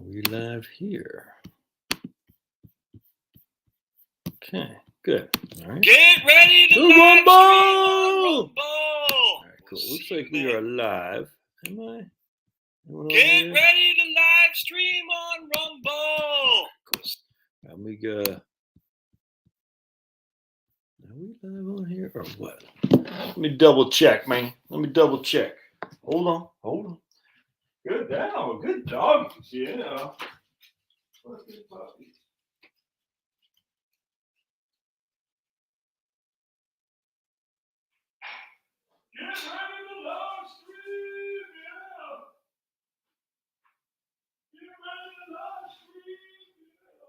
We live here. Okay, good. All right. Get ready to Rumble! Rumble! All right, cool. Looks like we are live. Am I? Get ready to live stream on Rumble! Cool. Let me go. Are we live on here or what? Let me double check, man. Let me double check. Hold on. Good dog. Good doggies, yeah. Fucking puppies. Get ready to live stream, yeah. Get ready to live stream, yeah.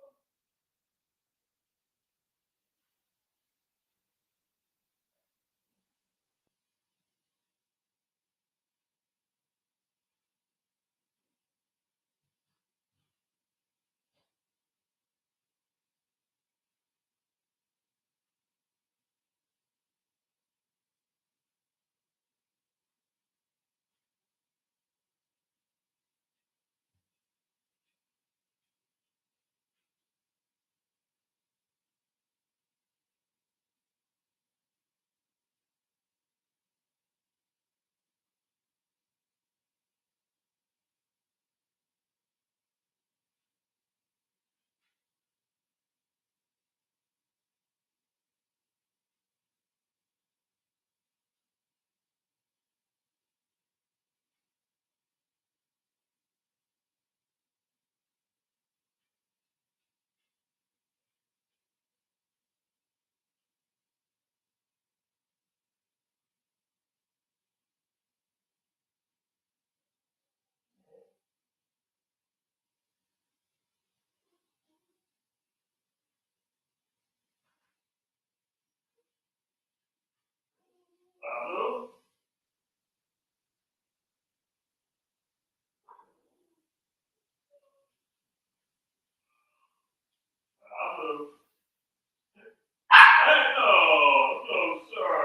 Hello? Hello? No, sir.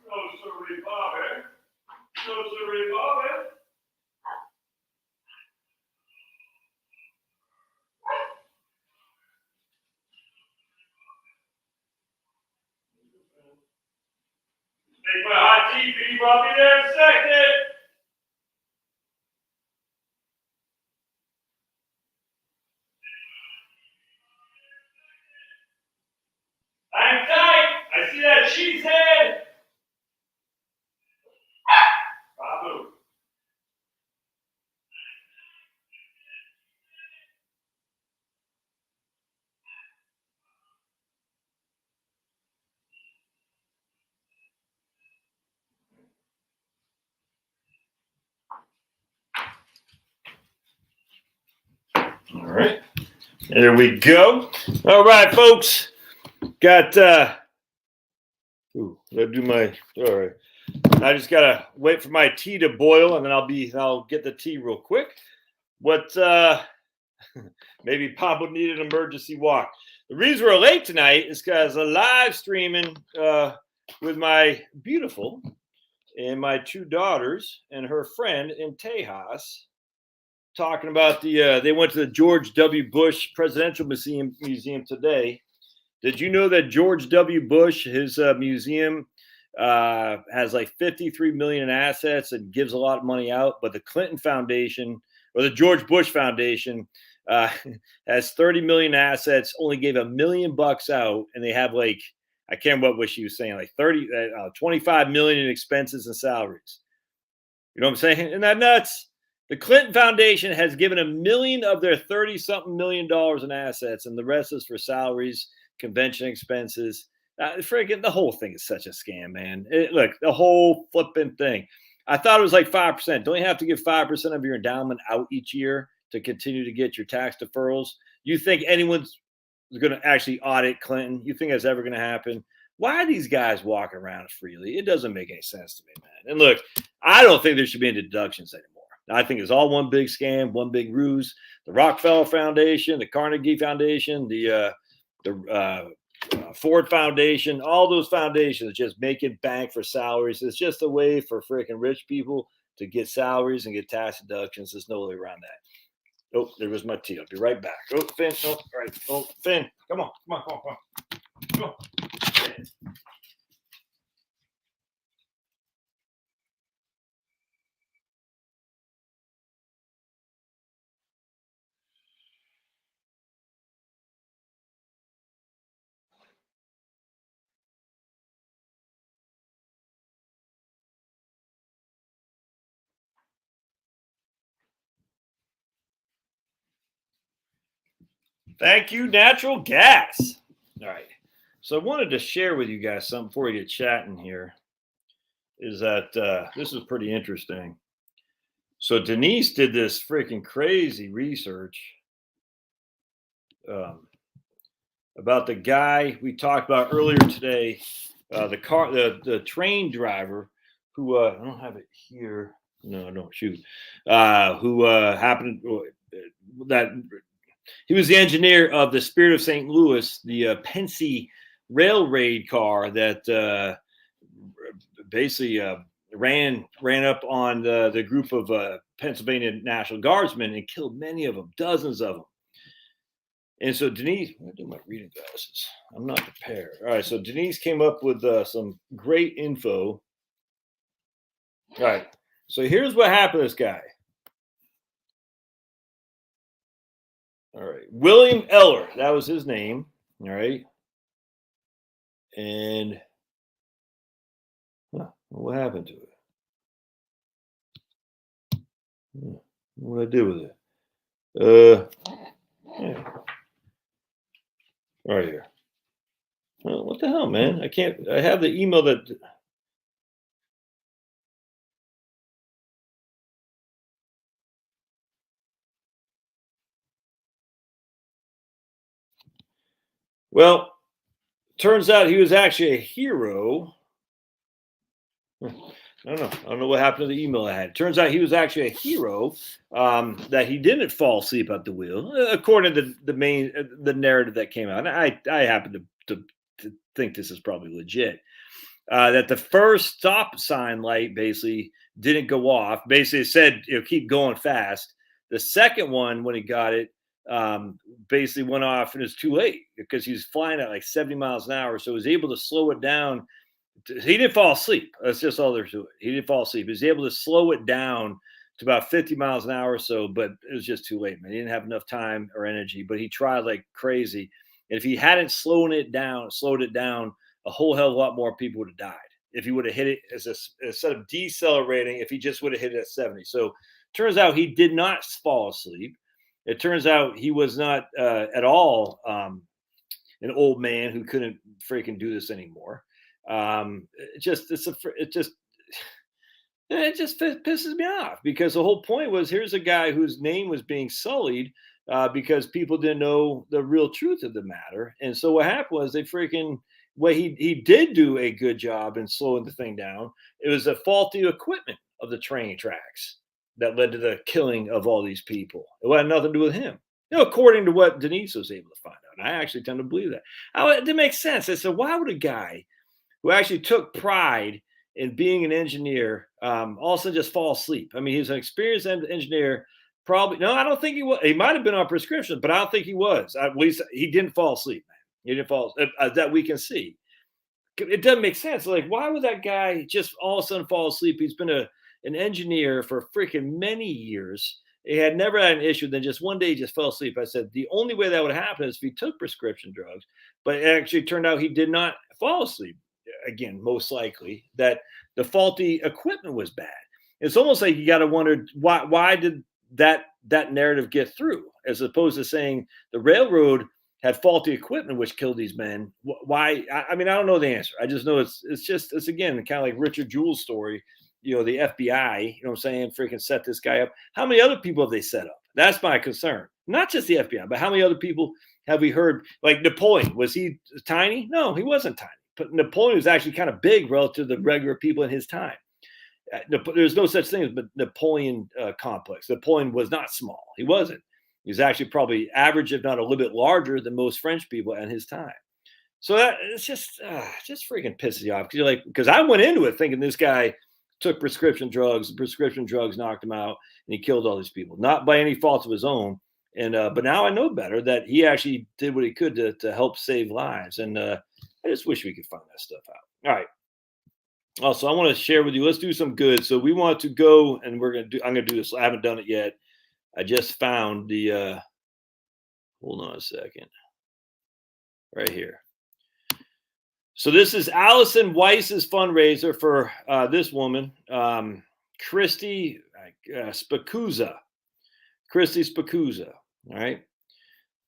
No, sir, Bobby. No, sir, Bobby. Make my hot tea, people. I'll be there in a second. I'm tight. I see that cheese head. Babu. All right. There we go. All right, folks. Got let's do my all right. I just gotta wait for my tea to boil and then I'll get the tea real quick. What maybe Papa needed an emergency walk. The reason we're late tonight is because I'm live streaming with my beautiful and my two daughters and her friend in Tejas, talking about they went to the George W. Bush Presidential Museum today. Did you know that George W. Bush, his museum, has like 53 million in assets and gives a lot of money out, but the Clinton Foundation or the George Bush Foundation has 30 million assets, only gave $1 million out, and they have like, I can't remember what she was saying, like 25 million in expenses and salaries. You know what I'm saying? Isn't that nuts? The Clinton Foundation has given $1 million of their 30-something million dollars in assets, and the rest is for salaries, convention expenses. Friggin' the whole thing is such a scam, man. Look, the whole flipping thing. I thought it was like 5%. Don't you have to give 5% of your endowment out each year to continue to get your tax deferrals? You think anyone's going to actually audit Clinton? You think that's ever going to happen? Why are these guys walking around freely? It doesn't make any sense to me, man. And look, I don't think there should be any deductions anymore. I think it's all one big scam, one big ruse. The Rockefeller Foundation, the Carnegie Foundation, the Ford Foundation, all those foundations just making bank for salaries. It's just a way for freaking rich people to get salaries and get tax deductions. There's no way around that. Oh, there was my tea. I'll be right back. Oh, Finn. Oh, all right. Oh, Finn. Come on. Come on. Finn. Thank you, natural gas. All right. So I wanted to share with you guys something before we get chatting here. Is that this is pretty interesting. So Denise did this freaking crazy research about the guy we talked about earlier today, the train driver who I don't have it here. No, I don't. Shoot. Who happened that he was the engineer of the Spirit of St. Louis, the Pensy railroad car that basically ran up on the group of Pennsylvania National Guardsmen and killed many of them, dozens of them. And so Denise, where do my reading glasses? I'm not prepared. All right, so Denise came up with some great info. All right, so here's what happened to this guy. All right, William Eller, that was his name. All right, and what happened to it? What did I do with it? Yeah. Right here. Oh, what the hell, man? I can't. I have the email that. Well, turns out he was actually a hero. I don't know what happened to the email I had. Turns out he was actually a hero. That he didn't fall asleep at the wheel, according to the narrative that came out. And I happen to think this is probably legit. That the first stop sign light basically didn't go off. Basically, it said keep going fast. The second one, when he got it, basically went off, and it was too late because he was flying at like 70 miles an hour. So he was able to slow it down. He didn't fall asleep. That's just all there's to it. He didn't fall asleep. He was able to slow it down to about 50 miles an hour or so, but it was just too late, man. He didn't have enough time or energy, but he tried like crazy. And if he hadn't slowed it down, a whole hell of a lot more people would have died. If he would have hit it instead of decelerating, if he just would have hit it at 70. So turns out he did not fall asleep. It turns out he was not at all an old man who couldn't freaking do this anymore. It just pisses me off because the whole point was here's a guy whose name was being sullied because people didn't know the real truth of the matter. And so what happened was he did do a good job in slowing the thing down. It was a faulty equipment of the train tracks that led to the killing of all these people. It had nothing to do with him. According to what Denise was able to find out. And I actually tend to believe that. It didn't make sense. I said, why would a guy who actually took pride in being an engineer also just fall asleep? I mean, he's an experienced engineer. Probably, no, I don't think he was. He might have been on prescription, but I don't think he was. At least he didn't fall asleep, man. He didn't fall that we can see. It doesn't make sense. Like, why would that guy just all of a sudden fall asleep? He's been an engineer for freaking many years. He had never had an issue. Then just one day he just fell asleep. I said, the only way that would happen is if he took prescription drugs. But it actually turned out he did not fall asleep. Again, most likely that the faulty equipment was bad. It's almost like you got to wonder why did that narrative get through, as opposed to saying the railroad had faulty equipment which killed these men. Why? I mean, I don't know the answer. I just know it's again kind of like Richard Jewell's story. The FBI, what I'm saying, freaking set this guy up. How many other people have they set up? That's my concern. Not just the FBI, but how many other people have we heard? Like Napoleon, was he tiny? No, he wasn't tiny. But Napoleon was actually kind of big relative to the regular people in his time. There's no such thing as the Napoleon complex. Napoleon was not small. He wasn't. He was actually probably average, if not a little bit larger than most French people in his time. So it's just freaking pisses you off. Because I went into it thinking this guy took prescription drugs. The prescription drugs knocked him out, and he killed all these people, not by any fault of his own. And but now I know better that he actually did what he could to help save lives. And I just wish we could find that stuff out. All right. Also, I want to share with you. Let's do some good. So we want to go, and I'm gonna do this. I haven't done it yet. I just found the. Hold on a second. Right here. So this is Allison Weiss's fundraiser for this woman, Christy Spacuzza. Christy Spacuzza. All right.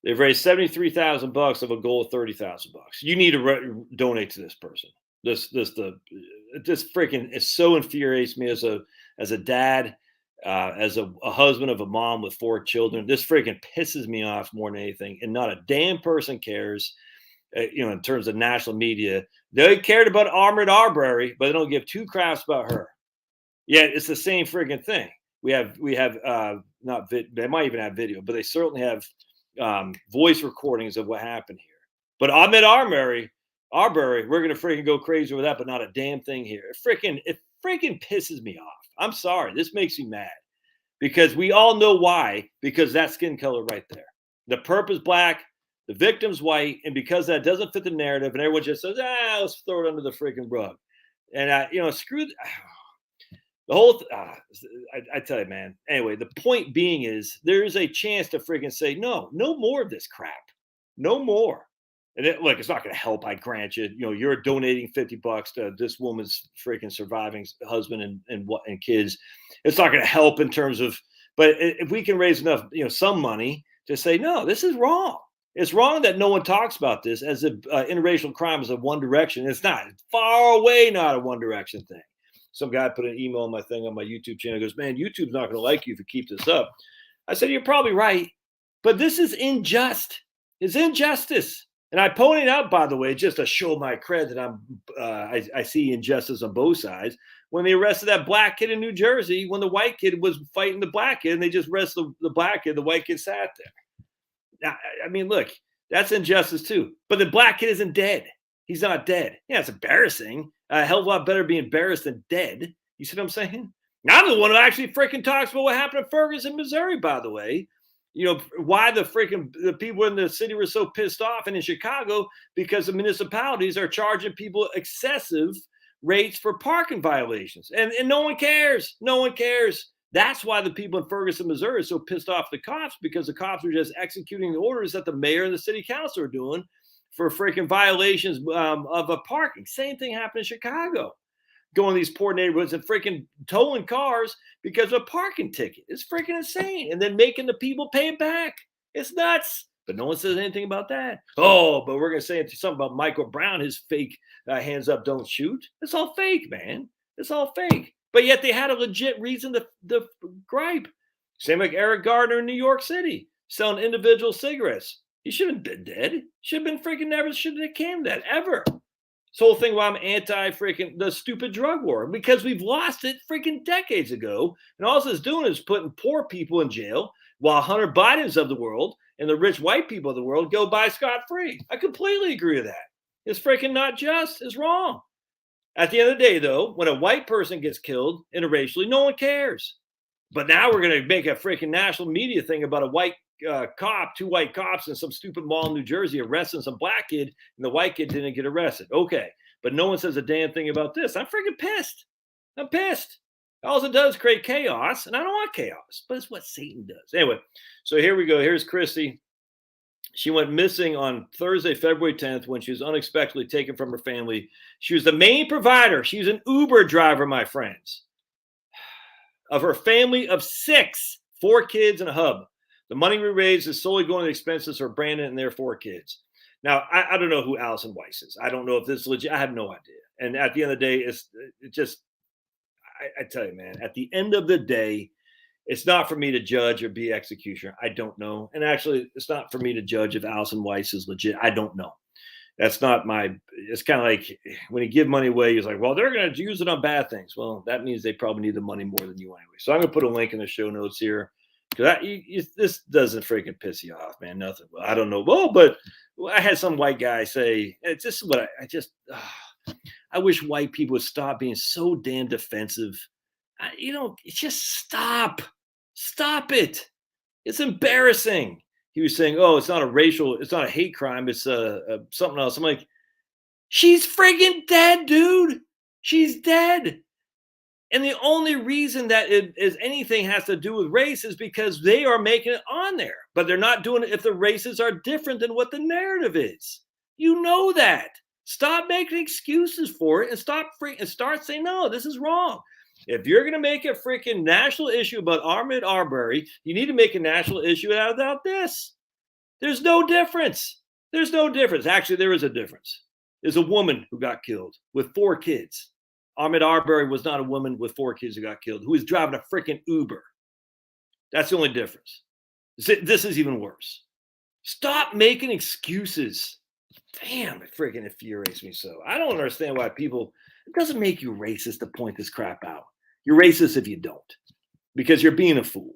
They've raised $73,000 of a goal of $30,000. You need to donate to this person. This freaking, it so infuriates me as a dad, as a husband of a mom with 4 children. This freaking pisses me off more than anything, and not a damn person cares. In terms of national media, they cared about Ahmaud Arbery, but they don't give 2 craps about her. Yeah, it's the same freaking thing. We have they might even have video, but they certainly have voice recordings of what happened here. But Ahmaud Arbery, we're gonna freaking go crazy with that, but not a damn thing here. It freaking pisses me off. I'm sorry, this makes me mad because we all know why. Because that skin color right there, the perp is black, the victim's white, and because that doesn't fit the narrative, and everyone just says, let's throw it under the freaking rug, and screw the whole. I tell you, man. Anyway, the point being is there is a chance to freaking say no more of this crap, no more. And look, it's not going to help. I grant you. You're donating $50 to this woman's freaking surviving husband and kids. It's not going to help in terms of. But if we can raise enough, some money to say no, this is wrong. It's wrong that no one talks about this as if interracial crime is a one direction. It's not. It's far away not a one direction thing. Some guy put an email on my thing on my YouTube channel. He goes, man, YouTube's not going to like you if you keep this up. I said, you're probably right, but this is unjust. It's injustice. And I pointed out, by the way, just to show my cred that I see injustice on both sides. When they arrested that black kid in New Jersey, when the white kid was fighting the black kid, and they just arrested the black kid, the white kid sat there. Now, I mean, look, that's injustice too. But the black kid isn't dead. He's not dead. Yeah, it's embarrassing. A hell of a lot better be embarrassed than dead. You see what I'm saying? Now, I'm the one who actually freaking talks about what happened in Ferguson, Missouri, by the way. Why the people in the city were so pissed off, and in Chicago, because the municipalities are charging people excessive rates for parking violations. And no one cares. No one cares. That's why the people in Ferguson, Missouri are so pissed off the cops, because the cops are just executing the orders that the mayor and the city council are doing for freaking violations of a parking. Same thing happened in Chicago. Going to these poor neighborhoods and freaking towing cars because of a parking ticket. It's freaking insane. And then making the people pay it back. It's nuts. But no one says anything about that. Oh, but we're going to say something about Michael Brown, his fake hands up, don't shoot. It's all fake, man. It's all fake. But yet they had a legit reason to gripe. Same like Eric Gardner in New York City, selling individual cigarettes. He shouldn't have been dead. Should have been freaking never should have came that ever. This whole thing why I'm anti-freaking the stupid drug war, because we've lost it freaking decades ago. And all it's doing is putting poor people in jail while Hunter Biden's of the world and the rich white people of the world go by scot-free. I completely agree with that. It's freaking not just. It's wrong. At the end of the day, though, when a white person gets killed interracially, no one cares. But now we're going to make a freaking national media thing about a white cop, 2 white cops in some stupid mall in New Jersey arresting some black kid, and the white kid didn't get arrested. Okay, but no one says a damn thing about this. I'm freaking pissed. I'm pissed. All it does is create chaos, and I don't want chaos, but it's what Satan does. Anyway, so here we go. Here's Christy. She went missing on Thursday, February 10th, when she was unexpectedly taken from her family. She was the main provider. She was an Uber driver, my friends, of her family of 6, 4 kids and a hub. The money we raised is solely going to expenses for Brandon and their 4 kids. Now, I don't know who Allison Weiss is. I don't know if this is legit. I have no idea. And at the end of the day, I tell you, man, at the end of the day, it's not for me to judge or be executioner. I don't know. And actually, it's not for me to judge if Allison Weiss is legit. I don't know. That's not it's kind of like when you give money away, he's like, well, they're going to use it on bad things. Well, that means they probably need the money more than you anyway. So I'm going to put a link in the show notes here. Because this doesn't freaking piss you off, man. Nothing. Well, I don't know. Well, but I had some white guy say, it's just what I just, I wish white people would stop being so damn defensive. Just stop. Stop it. It's embarrassing. He was saying, oh, it's not a hate crime. It's something else. I'm like, she's friggin' dead, dude. She's dead. And the only reason that anything has to do with race is because they are making it on there. But they're not doing it if the races are different than what the narrative is. You know that. Stop making excuses for it and start saying, no, this is wrong. If you're going to make a freaking national issue about Ahmaud Arbery, you need to make a national issue about this. There's no difference. There's no difference. Actually, there is a difference. There's a woman who got killed with 4 kids. Ahmaud Arbery was not a woman with 4 kids who got killed, who was driving a freaking Uber. That's the only difference. This is even worse. Stop making excuses. Damn, it freaking infuriates me so. I don't understand why it doesn't make you racist to point this crap out. You're racist if you don't, because you're being a fool.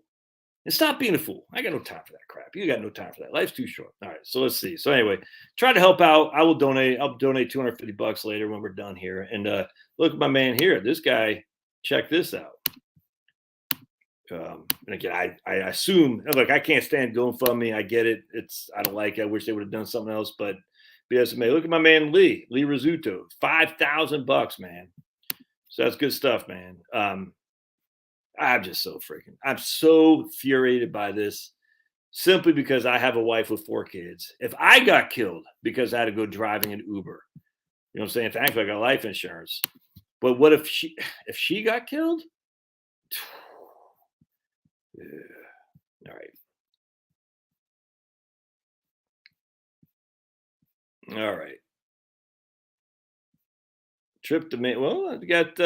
And stop being a fool. I got no time for that crap. You got no time for that. Life's too short. All right, so let's see. So anyway, try to help out. I'll donate $250 later when we're done here. And look at my man here. This guy, check this out. And again, I assume, look, I can't stand GoFundMe. I get it. I don't like it. I wish they would have done something else, but BSMA. Look at my man Lee Rizzuto, $5,000, man. So that's good stuff, man. I'm so infuriated by this simply because I have a wife with 4 kids. If I got killed because I had to go driving an Uber, you know what I'm saying? Thankfully, I got life insurance. But what if she got killed? All right. All right. Trip to Maine. Well, I got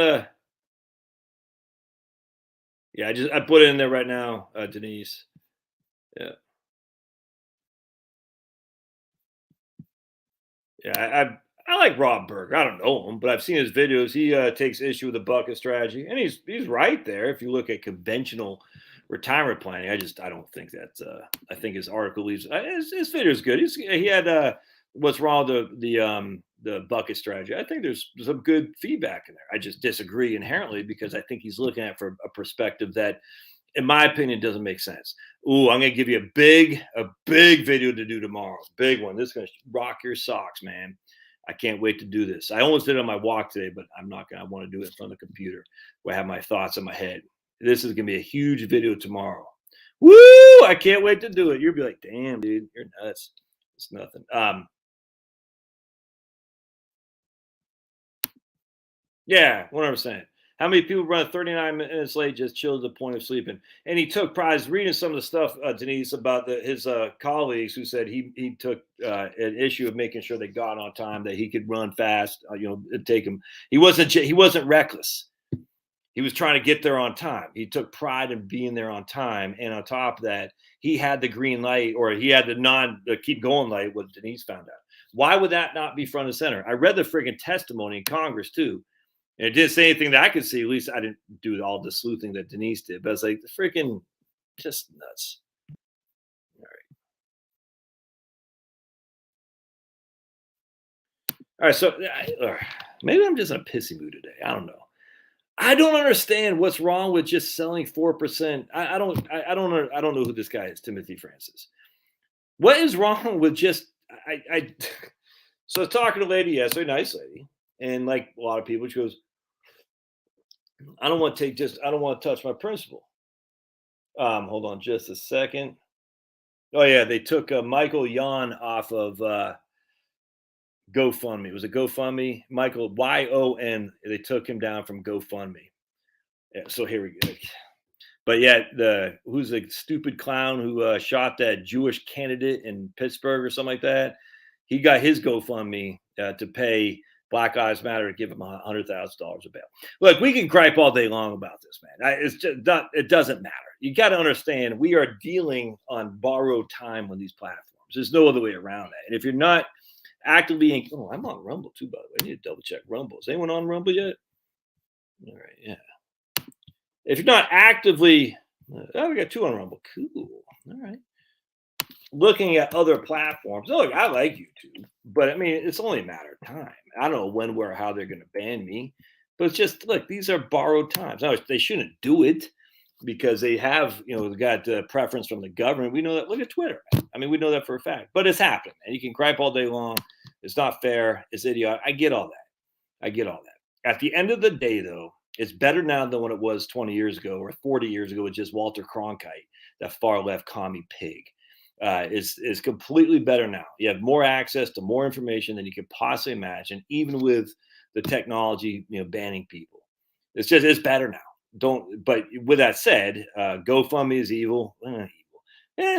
yeah, I put it in there right now, Denise. Yeah. Yeah, I like Rob Berger. I don't know him, but I've seen his videos. He takes issue with the bucket strategy, and he's right there. If you look at conventional retirement planning, I don't think that. I think his article leaves his video is good. He had what's wrong with the bucket strategy. I think there's some good feedback in there. I just disagree inherently because I think he's looking at it from a perspective that, in my opinion, doesn't make sense. Ooh, I'm gonna give you a big video to do tomorrow. Big one. This is gonna rock your socks, man. I can't wait to do this. I almost did it on my walk today, but I'm not gonna. I want to do it in front of the computer where I have my thoughts in my head. This is gonna be a huge video tomorrow. Woo! I can't wait to do it. You'll be like, damn, dude, you're nuts. It's nothing. Yeah, 100%. How many people run 39 minutes late, just chilled to the point of sleeping? And he took pride reading some of the stuff, Denise, about his colleagues who said he took an issue of making sure they got on time, that he could run fast. It'd take him. He wasn't reckless. He was trying to get there on time. He took pride in being there on time, and on top of that, he had the green light, or he had the keep going light. What Denise found out. Why would that not be front and center? I read the friggin' testimony in Congress too. And it didn't say anything that I could see. At least I didn't do all the sleuthing that Denise did. But I was like, the freaking just nuts. All right. So maybe I'm just in a pissy mood today. I don't know. I don't understand what's wrong with just selling 4%. I don't know who this guy is, Timothy Francis. What is wrong with just so talking to a lady yesterday, nice lady, and like a lot of people, she goes, I don't want to touch my principal. Hold on just a second. Oh yeah, they took Michael Yon off of GoFundMe. It was a GoFundMe. Michael YON. They took him down from GoFundMe. Yeah, so here we go. But yeah, who's the stupid clown who shot that Jewish candidate in Pittsburgh or something like that? He got his GoFundMe to pay Black Lives Matter to give him $100,000 of bail. Look, we can gripe all day long about this, man. It's just it doesn't matter. You got to understand, we are dealing on borrowed time on these platforms. There's no other way around that. And if you're not actively, I'm on Rumble too, by the way. I need to double check Rumble. Is anyone on Rumble yet? All right, yeah. If you're not actively, we got 2 on Rumble. Cool. All right. looking at other platforms. Look, I like YouTube, but I mean, it's only a matter of time. I don't know when, where, how they're going to ban me, but it's just look. These are borrowed times. Now, they shouldn't do it because they have, got preference from the government. We know that. Look at Twitter. I mean, we know that for a fact. But it's happening, and you can gripe all day long. It's not fair. It's idiotic. I get all that. At the end of the day, though, it's better now than when it was 20 years ago or 40 years ago with just Walter Cronkite, that far left commie pig. Is completely better now. You have more access to more information than you could possibly imagine, even with the technology, banning people. It's better now. But with that said, GoFundMe is evil.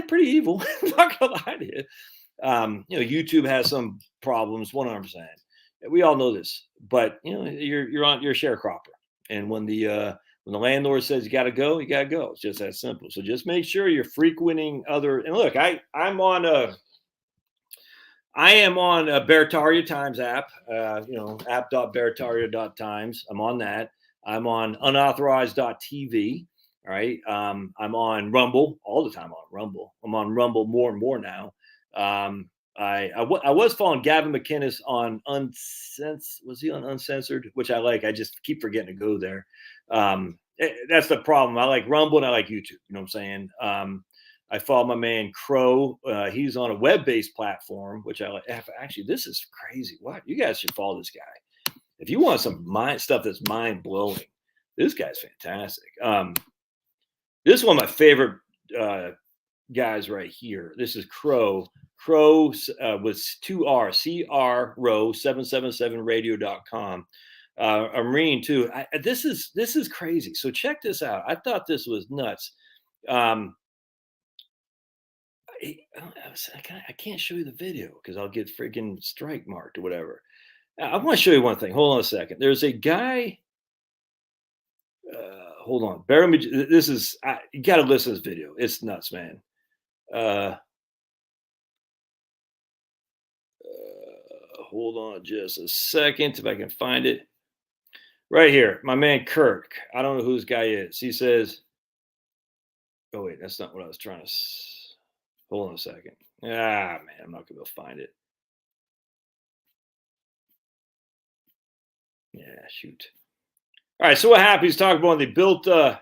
Pretty evil. I'm not gonna lie to you. YouTube has some problems, 100%. We all know this, but you're a sharecropper, and when the landlord says you got to go, you got to go. It's just that simple. So just make sure you're frequenting other. And look, I am on a Bertaria Times app. App.bertaria.times. I'm on that. I'm on unauthorized.tv. All right. I'm on Rumble all the time. On Rumble, I'm on Rumble more and more now. I was following Gavin McInnes on was he on Uncensored, which I like. I just keep forgetting to go there. That's the problem. I like Rumble and I like YouTube. You know what I'm saying? I follow my man Crow. He's on a web-based platform, which I like. Actually, this is crazy. What? You guys should follow this guy. If you want some stuff that's mind-blowing, this guy's fantastic. This is one of my favorite guys right here. This is Crow. Crow was 2R, CRRow777radio.com. A Marine too. This is crazy. So check this out. I thought this was nuts. I can't show you the video because I'll get freaking strike marked or whatever. I want to show you one thing. Hold on a second. There's a guy. Hold on. Bear with me. This is you got to listen to this video. It's nuts, man. Hold on just a second if I can find it. Right here, my man Kirk. I don't know who this guy is. He says, "Oh wait, that's not what I was trying to." Hold on a second. Man, I'm not gonna be able to find it. Yeah, shoot. All right. So what happened? He's talking about when they built the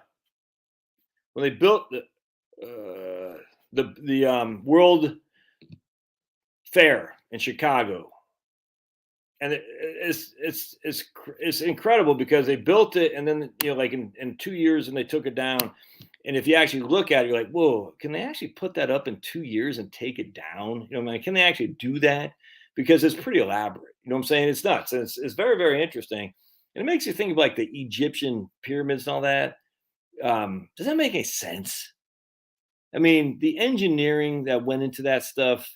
World Fair in Chicago. And it's incredible because they built it and then like in 2 years and they took it down. And if you actually look at it, you're like, whoa, can they actually put that up in 2 years and take it down? Can they actually do that? Because it's pretty elaborate. You know what I'm saying? It's nuts. And it's very, very interesting. And it makes you think of like the Egyptian pyramids and all that. Does that make any sense? I mean, the engineering that went into that stuff,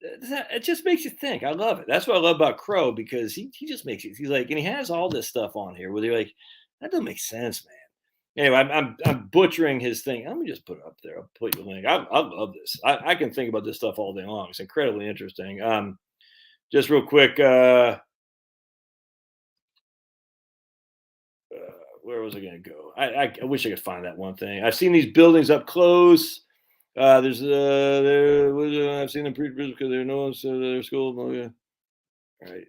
it just makes you think. I love it. That's what I love about Crow because he just makes it. He's like, and he has all this stuff on here where they're like, that doesn't make sense, man. Anyway, I'm butchering his thing. Let me just put it up there. I'll put you a link. I love this. I can think about this stuff all day long. It's incredibly interesting. Just real quick. Where was I going to go? I wish I could find that one thing. I've seen these buildings up close. I've seen them pre-business because they're no one's their school. Oh, yeah. All right.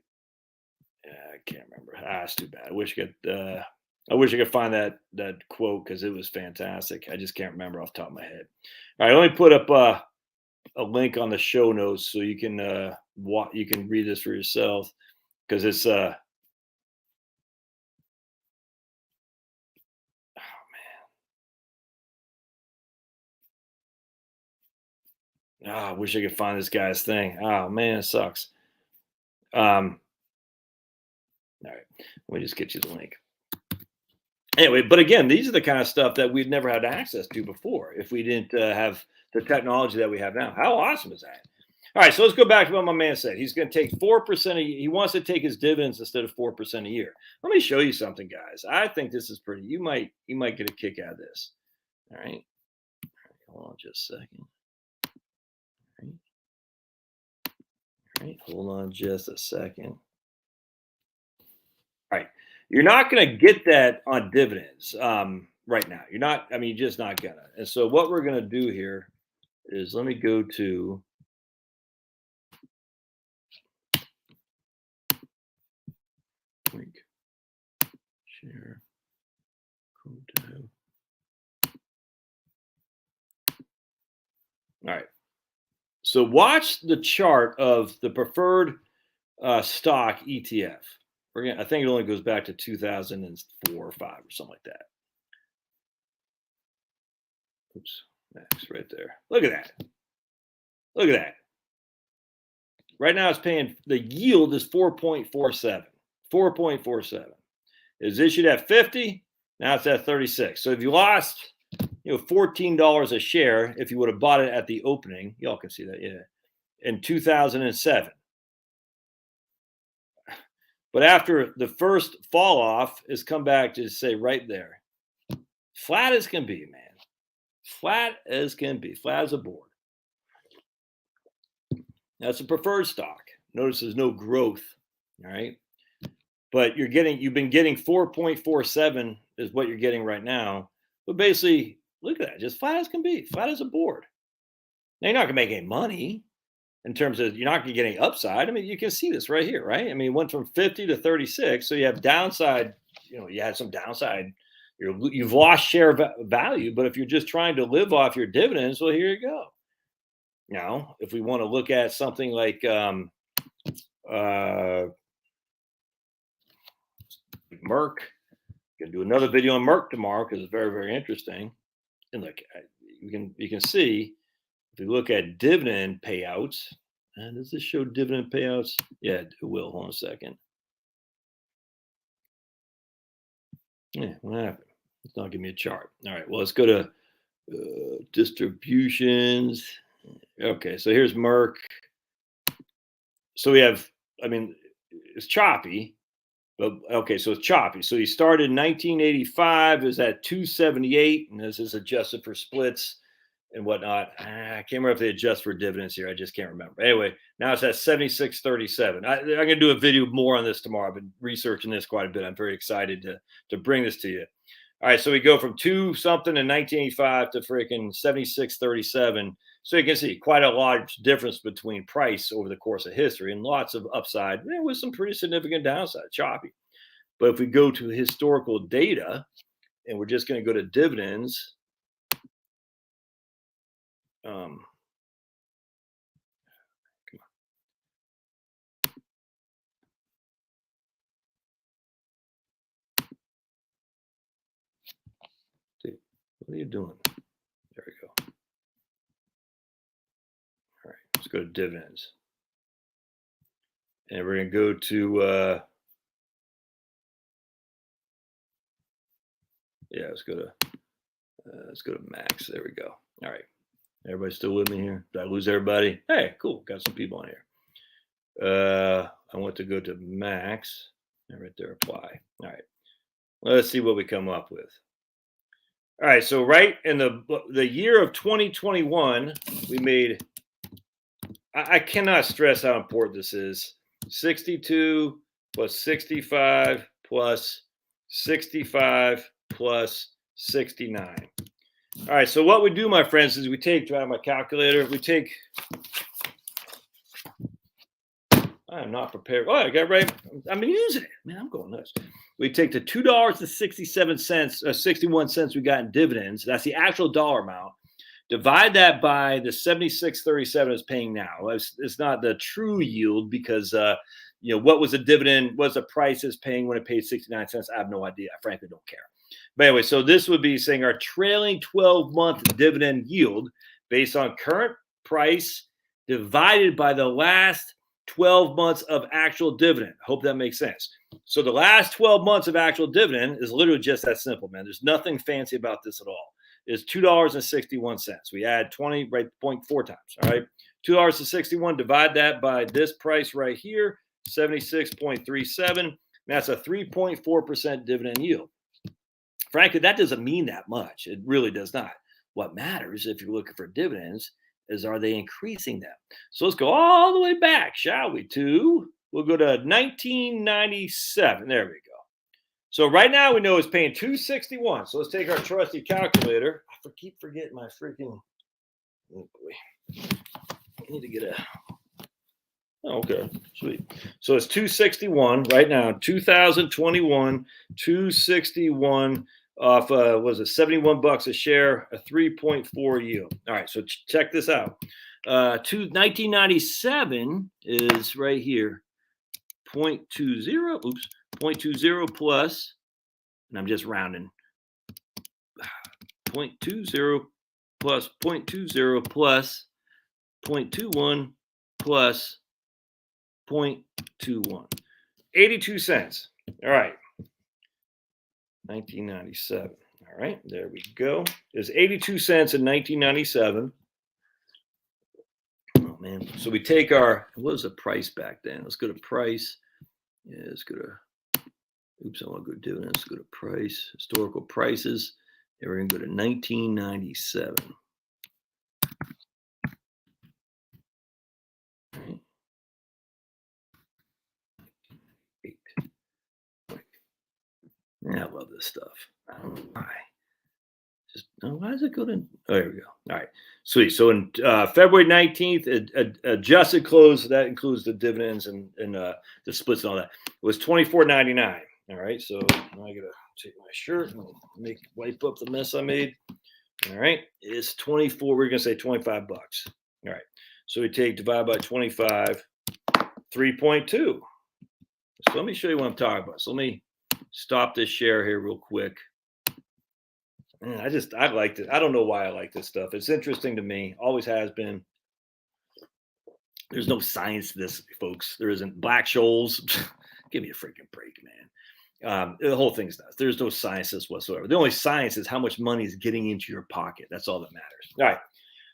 Yeah, I can't remember. It's too bad. I wish I could find that quote because it was fantastic. I just can't remember off the top of my head. All right, let me put up a link on the show notes so you can you can read this for yourself because it's I wish I could find this guy's thing. Oh man, it sucks. All right, let me just get you the link. Anyway, but again, these are the kind of stuff that we've never had access to before if we didn't have the technology that we have now. How awesome is that? All right, so let's go back to what my man said. He's going to take 4%. He wants to take his dividends instead of 4% a year. Let me show you something, guys. I think this is pretty. You might get a kick out of this. All right, hold on just a second. All right, hold on just a second. All right, you're not going to get that on dividends right now. You're not. I mean, you're just not gonna. And so what we're going to do here is, let me go to link, share, Kodo. All right. So watch the chart of the preferred stock ETF. I think it only goes back to 2004 or 5 or something like that. Oops, Max right there. Look at that. Look at that. Right now it's paying, the yield is 4.47. 4.47. It was issued at 50. Now it's at 36. So if you lost, $14 a share, if you would have bought it at the opening, y'all can see that, yeah, in 2007. But after the first fall off, is come back to say right there, flat as can be, man. Flat as can be, flat as a board. That's a preferred stock. Notice there's no growth, all right? But you've been getting 4.47 is what you're getting right now. But basically, look at that, just flat as can be, flat as a board. Now, you're not gonna make any money in terms of, you're not gonna get any upside. I mean, you can see this right here, right? I mean, it went from 50 to 36. So you have downside, you had some downside. You've lost share value, but if you're just trying to live off your dividends, well, here you go. Now, if we want to look at something like Merck, gonna do another video on Merck tomorrow because it's very, very interesting. And look, you can see if you look at dividend payouts. And does this show dividend payouts? Yeah, it will. Hold on a second. Yeah, what happened? It's not giving me a chart. All right, well, let's go to distributions. Okay, so here's Merck. So we have, I mean, it's choppy, but okay, so it's choppy. So he started in 1985, is at 278, and this is adjusted for splits and whatnot. I can't remember if they adjust for dividends here. I just can't remember. Anyway, now it's at 76.37. I'm going to do a video more on this tomorrow. I've been researching this quite a bit. I'm very excited to bring this to you. All right, so we go from 2 something in 1985 to freaking 76.37. So you can see quite a large difference between price over the course of history, and lots of upside with some pretty significant downside, choppy. But if we go to historical data, and we're just going to go to dividends, what are you doing? There we go. All right, let's go to dividends. And we're going to go to, let's go to max. There we go. All right. Everybody still with me here? Did I lose everybody? Hey, cool. Got some people on here. I want to go to max. And right there, apply. All right. Let's see what we come up with. All right. So right in the year of 2021, we made, I cannot stress how important this is. 62 plus 65 plus 65 plus 69. All right, so what we do, my friends, is we take, drive my calculator, we take, I am not prepared. Oh, I got right. I'm using it. Man, I'm going nuts. We take the $2.67, 61 cents we got in dividends. That's the actual dollar amount. Divide that by the 76.37 is paying now. It's not the true yield because, what was the dividend? What's the price is paying when it paid 69 cents? I have no idea. I frankly don't care. But anyway, so this would be saying our trailing 12-month dividend yield based on current price divided by the last 12 months of actual dividend. Hope that makes sense. So the last 12 months of actual dividend is literally just that simple, man. There's nothing fancy about this at all. It's $2.61. We add 20, right, 0.4 times, all right? $2.61, divide that by this price right here, 76.37. That's a 3.4% dividend yield. Frankly, that doesn't mean that much. It really does not. What matters if you're looking for dividends is, are they increasing them? So let's go all the way back, shall we, we'll go to 1997. There we go. So right now we know it's paying $2.61. So let's take our trusty calculator. I keep forgetting my freaking Oh boy. I need to get a. Oh, okay, sweet. So it's 261 right now. 2021, 261 off. Was it $71 a share? A 3.4 yield. All right. So check this out. 1997 is right here. 0.20. Oops. 0.20 plus, and I'm just rounding. 0.20 plus 0.20 plus 0.21 plus 0.21. 82 cents. All right. 1997. All right. There we go. There's 82 cents in 1997. Oh, man. So we take our, what was the price back then? Let's go to price. Yeah, let's go to, oops, I want to go to dividends. Let's go to price, historical prices. And we're going to go to 1997. I love this stuff. I don't know why. Just why does it go to? Oh, there we go. All right, sweet. So in February 19th, adjusted close that includes the dividends and the splits and all that. It was $24.99. All right, so now I gotta take my shirt and wipe up the mess I made. All right, it's 24. We're gonna say $25. All right, so we divide by 25, 3.2. So let me show you what I'm talking about. So let me stop this share here real quick. Man, I like it. I don't know why I like this stuff. It's interesting to me. Always has been. There's no science to this, folks. There isn't. Black Scholes. Give me a freaking break, man. The whole thing's nuts. There's no science to this whatsoever. The only science is how much money is getting into your pocket. That's all that matters. All right.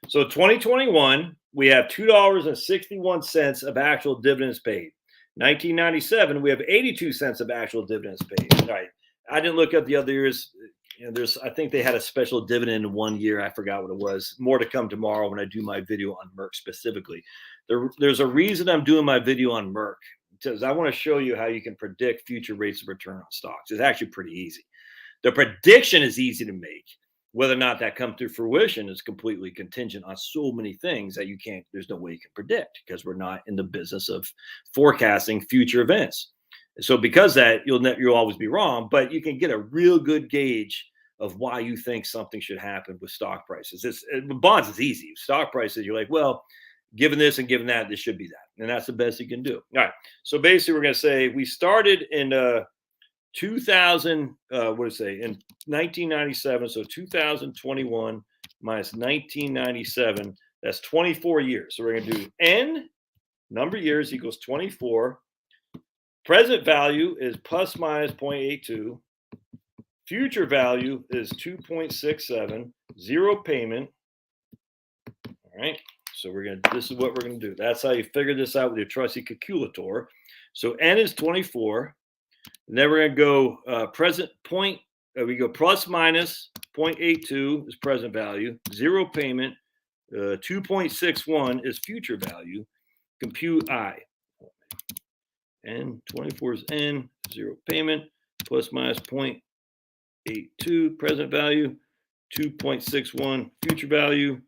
So 2021, we have $2.61 of actual dividends paid. 1997, we have 82 cents of actual dividends paid. All right. I didn't look up the other years. I think they had a special dividend in 1 year. I forgot what it was. More to come tomorrow when I do my video on Merck specifically. There's a reason I'm doing my video on Merck, because I want to show you how you can predict future rates of return on stocks. It's actually pretty easy. The prediction is easy to make. Whether or not that comes to fruition is completely contingent on so many things that there's no way you can predict, because we're not in the business of forecasting future events. So because that, you'll always be wrong, but you can get a real good gauge of why you think something should happen with stock prices. Bonds is easy. Stock prices, you're like, well, given this and given that, this should be that. And that's the best you can do. All right. So basically, we're going to say we started in 2000, in 1997. So 2021 minus 1997, that's 24 years. So we're going to do N, number of years equals 24. Present value is plus minus 0.82. Future value is 2.67. Zero payment. All right. So this is what we're going to do. That's how you figure this out with your trusty calculator. So N is 24. And then we're going to go present point. We go plus minus 0.82 is present value. Zero payment. 2.61 is future value. Compute I. N 24 is N, zero payment, plus minus 0.82 present value, 2.61 future value.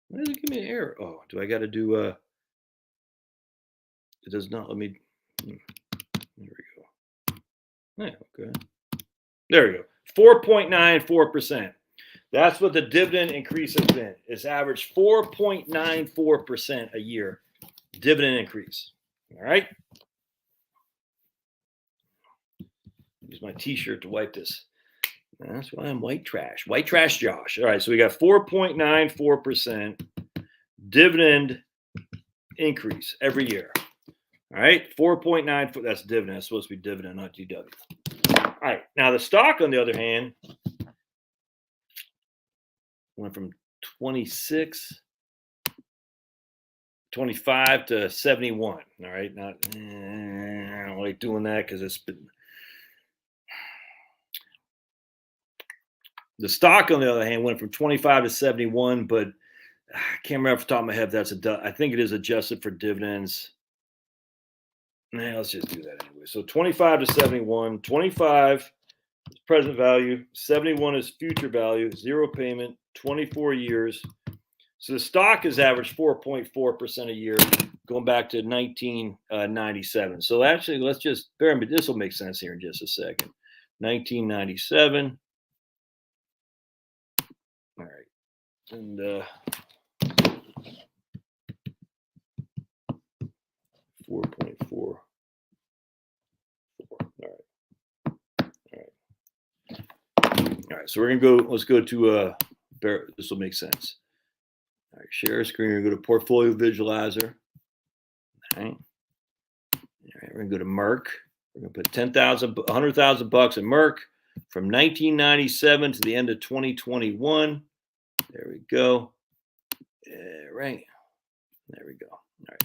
Why does it give me an error? Oh, do I got to do, it does not let me, there we go. Yeah, okay. There we go. 4.94%. That's what the dividend increase has been. It's averaged 4.94% a year dividend increase. All right. Use my t-shirt to wipe this. That's why I'm white trash. White trash Josh. All right. So we got 4.94% dividend increase every year. All right. 4.94. That's dividend. That's supposed to be dividend, not GW. All right. Now the stock, on the other hand, went from 25 to 71. All right. I don't like doing that because it's been. The stock, on the other hand, went from 25 to 71, but I can't remember off the top of my head. I think it is adjusted for dividends. Let's just do that anyway. So 25 to 71. 25 is present value. 71 is future value. Zero payment. 24 years. So the stock has averaged 4.4% a year going back to 1997. So actually, let's just bear in mind, this will make sense here in just a second. 1997. All right. And 4.4. All right. So we're gonna go. Let's go to this will make sense. All right. Share screen. We're gonna go to Portfolio Visualizer. All right. All right. We're gonna go to Merck. We're gonna put 10,000, 100,000 bucks in Merck from 1997 to the end of 2021. There we go. Right. There we go. All right.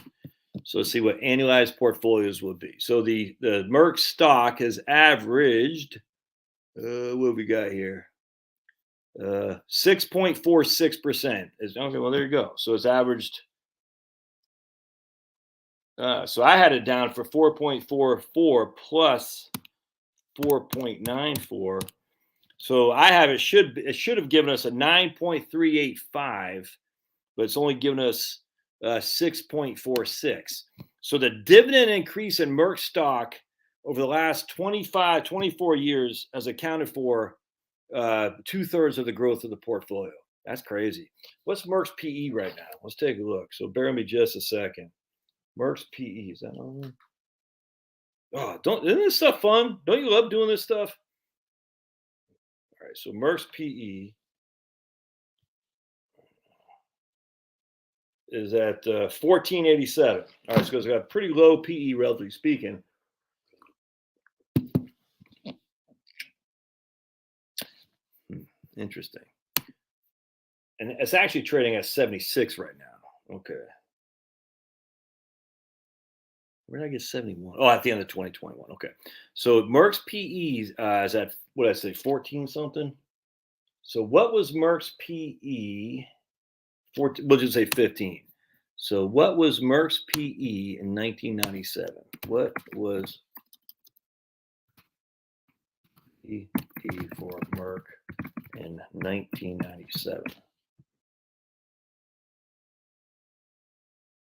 So let's see what annualized portfolios will be. So the Merck stock has averaged, what have we got here? 6.46%. Okay, well, there you go. So it's averaged. So I had it down for 4.44 plus 4.94. So I have it should have given us a 9.385, but it's only given us 6.46. So the dividend increase in Merck stock over the last 24 years has accounted for 2/3 of the growth of the portfolio. That's crazy. What's Merck's PE right now? Let's take a look. So bear with me just a second. Merck's PE, is that on there? Oh, isn't this stuff fun? Don't you love doing this stuff? All right, so Merck's PE is at 1487. All right, so it's got a pretty low PE, relatively speaking. Interesting. And it's actually trading at 76 right now. Okay. Where did I get 71? Oh, at the end of 2021. Okay. So Merck's PE is at, what did I say, 14 something? So what was Merck's PE? 14, we'll just say 15. So what was Merck's PE in 1997? What was PE for Merck in 1997?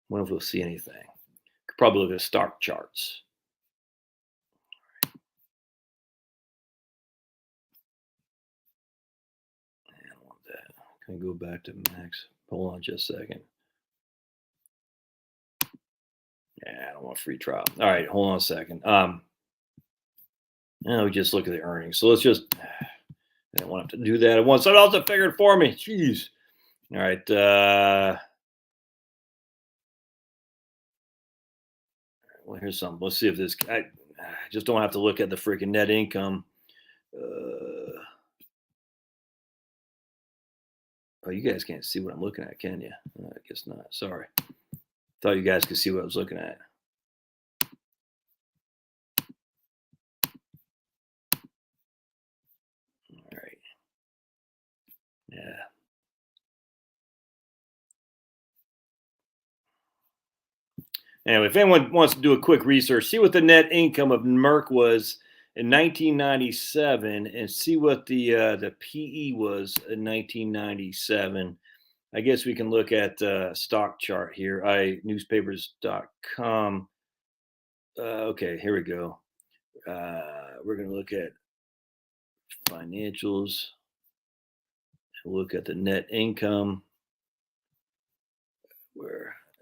Wonder if we'll see anything. Could probably look at stock charts. I don't want that. Can I go back to max? Hold on just a second. Yeah, I don't want a free trial. All right, hold on a second. Now we just look at the earnings. So let's just, I don't want to do that at once. Someone else to figure it for me. Jeez. All right. Well, here's something. Let's see if this, I just don't have to look at the freaking net income. Oh, you guys can't see what I'm looking at, can you? I guess not. Sorry. Thought you guys could see what I was looking at. All right. Yeah. Anyway, if anyone wants to do a quick research, see what the net income of Merck was in 1997 and see what the PE was in 1997. I guess we can look at stock chart here, newspapers.com. Okay, here we go. We're going to look at financials. Look at the net income.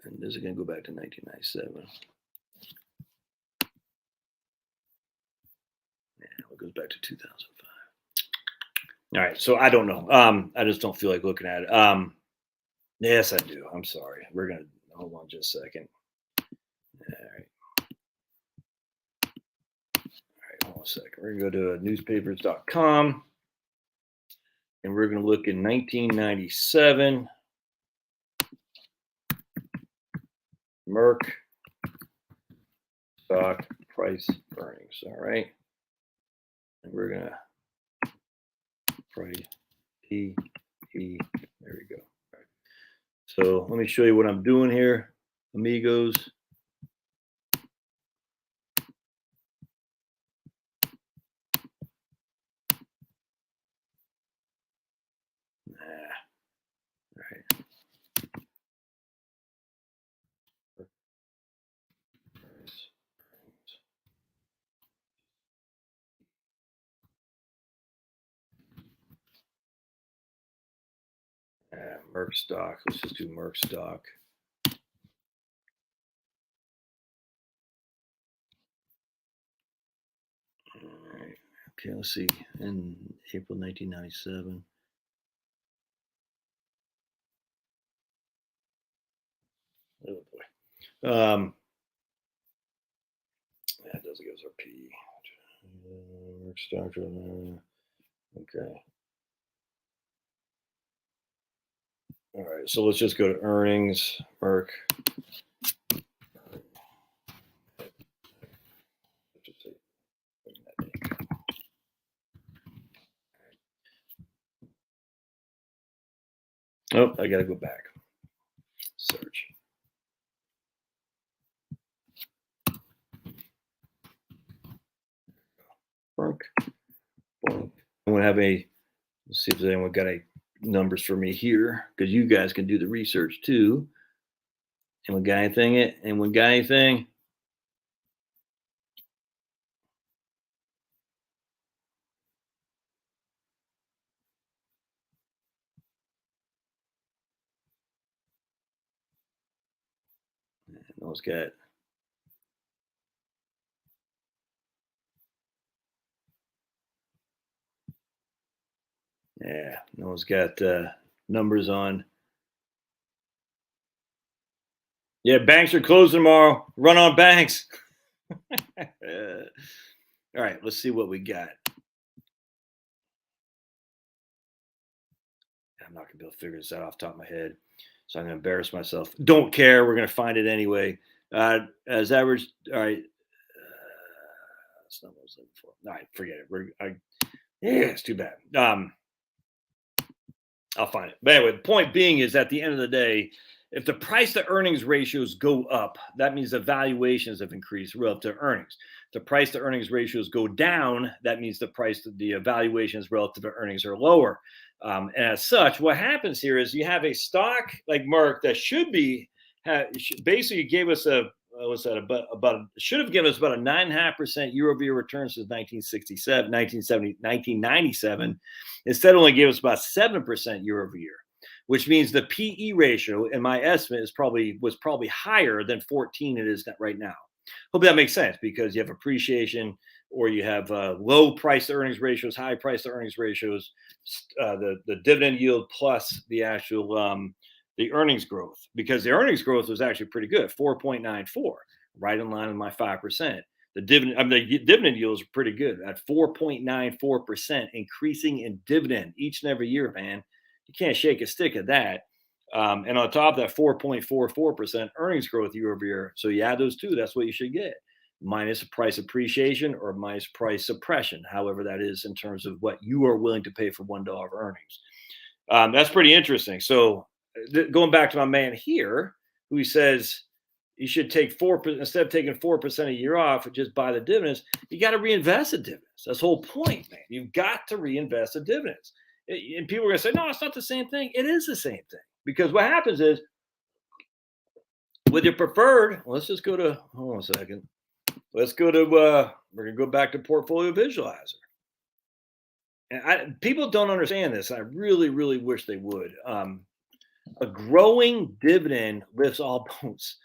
And this is going to go back to 1997. Yeah, it goes back to 2005. All right, so I don't know. I just don't feel like looking at it. Yes, I do. I'm sorry. We're going to hold on just a second. All right. Hold on a second. We're going to go to newspapers.com and we're going to look in 1997. Merck stock price earnings. All right. And we're going to price PE. There we go. All right. So let me show you what I'm doing here, amigos. All right. Merck stock. Let's just do Merck stock. All right. Okay, let's see. In April 1997. Oh boy. That doesn't give us our P. Merck stock. Okay. All right. So let's just go to earnings. Merck. Oh, I got to go back. Search. Merck. I'm going to have let's see if anyone got any numbers for me here, because you guys can do the research too. Anyone got anything? Anyone got anything? No one's got. Yeah, no one's got numbers on. Yeah, banks are closing tomorrow. Run on banks. All right, let's see what we got. I'm not gonna be able to figure this out off the top of my head, so I'm gonna embarrass myself. Don't care. We're gonna find it anyway. As average. All right. That's not what I was looking for. All right, forget it. Yeah, it's too bad. I'll find it. But anyway, the point being is, at the end of the day, if the price to earnings ratios go up, that means the valuations have increased relative to earnings. The price to earnings ratios go down, that means the price to the valuations relative to earnings are lower. And as such, what happens here is you have a stock like Merck that basically gave us should have given us about a 9.5% year-over-year return since 1967, 1997. Instead, only gave us about 7% year-over-year, which means the PE ratio, in my estimate, was probably higher than 14 it is right now. Hope that makes sense, because you have appreciation, or you have low price to earnings ratios, high price to earnings ratios, the dividend yield plus the actual the earnings growth, because the earnings growth was actually pretty good, 4.94, right in line with my 5%. The dividend yields are pretty good at 4.94%, increasing in dividend each and every year, man. You can't shake a stick at that. And on top of that, 4.44% earnings growth year over year. So you add those two, that's what you should get, minus price appreciation or minus price suppression, however that is in terms of what you are willing to pay for $1 of earnings. That's pretty interesting. So going back to my man here, who says you should take 4%, instead of taking 4% a year off, just buy the dividends. You got to reinvest the dividends. That's the whole point, man. You've got to reinvest the dividends. And people are going to say, no, it's not the same thing. It is the same thing, because what happens is, with your preferred, let's just go to, hold on a second. Let's go to, we're going to go back to Portfolio Visualizer. And people don't understand this. I really, really wish they would. A growing dividend lifts all boats.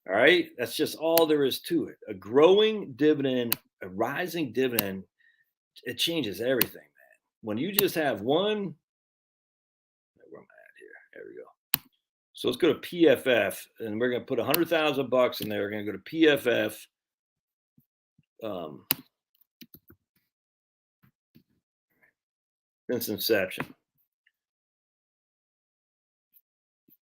All right. That's just all there is to it. A growing dividend, a rising dividend, it changes everything, man. When you just have one, where am I at here? There we go. So let's go to PFF, and we're going to put $100,000 in there. We're going to go to PFF since inception.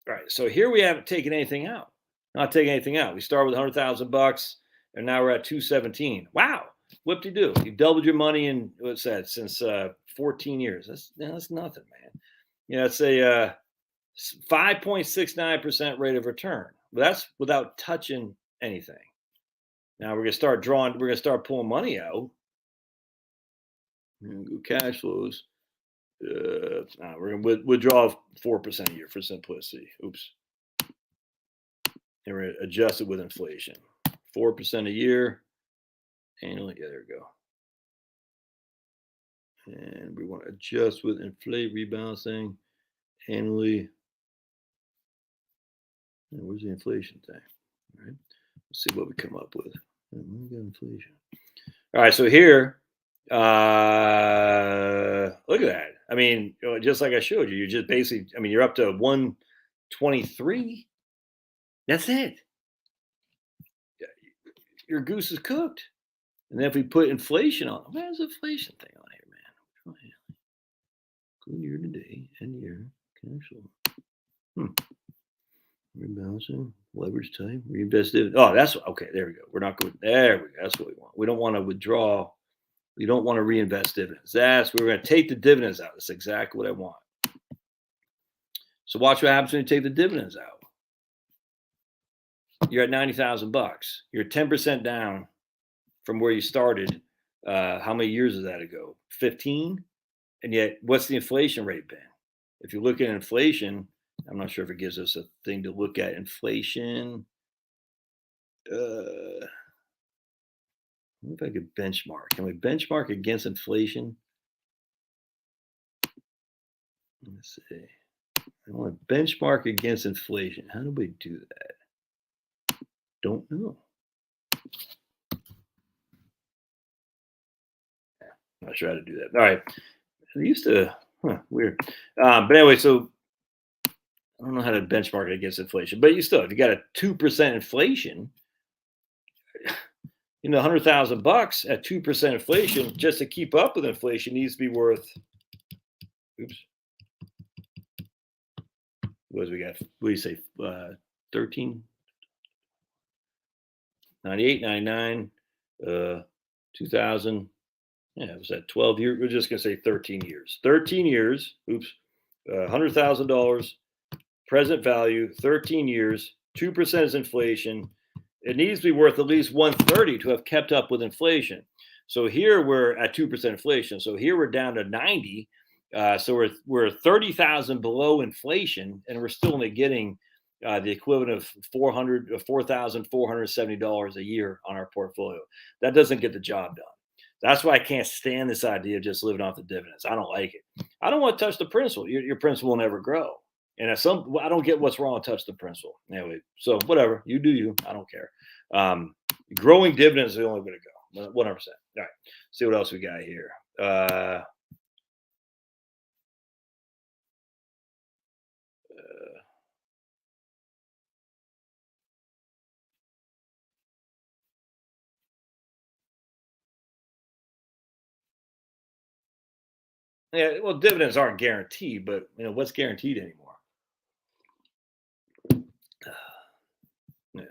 All right. So here we haven't taken anything out. Not taking anything out. We start with $100,000, and now we're at 217. Wow. Whoop-de-doo. You doubled your money in, what's that, since 14 years. That's nothing, man. You know, it's a 5.69% rate of return. But that's without touching anything. Now we're going to start pulling money out. Cash flows. We're going to withdraw 4% a year for simplicity. Oops. And we're going to adjust it with inflation. 4% a year annually. Yeah, there we go. And we want to adjust with inflate rebalancing annually Where's the inflation thing? All right. Let's see what we come up with. We got inflation. All right. So here, look at that. I mean, just like I showed you, you're just basically, I mean, you're up to 123. That's it. Your goose is cooked. And then if we put inflation on, where's the inflation thing on here, man? Good year today, end year, cash flow. Rebalancing, leverage type, reinvest dividend. Oh, that's okay. There we go. We're not good. There we go. That's what we want. We don't want to withdraw. We don't want to reinvest dividends. That's we're going to take the dividends out. That's exactly what I want. So watch what happens when you take the dividends out. You're at $90,000. You're 10% down from where you started. How many years is that ago? 15. And yet, what's the inflation rate been? If you look at inflation, I'm not sure if it gives us a thing to look at. Inflation. What if I could benchmark? Can we benchmark against inflation? Let's see. I want to benchmark against inflation. How do we do that? Don't know. I'm not sure how to do that. All right. I used to, weird. But anyway, so I don't know how to benchmark it against inflation, but if you got a 2% inflation, $100,000 at 2% inflation, just to keep up with inflation needs to be worth, what do we got? What do you say? 13, 98, 99, 2000. Yeah, it was at 12 years. We're just going to say 13 years. 13 years. $100,000 present value, 13 years, 2% is inflation. It needs to be worth at least 130 to have kept up with inflation. So here we're at 2% inflation. So here we're down to 90. So we're 30,000 below inflation, and we're still only getting the equivalent of $4,470 a year on our portfolio. That doesn't get the job done. That's why I can't stand this idea of just living off the dividends. I don't like it. I don't want to touch the principal. Your principal will never grow. And I don't get what's wrong with touch the principal. Anyway, so whatever. You do you. I don't care. Growing dividends is the only way to go. 100%. All right. See what else we got here. Yeah, well, dividends aren't guaranteed, but what's guaranteed anymore? Yeah,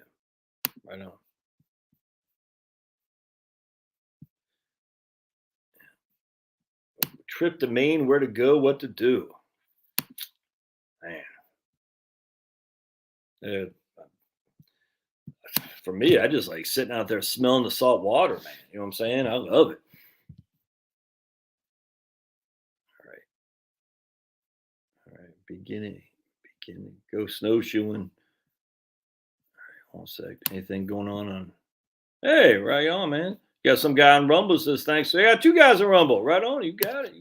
I know. Trip to Maine, where to go, what to do. Man. For me, I just like sitting out there smelling the salt water, man. You know what I'm saying? I love it. All right. Beginning. Go snowshoeing. All right, one sec. Anything going on? Hey, right on, man. Got some guy on Rumble says thanks. So I got 2 guys on Rumble. Right on. You got it.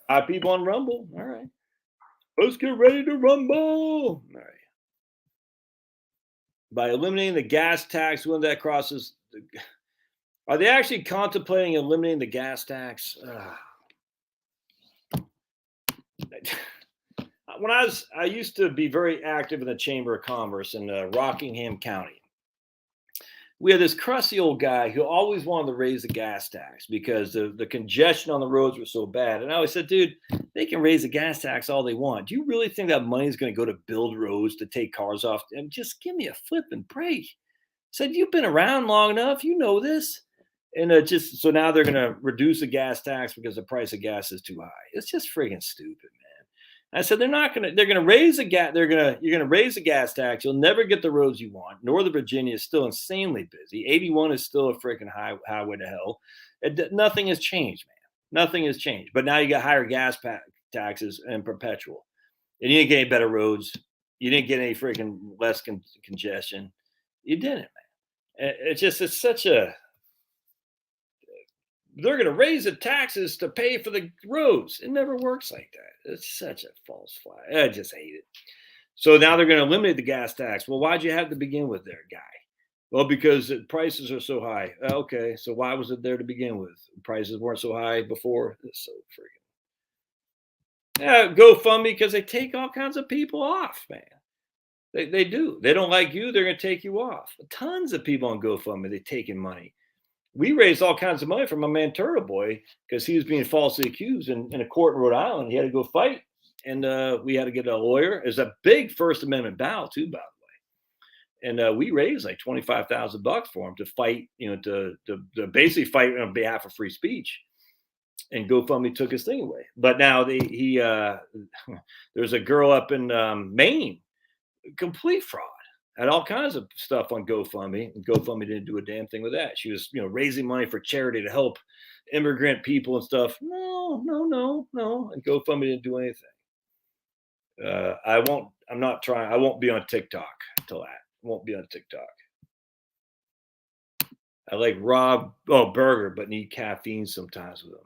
5 people on Rumble. All right. Let's get ready to rumble. All right. By eliminating the gas tax, when that crosses, are they actually contemplating eliminating the gas tax? When I used to be very active in the Chamber of Commerce in Rockingham County. We had this crusty old guy who always wanted to raise the gas tax because the congestion on the roads was so bad. And I always said, dude, they can raise the gas tax all they want. Do you really think that money is going to go to build roads, to take cars off? And just give me a flipping break. I said, you've been around long enough. You know this. And so now they're going to reduce the gas tax because the price of gas is too high. It's just friggin' stupid, man. I said they're going to raise the gas. You're going to raise the gas tax. You'll never get the roads you want. Northern Virginia is still insanely busy. 81 is still a freaking highway to hell. Nothing has changed, man. Nothing has changed. But now you got higher gas taxes and perpetual. And you didn't get any better roads. You didn't get any freaking less congestion. You didn't, man. It's such a. They're going to raise the taxes to pay for the roads. It never works like that. It's such a false flag. I just hate it. So now they're going to eliminate the gas tax. Well, why'd you have to begin with there, guy? Well, because the prices are so high. Okay, so why was it there to begin with? Prices weren't so high before. It's so freaking. Yeah, GoFundMe, because they take all kinds of people off, man. They do. They don't like you, they're going to take you off. Tons of people on GoFundMe, they taking money. We raised all kinds of money for my man Turtle Boy because he was being falsely accused in a court in Rhode Island. He had to go fight, and we had to get a lawyer. It was a big First Amendment battle too, by the way. And we raised like $25,000 for him to fight, to basically fight on behalf of free speech. And GoFundMe took his thing away. But now there's a girl up in Maine, complete fraud. Had all kinds of stuff on GoFundMe, and GoFundMe didn't do a damn thing with that. She was, raising money for charity to help immigrant people and stuff. No. And GoFundMe didn't do anything. I won't be on TikTok until that. Won't be on TikTok. I like burger, but need caffeine sometimes with them.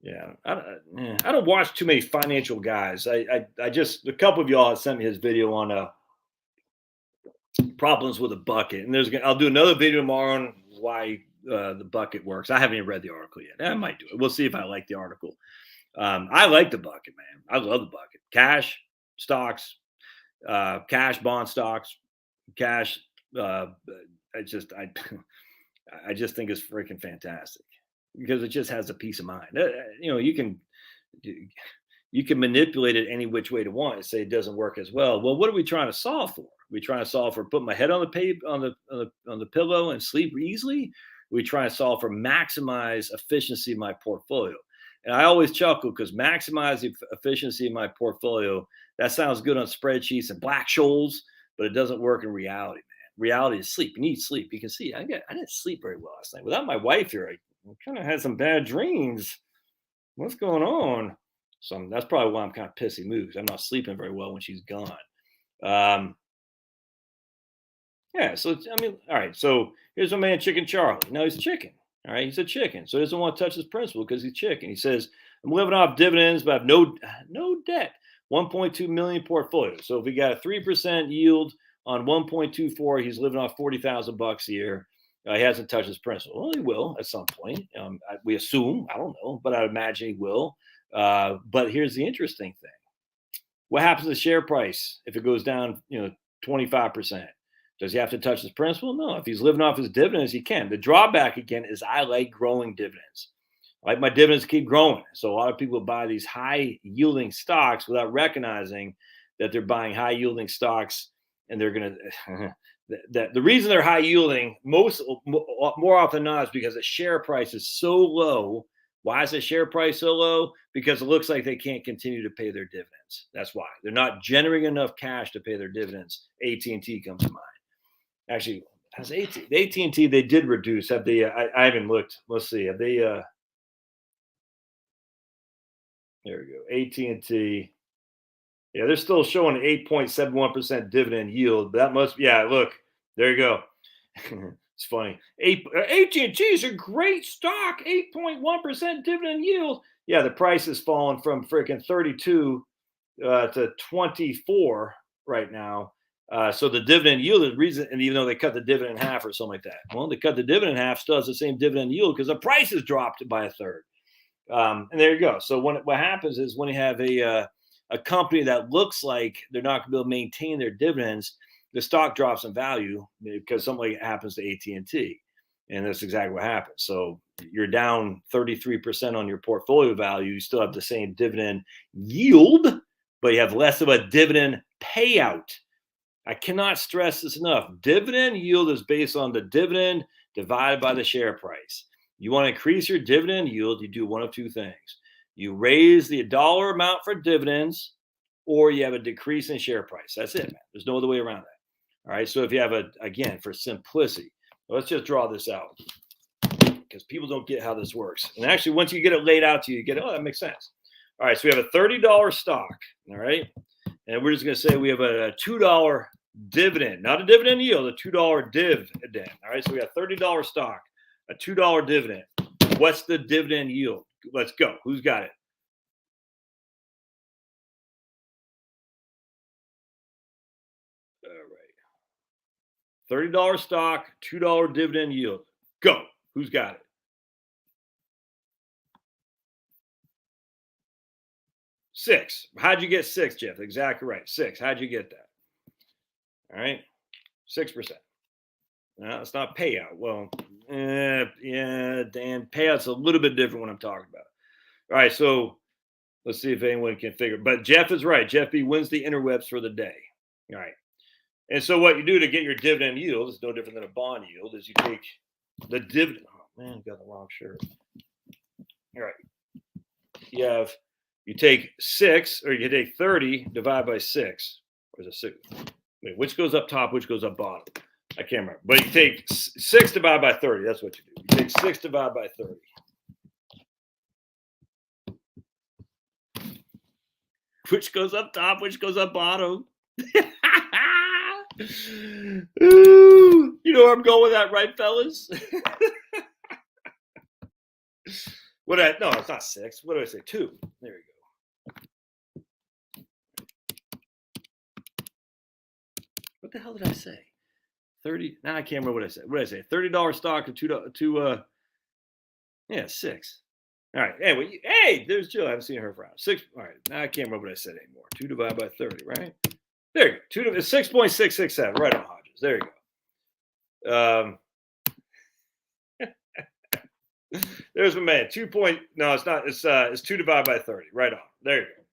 Yeah, I don't watch too many financial guys. I just, a couple of y'all have sent me his video on problems with a bucket, and I'll do another video tomorrow on why the bucket works. I haven't even read the article yet. I might do it. We'll see if I like the article. I like the bucket, man. I love the bucket. Cash, stocks, cash, bond stocks, cash. I just think it's freaking fantastic because it just has a peace of mind. You can manipulate it any which way to want and say it doesn't work as well. Well, what are we trying to solve for? Are we trying to solve for putting my head on the pillow and sleep easily? Are we trying to solve for maximize efficiency of my portfolio? And I always chuckle because maximize the efficiency of my portfolio, that sounds good on spreadsheets and Black-Scholes, but it doesn't work in reality, man. Reality is sleep. You need sleep. You can see I didn't sleep very well last night. Without my wife here, I kind of had some bad dreams. What's going on? So that's probably why I'm kind of pissy mood. I'm not sleeping very well when she's gone. Yeah, so all right. So here's my man Chicken Charlie. Now he's a chicken. All right, he's a chicken. So he doesn't want to touch his principal because he's chicken. He says, I'm living off dividends, but I have no debt. 1.2 million portfolio. So if we got a 3% yield on 1.24, he's living off $40,000 a year. He hasn't touched his principal. Well, he will at some point. We assume, I don't know, but I imagine he will. But here's the interesting thing. What happens to the share price if it goes down, 25%? Does he have to touch his principal? No. If he's living off his dividends, he can. The drawback, again, is I like growing dividends. I like my dividends to keep growing. So a lot of people buy these high-yielding stocks without recognizing that they're buying high-yielding stocks, and they're going to the reason they're high-yielding more often than not is because the share price is so low. Why is the share price so low? Because it looks like they can't continue to pay their dividends. That's why. They're not generating enough cash to pay their dividends. AT&T comes to mind. Actually, has AT&T, they did reduce. Have they? I haven't looked. Let's see. Have they? There we go. AT&T. Yeah, they're still showing 8.71% dividend yield. That must. Yeah, look. There you go. It's funny. AT&T is a great stock. 8.1% dividend yield. Yeah, the price has fallen from freaking 32 to 24 right now. So the dividend yield is reason, and even though they cut the dividend in half or something like that, well, they cut the dividend in half, still has the same dividend yield because the price has dropped by a third. And there you go. So what happens is when you have a company that looks like they're not going to be able to maintain their dividends, the stock drops in value because something happens to AT&T, and that's exactly what happens. So you're down 33% on your portfolio value. You still have the same dividend yield, but you have less of a dividend payout. I cannot stress this enough. Dividend yield is based on the dividend divided by the share price. You want to increase your dividend yield, you do one of two things. You raise the dollar amount for dividends, or you have a decrease in share price. That's it, man. There's no other way around that. All right. So if you have again, for simplicity, let's just draw this out because people don't get how this works. And actually, once you get it laid out to you, you get, oh, that makes sense. All right. So we have a $30 stock. All right. And we're just going to say we have a $2 dividend, not a dividend yield, a $2 dividend. All right. So we have $30 stock, a $2 dividend. What's the dividend yield? Let's go. Who's got it? $30 stock, $2 dividend yield. Go. Who's got it? 6. How'd you get 6, Jeff? Exactly right. 6. How'd you get that? All right. 6%. No, it's not payout. Well, yeah, Dan, payout's a little bit different what I'm talking about. All right. So let's see if anyone can figure. But Jeff is right. Jeff B wins the interwebs for the day. All right. And so what you do to get your dividend yield is no different than a bond yield. Is you take the dividend. Oh man, got the wrong shirt. All right. You take 6, or you take 30 divided by 6. Or is it 6? Wait, which goes up top? Which goes up bottom? I can't remember. But you take 6 divided by 30. That's what you do. You take 6 divided by 30. Which goes up top? Which goes up bottom? Ooh, you know where I'm going with that, right, fellas? No, it's not 6. What did I say? 2. There you go. What the hell did I say? 30. Now I can't remember what I said. What did I say? $30 stock or 6. All right. Anyway, hey, there's Jill. I haven't seen her for a while. 6. All right. Now I can't remember what I said anymore. 2 divided by 30, right? There you go. 6.667. Right on, Hodges. There you go. There's my man. No, it's not. It's 2 divided by 30. Right on. There you go.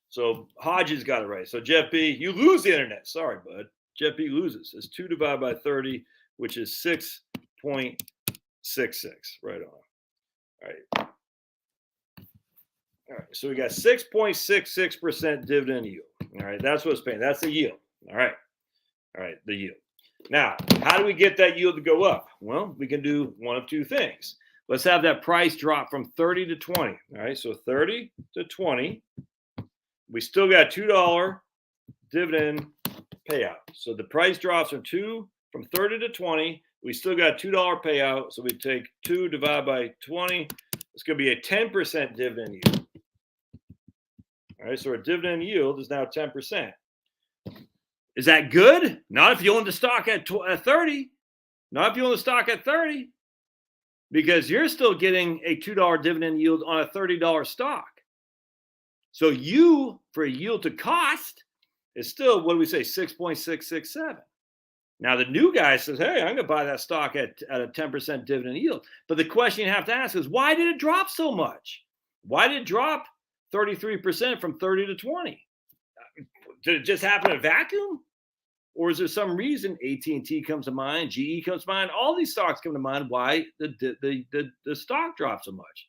So Hodges got it right. So Jeff B, you lose the internet. Sorry, bud. Jeff B loses. It's 2 divided by 30, which is 6.66. Right on. All right. All right. So we got 6.66% dividend yield. All right. That's what it's paying. That's the yield. All right. All right. The yield. Now, how do we get that yield to go up? Well, we can do one of two things. Let's have that price drop from 30 to 20. All right. So 30 to 20. We still got $2 dividend payout. So the price drops from 30 to 20. We still got $2 payout. So we take 2 divided by 20. It's going to be a 10% dividend yield. All right. So our dividend yield is now 10%. Is that good? Not if you own the stock at 30. Not if you own the stock at 30. Because you're still getting a $2 dividend yield on a $30 stock. So you, for a yield to cost, is still, what do we say, 6.667. Now, the new guy says, hey, I'm going to buy that stock at a 10% dividend yield. But the question you have to ask is, why did it drop so much? Why did it drop 33% from 30 to 20? Did it just happen in a vacuum? Or is there some reason AT&T comes to mind, GE comes to mind, all these stocks come to mind, why the stock dropped so much?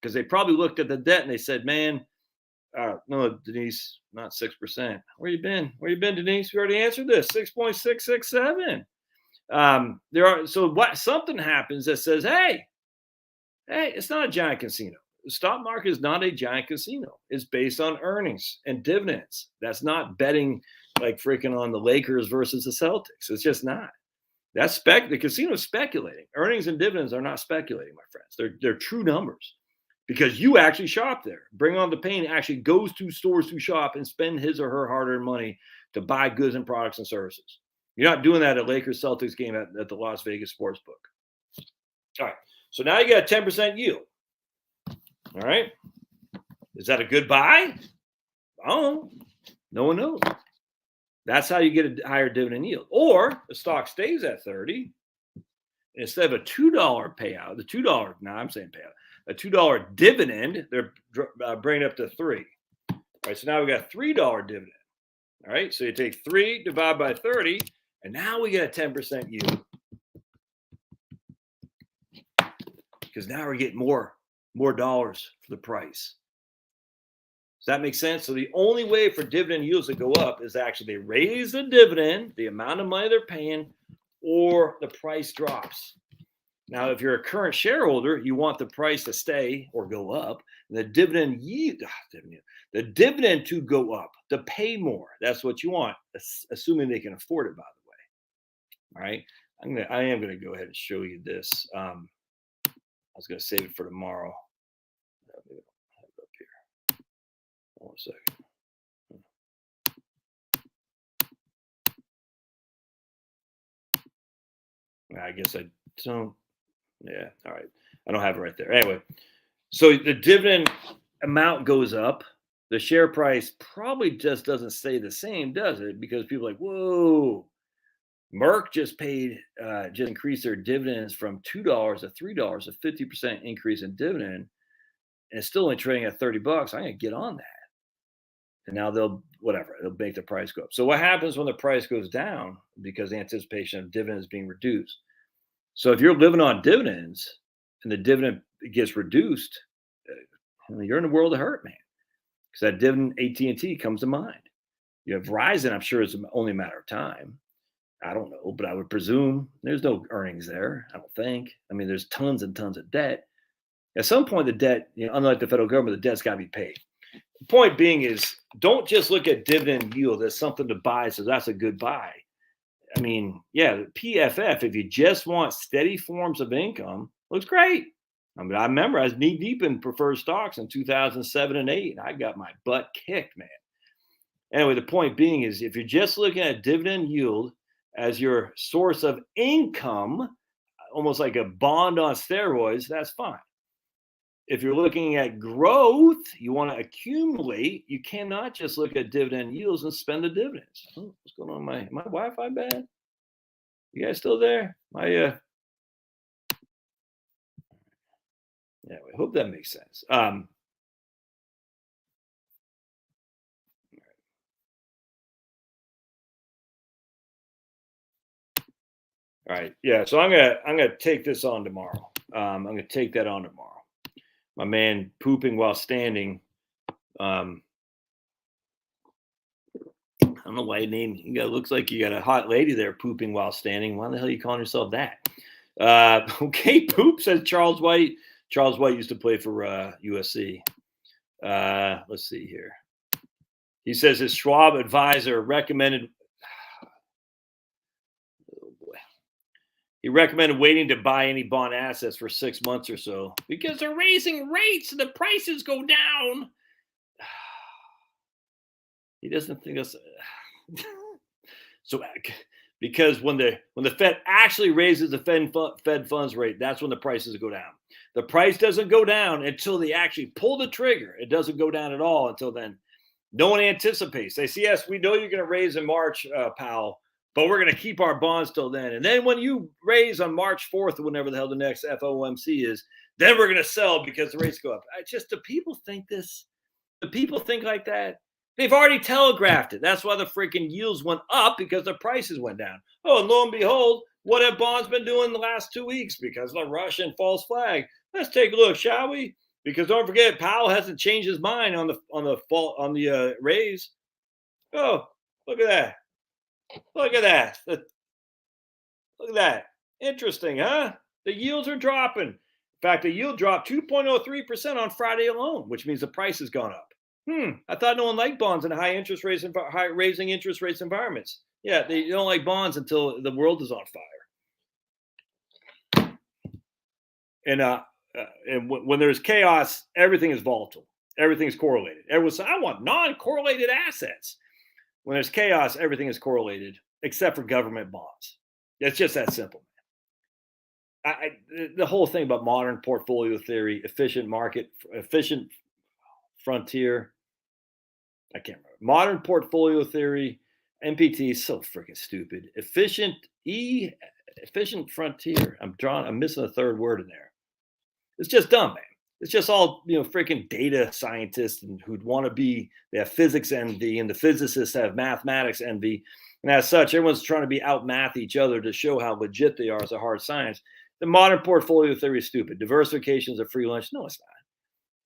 Because they probably looked at the debt and they said, man, no, Denise, not 6%. Where you been? Where you been, Denise? We already answered this. 6.667. Something happens that says, hey, it's not a giant casino. The stock market is not a giant casino. It's based on earnings and dividends. That's not betting like freaking on the Lakers versus the Celtics. It's just not. The casino is speculating. Earnings and dividends are not speculating, my friends. They're true numbers. Because you actually shop there. Bring On the Pain actually goes to stores to shop and spend his or her hard-earned money to buy goods and products and services. You're not doing that at Lakers-Celtics game at the Las Vegas Sportsbook. All right. So now you got a 10% yield. All right. Is that a good buy? I don't know. No one knows. That's how you get a higher dividend yield. Or the stock stays at 30. Instead of a $2 payout, a $2 dividend, they're bringing up to 3. All right, so now we got a $3 dividend. All right, so you take 3 divided by 30, and now we get a 10% yield. Because now we're getting more dollars for the price. Does that make sense? So the only way for dividend yields to go up is actually they raise the dividend, the amount of money they're paying, or the price drops. Now, if you're a current shareholder, you want the price to stay or go up, and the dividend to go up, to pay more. That's what you want, assuming they can afford it, by the way. All right. I am going to go ahead and show you this. I was going to save it for tomorrow. Have it up here. One second. I guess I don't. Yeah. All right. I don't have it right there. Anyway, so the dividend amount goes up. The share price probably just doesn't stay the same, does it? Because people are like, whoa, Merck just increased their dividends from $2 to $3, a 50% increase in dividend, and it's still only trading at $30. I'm going to get on that. And now they'll make the price go up. So what happens when the price goes down? Because the anticipation of dividends being reduced. So if you're living on dividends and the dividend gets reduced, you're in a world of hurt, man. Because that dividend AT&T comes to mind. You have Verizon, I'm sure it's only a matter of time. I don't know, but I would presume there's no earnings there. I don't think. I mean, there's tons and tons of debt. At some point, the debt, unlike the federal government, the debt's got to be paid. The point being is, don't just look at dividend yield as something to buy, so that's a good buy. I mean, yeah, the PFF, if you just want steady forms of income, looks great. I mean, I remember I was knee deep in preferred stocks in 2007 and 8, and I got my butt kicked, man. Anyway, the point being is, if you're just looking at dividend yield as your source of income, almost like a bond on steroids, that's fine. If you're looking at growth, you want to accumulate, you cannot just look at dividend yields and spend the dividends. Oh, what's going on? My Wi-Fi bad? You guys still there? Yeah, I hope that makes sense. All right. Yeah. So I'm gonna take this on tomorrow. I'm gonna take that on tomorrow. My man pooping while standing. I don't know why you named you. Looks like you got a hot lady there pooping while standing. Why the hell are you calling yourself that? Okay, poop, says Charles White. Charles White used to play for USC. Let's see here. He says his Schwab advisor recommended. Oh boy. He recommended waiting to buy any bond assets for 6 months or so because they're raising rates and the prices go down. He doesn't think that's so, because when the Fed actually raises the Fed funds rate, that's when the prices go down. The price doesn't go down until they actually pull the trigger. It doesn't go down at all until then. No one anticipates. They say, yes, we know you're going to raise in March, Powell, but we're going to keep our bonds till then. And then when you raise on March 4th, or whenever the hell the next FOMC is, then we're going to sell because the rates go up. Do people think this? Do people think like that? They've already telegraphed it. That's why the freaking yields went up, because the prices went down. Oh, and lo and behold, what have bonds been doing the last 2 weeks? Because of the Russian false flag. Let's take a look, shall we? Because don't forget, Powell hasn't changed his mind on the raise. Oh, look at that! Look at that! Look at that! Interesting, huh? The yields are dropping. In fact, the yield dropped 2.03% on Friday alone, which means the price has gone up. I thought no one liked bonds in high raising interest rates environments. Yeah, they don't like bonds until the world is on fire. And when there's chaos, everything is volatile. Everything is correlated. Everyone says, I want non-correlated assets. When there's chaos, everything is correlated except for government bonds. It's just that simple. The whole thing about modern portfolio theory, efficient frontier. I can't remember. Modern portfolio theory, MPT is so freaking stupid. Efficient frontier. I'm missing a third word in there. It's just dumb, man. It's just all, freaking data scientists and who'd want to be, they have physics envy, and the physicists have mathematics envy. And as such, everyone's trying to be out-math each other to show how legit they are as a hard science. The modern portfolio theory is stupid. Diversification is a free lunch. No, it's not.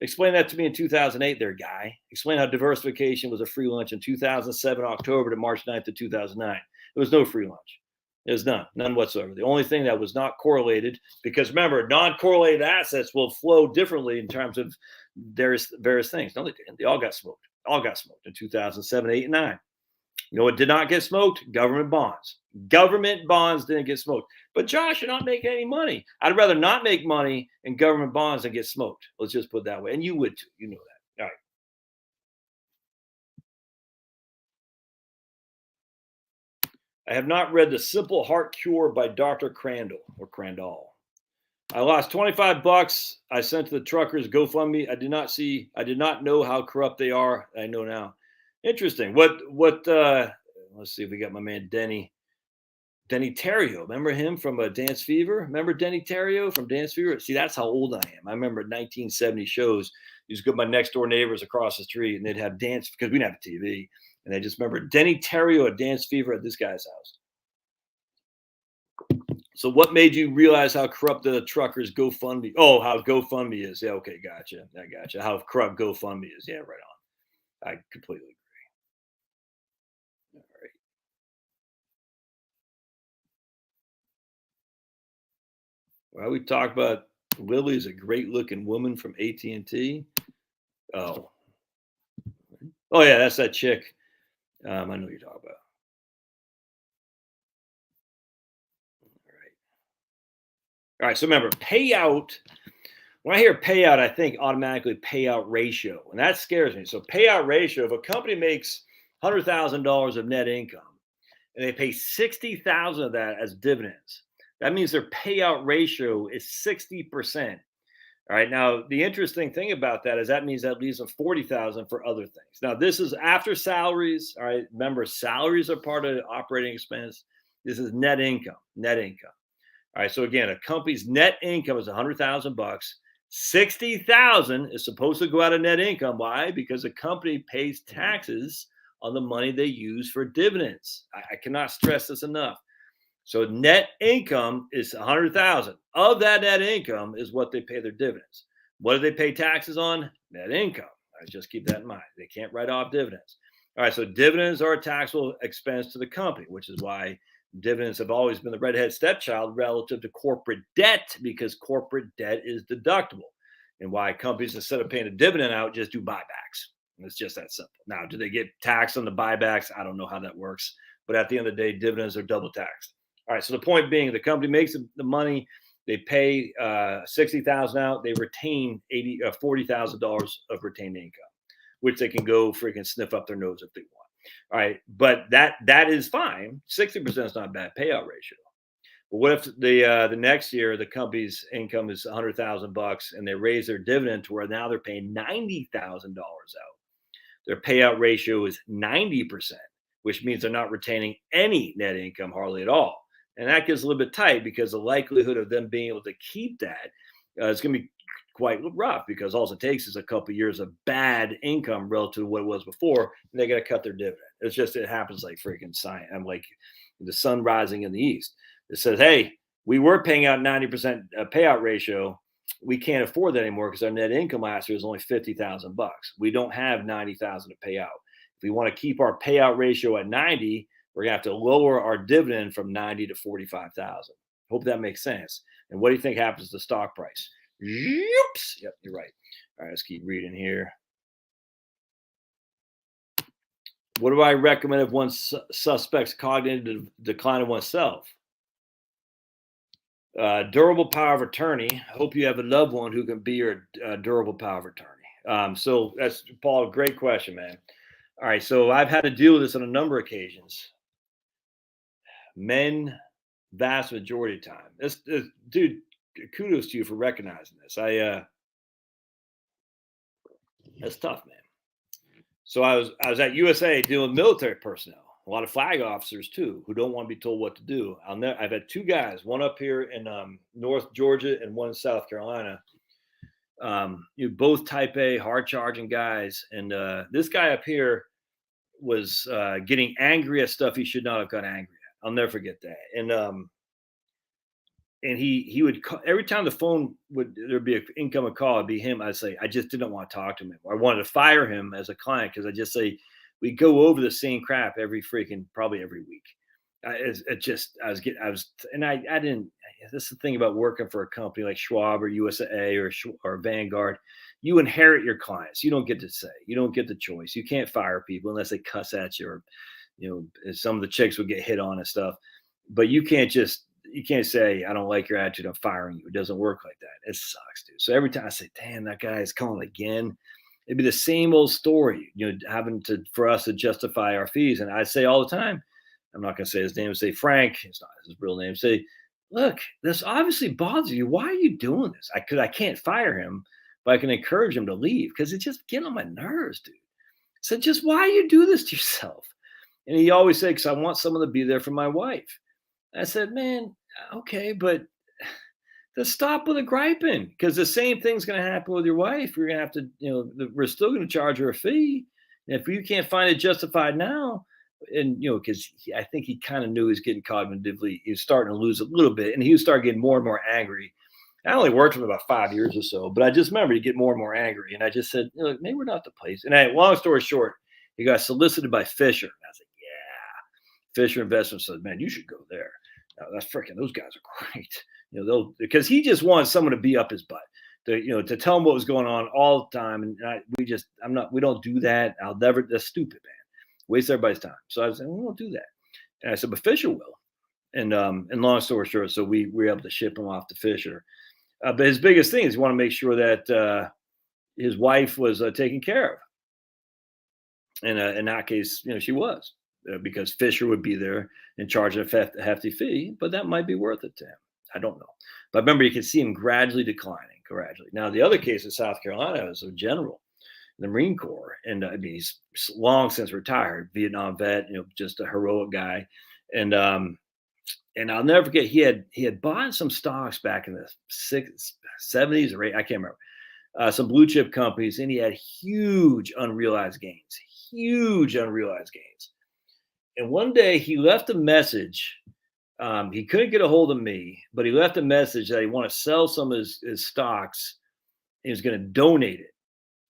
Explain that to me in 2008 there, guy. Explain how diversification was a free lunch in 2007, October to March 9th of 2009. There was no free lunch. There's none whatsoever. The only thing that was not correlated, because remember, non-correlated assets will flow differently in terms of various things. No, they didn't. They all got smoked. All got smoked in 2007, 8, and 9. You know what did not get smoked? Government bonds. Government bonds didn't get smoked. But Josh, you're not making any money. I'd rather not make money in government bonds than get smoked. Let's just put it that way. And you would too. You know that. All right. I have not read The Simple Heart Cure by Dr. Crandall. I lost $25. I sent to the truckers GoFundMe. I did not know how corrupt they are. I know now. Interesting. Let's see if we got my man Denny Terrio. Remember him from Dance Fever? Remember Denny Terrio from Dance Fever? See, that's how old I am. I remember 1970 shows. Used to go to my next door neighbors across the street, and they'd have dance because we didn't have a TV. And I just remember Denny Terrio at Dance Fever at this guy's house. So what made you realize how corrupt the truckers GoFundMe? Oh, how GoFundMe is. Yeah, okay, gotcha. I gotcha. How corrupt GoFundMe is. Yeah, right on. I completely agree. All right. Well, we talked about Lily's a great looking woman from AT&T. Oh yeah, that's that chick. I know what you're talking about. All right. So remember, payout. When I hear payout, I think automatically payout ratio, and that scares me. So payout ratio, if a company makes $100,000 of net income and they pay $60,000 of that as dividends, that means their payout ratio is 60%. All right. Now, the interesting thing about that is that means that leaves them $40,000 for other things. Now, this is after salaries. All right. Remember, salaries are part of operating expense. This is net income. Net income. All right. So again, a company's net income is $100,000. 60,000 is supposed to go out of net income. Why? Because the company pays taxes on the money they use for dividends. I cannot stress this enough. So net income is 100,000. Of that net income is what they pay their dividends. What do they pay taxes on? Net income. All right, just keep that in mind. They can't write off dividends. All right, so dividends are a taxable expense to the company, which is why dividends have always been the redhead stepchild relative to corporate debt, because corporate debt is deductible, and why companies, instead of paying a dividend out, just do buybacks. It's just that simple. Now, do they get taxed on the buybacks? I don't know how that works, but at the end of the day, dividends are double taxed. All right. So the point being, the company makes the money, they pay $60,000 out, they retain $40,000 of retained income, which they can go freaking sniff up their nose if they want. All right, but that is fine. 60% is not a bad payout ratio. But what if the next year the company's income is $100,000 and they raise their dividend to where now they're paying $90,000 out? Their payout ratio is 90%, which means they're not retaining any net income hardly at all. And that gets a little bit tight because the likelihood of them being able to keep that is going to be quite rough, because all it takes is a couple of years of bad income relative to what it was before, and they got to cut their dividend. It happens like freaking science. I'm like the sun rising in the east. It says, hey, we were paying out 90% payout ratio. We can't afford that anymore because our net income last year was only $50,000. We don't have 90,000 to pay out. If we want to keep our payout ratio at 90, we're going to have to lower our dividend from 90 to 45,000. Hope that makes sense. And what do you think happens to the stock price? Oops. Yep, you're right. All right, let's keep reading here. What do I recommend if one suspects cognitive decline of oneself? Durable power of attorney. I hope you have a loved one who can be your durable power of attorney. So that's, Paul, great question, man. All right, so I've had to deal with this on a number of occasions. Men, vast majority of time. This dude, kudos to you for recognizing this. That's tough, man. So I was at USA dealing with military personnel, a lot of flag officers too, who don't want to be told what to do. I've had two guys, one up here in North Georgia and one in South Carolina. Both type A, hard charging guys, and this guy up here was getting angry at stuff he should not have got angry at. I'll never forget that. And he would call, every time the phone there'd be an incoming call, it'd be him. I'd say, I just didn't want to talk to him anymore. I wanted to fire him as a client, because I just say, we go over the same crap probably every week. I didn't, this is the thing about working for a company like Schwab or USA or Vanguard. You inherit your clients. You don't get to say, you don't get the choice. You can't fire people unless they cuss at you, or, some of the chicks would get hit on and stuff, but you can't say, I don't like your attitude, I'm firing you. It doesn't work like that. It sucks, dude. So every time I say, damn, that guy is calling again, it'd be the same old story, having for us to justify our fees. And I say all the time, I'm not going to say his name, say Frank, it's not his real name, say, look, this obviously bothers you. Why are you doing this? I can't fire him, but I can encourage him to leave because it just get on my nerves, dude. I said, just why you do this to yourself? And he always said, because I want someone to be there for my wife. I said, man, okay, but just stop with the griping, because the same thing's going to happen with your wife. You're going to have to, we're still going to charge her a fee. And if you can't find it justified now, and, because I think he kind of knew he was getting cognitively, he was starting to lose a little bit, and he would start getting more and more angry. I only worked with him about 5 years or so, but I just remember he'd get more and more angry. And I just said, maybe we're not the place. And long story short, he got solicited by Fisher. And I was like, yeah. Fisher Investment said, man, you should go there. That's freaking, those guys are great. Because he just wanted someone to be up his butt, to tell him what was going on all the time. And we don't do that. That's stupid, man. Waste everybody's time. So I said, we won't do that. And I said, but Fisher will. And long story short, so we were able to ship him off to Fisher. But his biggest thing is he wanted to make sure that his wife was taken care of. And in that case, she was, because Fisher would be there and charge a hefty fee, but that might be worth it to him. I don't know. But remember, you can see him gradually declining, Now, the other case in South Carolina was a general in the Marine Corps. And he's long since retired, Vietnam vet, just a heroic guy. And I'll never forget, he had bought some stocks back in the 70s or 80s, I can't remember, some blue chip companies, and he had huge unrealized gains. And one day he left a message. He couldn't get a hold of me, but he left a message that he wanted to sell some of his stocks. He was going to donate it.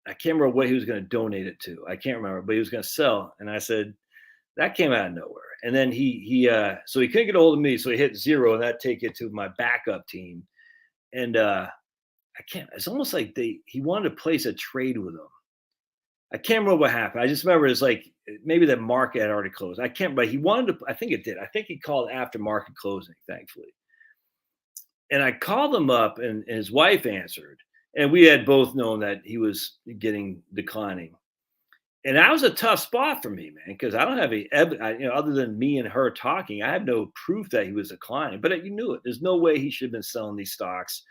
I can't remember what he was going to donate it to. I can't remember, but he was going to sell. And I said, that came out of nowhere. And then so he couldn't get a hold of me. So he hit 0, and that take it to my backup team. And it's almost like he wanted to place a trade with him. I can't remember what happened. I just remember it's like maybe the market had already closed. I can't, but he wanted to, I think it did. I think he called after market closing, thankfully. And I called him up, and his wife answered. And we had both known that he was declining. And that was a tough spot for me, man, because I don't have other than me and her talking, I have no proof that he was declining. But you knew it. There's no way he should have been selling these stocks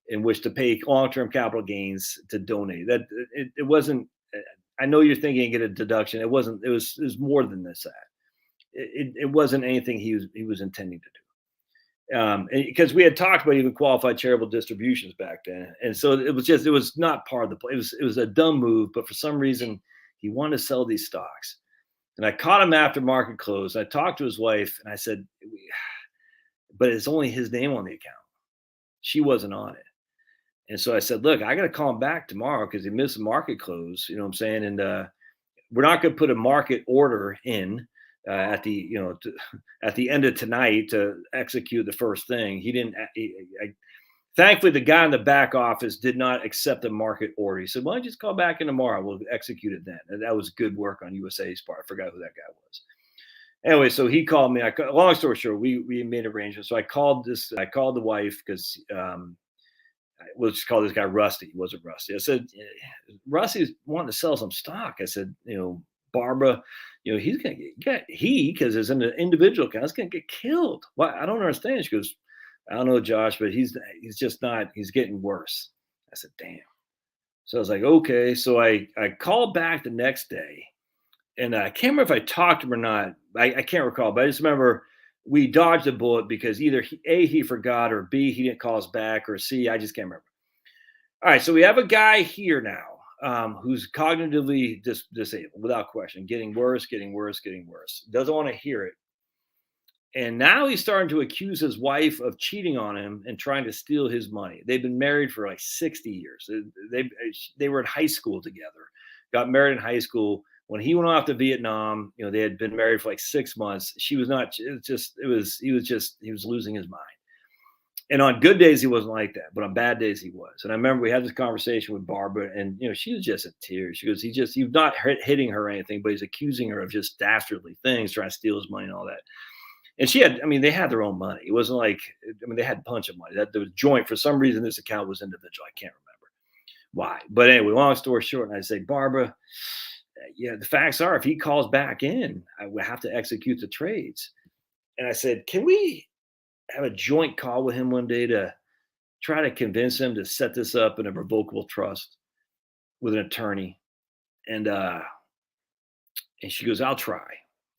in which to pay long-term capital gains to donate. That it wasn't. I know you're thinking get a deduction. It wasn't. It was more than this. It wasn't anything he was intending to do. Because we had talked about even qualified charitable distributions back then, and so it was not part of the play. It was a dumb move, but for some reason he wanted to sell these stocks. And I caught him after market close. I talked to his wife, and I said, but it's only his name on the account. She wasn't on it. And so I said, look, I got to call him back tomorrow because he missed the market close. You know what I'm saying? And we're not going to put a market order in at the end of tonight to execute the first thing. He didn't. Thankfully, the guy in the back office did not accept the market order. He said, "Well, just call back in tomorrow. We'll execute it then." And that was good work on USA's part. I forgot who that guy was. Anyway, so he called me. Long story short, we made arrangements. So I called the wife because we'll just call this guy Rusty. He wasn't Rusty. I said, Rusty's wanting to sell some stock. I said, Barbara, he's going to because there's an individual account, he's going to get killed. Well, I don't understand. She goes, I don't know, Josh, but he's just not, he's getting worse. I said, damn. So I was like, okay. So I called back the next day, and I can't remember if I talked to him or not. I can't recall, but I just remember we dodged a bullet because either he forgot, or B, he didn't call us back, or C, I just can't remember. All right. So we have a guy here now who's cognitively disabled, without question, getting worse. Doesn't want to hear it. And now he's starting to accuse his wife of cheating on him and trying to steal his money. They've been married for like 60 years. They were in high school together, got married in high school. When he went off to Vietnam, they had been married for like 6 months. She was not, he was losing his mind. And on good days, he wasn't like that, but on bad days, he was. And I remember we had this conversation with Barbara, and, she was just in tears. She goes, he's not hitting her or anything, but he's accusing her of just dastardly things, trying to steal his money and all that. And they had their own money. It wasn't like, they had a bunch of money. That there was joint. For some reason, this account was individual. I can't remember why. But anyway, long story short, and I say, Barbara, yeah, the facts are if he calls back in, I will have to execute the trades. And I said, can we have a joint call with him one day to try to convince him to set this up in a revocable trust with an attorney? And she goes, I'll try.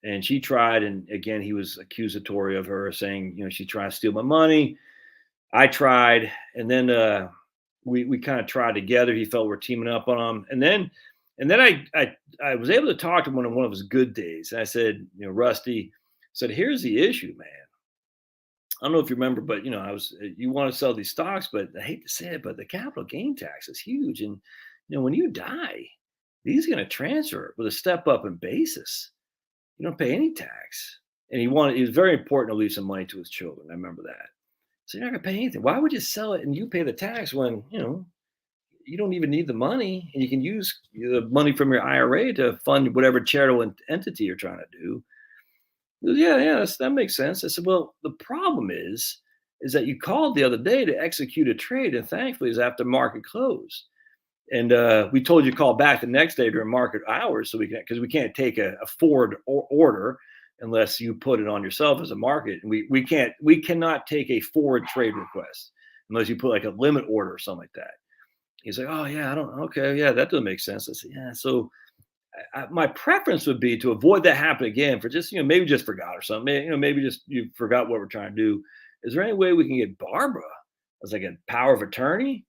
And she tried. And again, he was accusatory of her, saying, she tried to steal my money. I tried. And then we kind of tried together. He felt we're teaming up on him. And then I was able to talk to him on one of his good days. And I said, Rusty, said, here's the issue, man. I don't know if you remember, but you want to sell these stocks, but I hate to say it, but the capital gain tax is huge. And when you die, these are going to transfer with a step up in basis. You don't pay any tax. And it was very important to leave some money to his children. I remember that. So you're not going to pay anything. Why would you sell it and you pay the tax when, you don't even need the money, and you can use the money from your IRA to fund whatever charitable entity you're trying to do? He goes, yeah, that makes sense. I said, well, the problem is that you called the other day to execute a trade, and thankfully it's after market close. And we told you to call back the next day during market hours, so because we can't take a forward order unless you put it on yourself as a market. And we cannot take a forward trade request unless you put like a limit order or something like that. He's like, oh yeah, okay, yeah, that doesn't make sense. I said, yeah. So my preference would be to avoid that happening again, for just, maybe just forgot or something. Maybe just you forgot what we're trying to do. Is there any way we can get Barbara as like a power of attorney,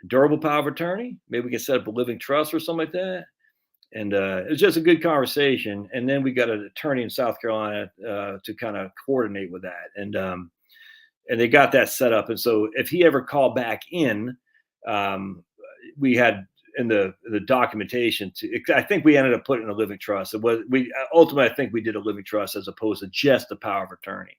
durable power of attorney? Maybe we can set up a living trust or something like that. And it was just a good conversation. And then we got an attorney in South Carolina to kind of coordinate with that. And they got that set up. And so if he ever called back in, we had in the documentation I think we ended up putting in a living trust. Ultimately, I think we did a living trust as opposed to just the power of attorney.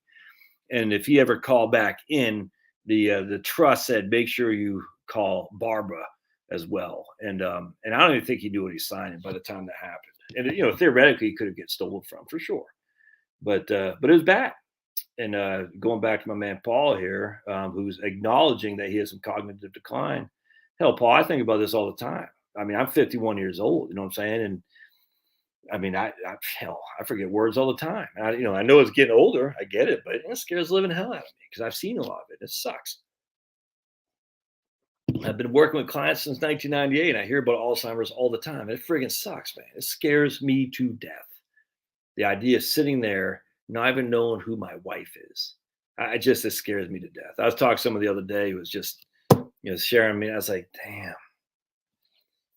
And if he ever called back in, the trust said, make sure you call Barbara as well. And I don't even think he knew what he signed by the time that happened. And theoretically, he could have get stolen from for sure. But it was bad. And going back to my man Paul here, who's acknowledging that he has some cognitive decline. Hell, Paul, I think about this all the time. I mean, I'm 51 years old. You know what I'm saying? And I mean, I forget words all the time. I know it's getting older. I get it, but it scares the living hell out of me because I've seen a lot of it. It sucks. I've been working with clients since 1998, and I hear about Alzheimer's all the time. It friggin' sucks, man. It scares me to death. The idea of sitting there, not even knowing who my wife is. It scares me to death. I was talking to someone the other day who was just, sharing me. I was like, damn.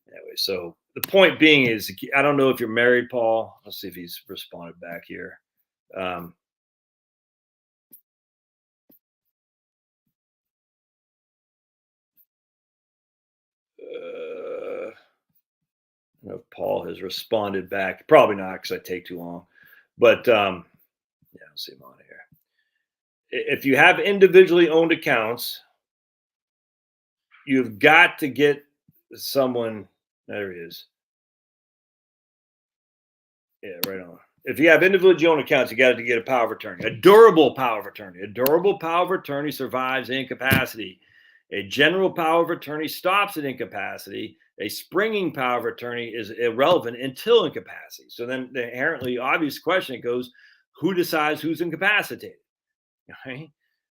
Anyway, so the point being is, I don't know if you're married, Paul. Let's see if he's responded back here. I don't know if Paul has responded back. Probably not, because I take too long. But let's see him on here. If you have individually owned accounts, you've got to get someone. There he is. Yeah, right on. If you have individually owned accounts, you got to get a power of attorney, a durable power of attorney. A durable power of attorney survives incapacity. A general power of attorney stops at incapacity. A springing power of attorney is irrelevant until incapacity. So then the inherently obvious question goes, who decides who's incapacitated? Right?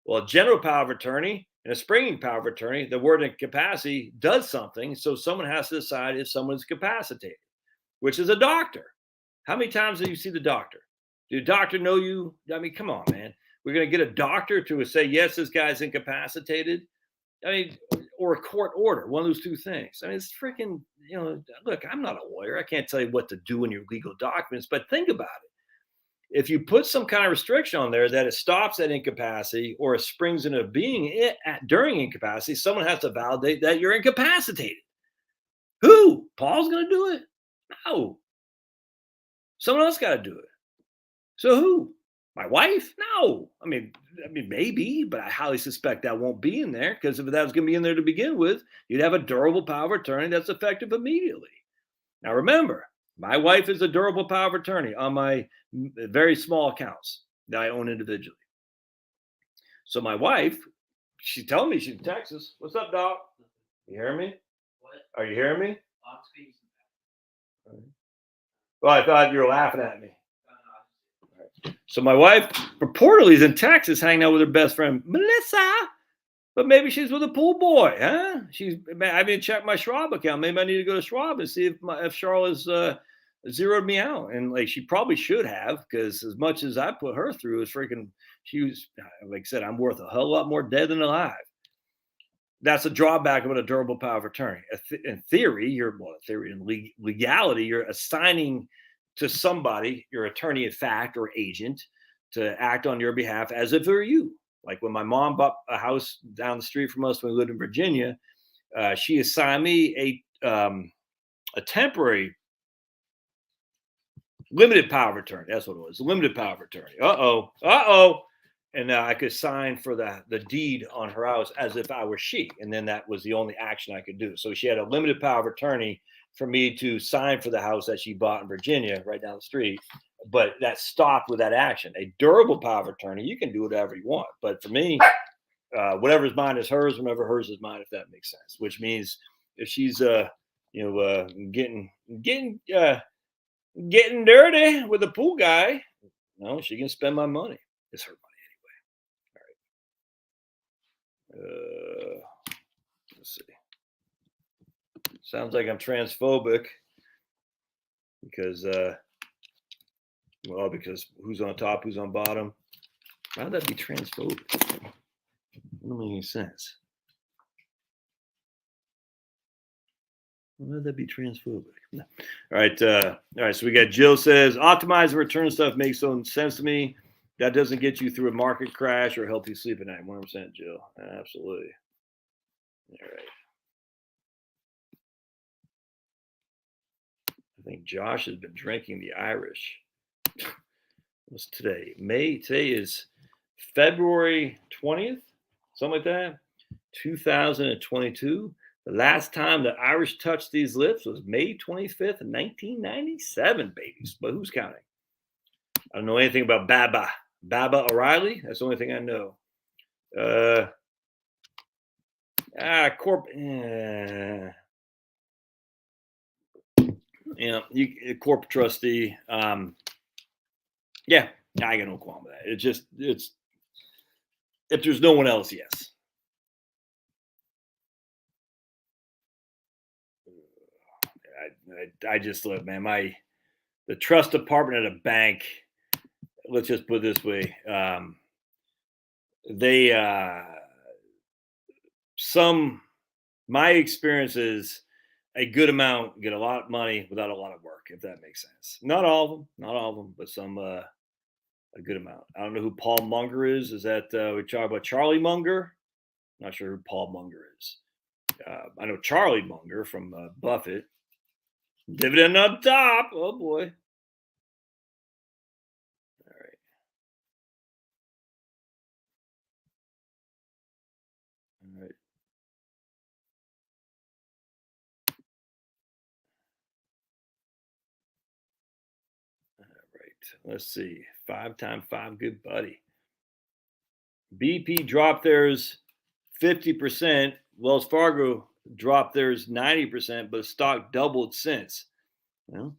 Well, a general power of attorney and a springing power of attorney, the word incapacity does something. So someone has to decide if someone's capacitated, which is a doctor. How many times do you see the doctor? Did the doctor know you? I mean, come on, man. We're going to get a doctor to say, yes, this guy's incapacitated. I mean, or a court order, one of those two things. I mean, it's freaking, look, I'm not a lawyer. I can't tell you what to do in your legal documents, but think about it. If you put some kind of restriction on there that it stops at incapacity or it springs into being during incapacity, someone has to validate that you're incapacitated. Who? Paul's going to do it? No. Someone else got to do it. So who? My wife? No. I mean, maybe, but I highly suspect that won't be in there, because if that was going to be in there to begin with, you'd have a durable power of attorney that's effective immediately. Now, remember, my wife is a durable power of attorney on my very small accounts that I own individually. So my wife, she's telling me she's in Texas. What's up, Doc? You hearing me? What? Are you hearing me? On speed. Well, I thought you were laughing at me. So my wife reportedly is in Texas hanging out with her best friend, Melissa. But maybe she's with a pool boy, huh? I haven't checked my Schwab account. Maybe I need to go to Schwab and see if Charlotte's zeroed me out. And like she probably should have, because as much as I put her through, she was, like I said, I'm worth a hell lot more dead than alive. That's a drawback of a durable power of attorney. In theory, in legality, you're assigning to somebody, your attorney in fact or agent, to act on your behalf as if they're you. Like when my mom bought a house down the street from us when we lived in Virginia, she assigned me a temporary limited power of attorney. That's what it was, a limited power of attorney. And I could sign for the deed on her house as if I were she. And then that was the only action I could do. So she had a limited power of attorney for me to sign for the house that she bought in Virginia right down the street. But that stopped with that action. A durable power of attorney, you can do whatever you want. But for me, whatever's mine is hers, whenever hers is mine, if that makes sense. Which means if she's getting dirty with a pool guy, no, she can spend my money. It's her money. Let's see. Sounds like I'm transphobic because who's on top, who's on bottom. How'd that be transphobic? It doesn't make any sense. Why would that be transphobic? No. All right. So we got Jill says, optimize the return stuff makes no sense to me. That doesn't get you through a market crash or help you sleep at night. 100%, Jill. Absolutely. All right. I think Josh has been drinking the Irish. What's today? Today is February 20th, something like that, 2022. The last time the Irish touched these lips was May 25th, 1997, babies. But who's counting? I don't know anything about Baba O'Reilly. That's the only thing I know. Corporate trustee. Yeah, I got no qualm with that. It's if there's no one else, yes. I just look, man. The trust department at a bank. Let's just put it this way. My experience is a good amount get a lot of money without a lot of work, if that makes sense. Not all of them, but some a good amount. I don't know who Paul Munger is. Is that we talk about Charlie Munger? Not sure who Paul Munger is. I know Charlie Munger from Buffett. Dividend on top. Oh boy. All right. Let's see. 5 times 5, good buddy. BP dropped theirs 50%. Wells Fargo dropped theirs 90%, but stock doubled since. Well,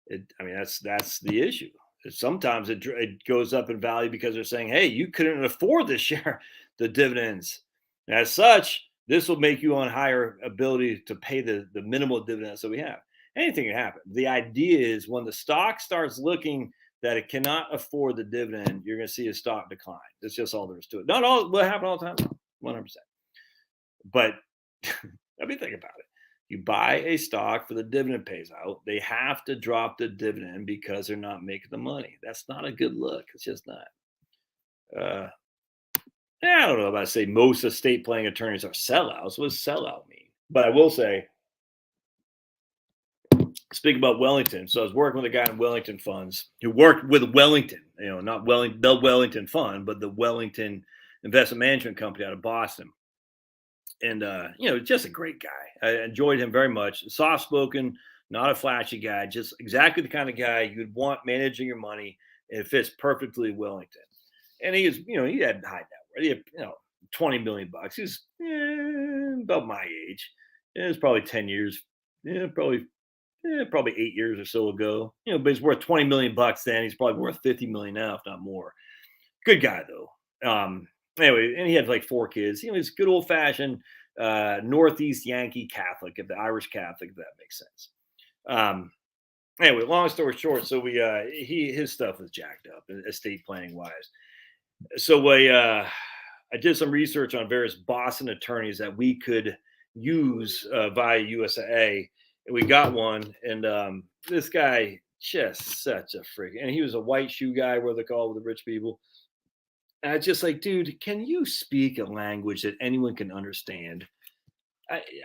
that's the issue. Sometimes it goes up in value because they're saying, hey, you couldn't afford to share the dividends. As such, this will make you on higher ability to pay the minimal dividends that we have. Anything can happen. The idea is when the stock starts looking that it cannot afford the dividend, you're going to see a stock decline. That's just all there is to it. Not all will happen all the time, 100%. But think about it. You buy a stock for the dividend pays out. They have to drop the dividend because they're not making the money. That's not a good look. It's just not. I don't know if I say most estate planning attorneys are sellouts. What does sellout mean? But I will say, speaking about Wellington, so I was working with a guy in Wellington Funds who worked with Wellington, not the Wellington Fund, but the Wellington Investment Management Company out of Boston. And, just a great guy. I enjoyed him very much. Soft-spoken, not a flashy guy, just exactly the kind of guy you'd want managing your money. And it fits perfectly Wellington. And he had high net worth. He had, $20 million. He's about my age. It was probably 10 years. Probably probably 8 years or so ago. But he's worth 20 million bucks then. He's probably worth 50 million now, if not more. Good guy though. Anyway, and he had like 4 kids. He's good old fashioned Northeast Yankee Catholic, if the Irish Catholic, if that makes sense. Anyway, long story short, so his stuff was jacked up, estate planning wise. So I did some research on various Boston attorneys that we could use via USAA, and we got one. And this guy, just such a freak, and he was a white shoe guy, what they call with the rich people. And I just like, dude, can you speak a language that anyone can understand?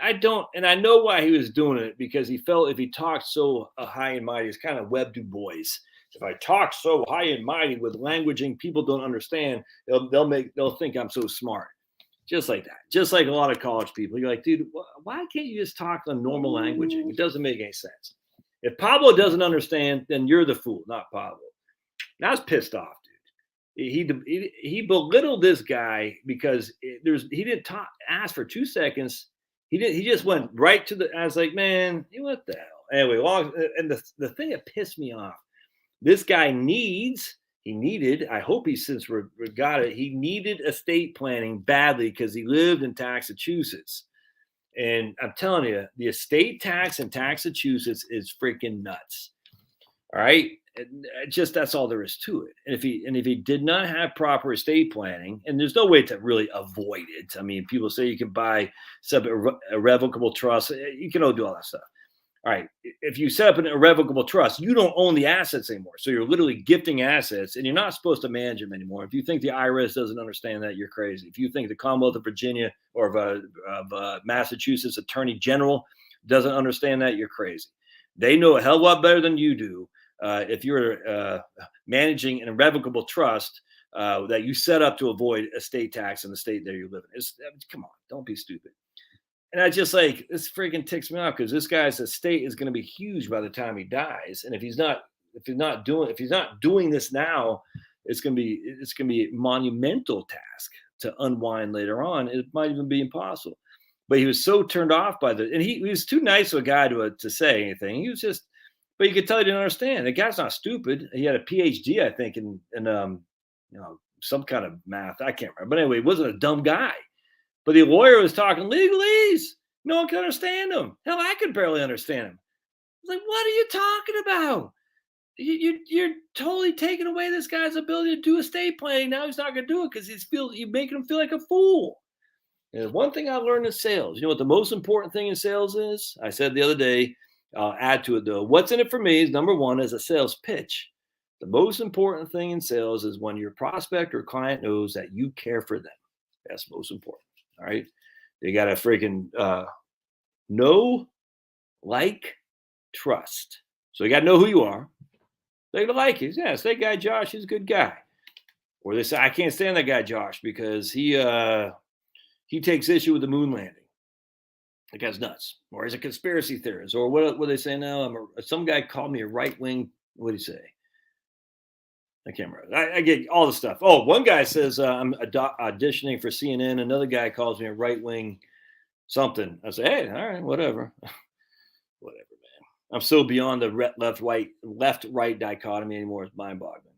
I don't, and I know why he was doing it, because he felt if he talked so high and mighty, it's kind of Web Du Bois. If I talk so high and mighty with languaging people don't understand, they'll think I'm so smart. Just like that. Just like a lot of college people. You're like, dude, why can't you just talk the normal languaging? It doesn't make any sense. If Pablo doesn't understand, then you're the fool, not Pablo. And I was pissed off, dude. He belittled this guy because he didn't ask for 2 seconds. He just went right to the. I was like, man, what the hell? Anyway, and the thing that pissed me off, this guy needed. I hope he since got it. He needed estate planning badly because he lived in Massachusetts, and I'm telling you, the estate tax in Massachusetts is freaking nuts. All right. Just that's all there is to it. And if he did not have proper estate planning, and there's no way to really avoid it. I mean, people say you can buy some irrevocable trust. You can do all that stuff. All right. If you set up an irrevocable trust, you don't own the assets anymore. So you're literally gifting assets, and you're not supposed to manage them anymore. If you think the IRS doesn't understand that, you're crazy. If you think the Commonwealth of Virginia or of Massachusetts Attorney General doesn't understand that, you're crazy. They know a hell of a lot better than you do. If you're managing an irrevocable trust that you set up to avoid estate tax in the state that you live in. Come on, don't be stupid. And I just like, this freaking ticks me off, because this guy's estate is going to be huge by the time he dies. And if he's not doing this now, it's going to be a monumental task to unwind later on. It might even be impossible. But he was so turned off by and he was too nice of a guy to say anything. He was just. But you could tell he didn't understand. The guy's not stupid. He had a PhD, I think, in some kind of math. I can't remember. But anyway, he wasn't a dumb guy. But the lawyer was talking legalese. No one could understand him. Hell, I could barely understand him. I was like, what are you talking about? You're totally taking away this guy's ability to do estate planning. Now he's not going to do it because you're making him feel like a fool. And one thing I learned in sales, you know what the most important thing in sales is? I said the other day, I'll add to it though. What's in it for me is number one, as a sales pitch. The most important thing in sales is when your prospect or client knows that you care for them. That's most important. All right. They got to freaking know, like, trust. So you got to know who you are. They like you. Yes, that guy Josh is a good guy. Or they say, I can't stand that guy Josh because he takes issue with the moon landing. That guy's nuts. Or he's a conspiracy theorist. Or what they say now? Some guy called me a right-wing. What did he say? I can't remember. I get all the stuff. Oh, one guy says I'm auditioning for CNN. Another guy calls me a right-wing something. I say, hey, all right, whatever. Whatever, man. I'm so beyond the left-right dichotomy anymore. It's mind-boggling.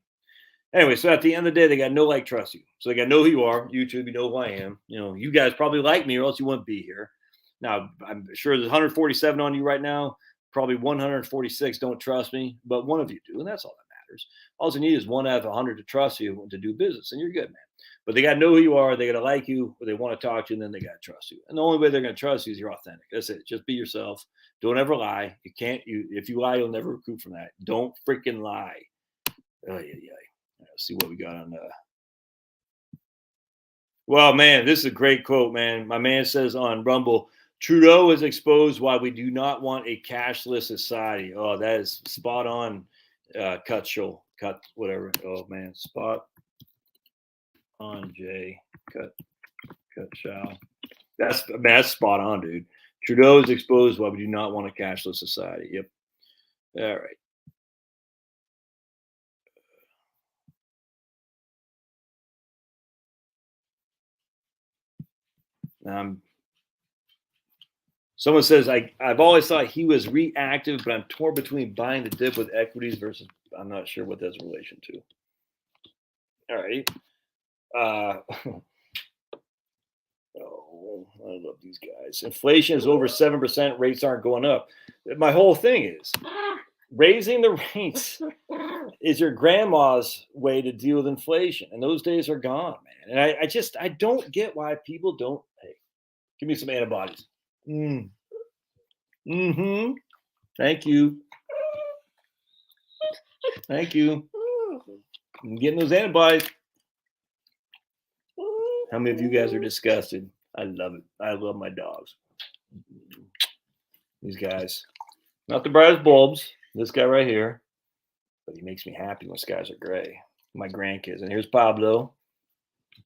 Anyway, so at the end of the day, they got no like trust you. So they got to know who you are. YouTube, you know who I am. You guys probably like me or else you wouldn't be here. Now, I'm sure there's 147 on you right now. Probably 146 don't trust me, but one of you do, and that's all that matters. All you need is 1 out of 100 to trust you to do business, and you're good, man. But they got to know who you are. They got to like you, or they want to talk to you, and then they got to trust you. And the only way they're going to trust you is you're authentic. That's it. Just be yourself. Don't ever lie. If you lie, you'll never recoup from that. Don't freaking lie. Oh, yeah. Let's see what we got on. Well, man, this is a great quote, man. My man says on Rumble, Trudeau has exposed why we do not want a cashless society. Oh, that is spot on. Cut whatever. Oh man, spot on. Jay, cut shall. That's spot on, dude. Trudeau has exposed why we do not want a cashless society. Yep. All right. Someone says, I've always thought he was reactive, but I'm torn between buying the dip with equities versus I'm not sure what that's in relation to. All right. Oh, I love these guys. Inflation is over 7%. Rates aren't going up. My whole thing is raising the rates is your grandma's way to deal with inflation. And those days are gone, man. And I don't get why people don't. Hey, give me some antibodies. Mm-hmm. Thank you. Thank you. I'm getting those antibodies. How many of you guys are disgusted? I love it. I love my dogs. These guys. Not the brightest bulbs. This guy right here. But he makes me happy when skies are gray. My grandkids. And here's Pablo.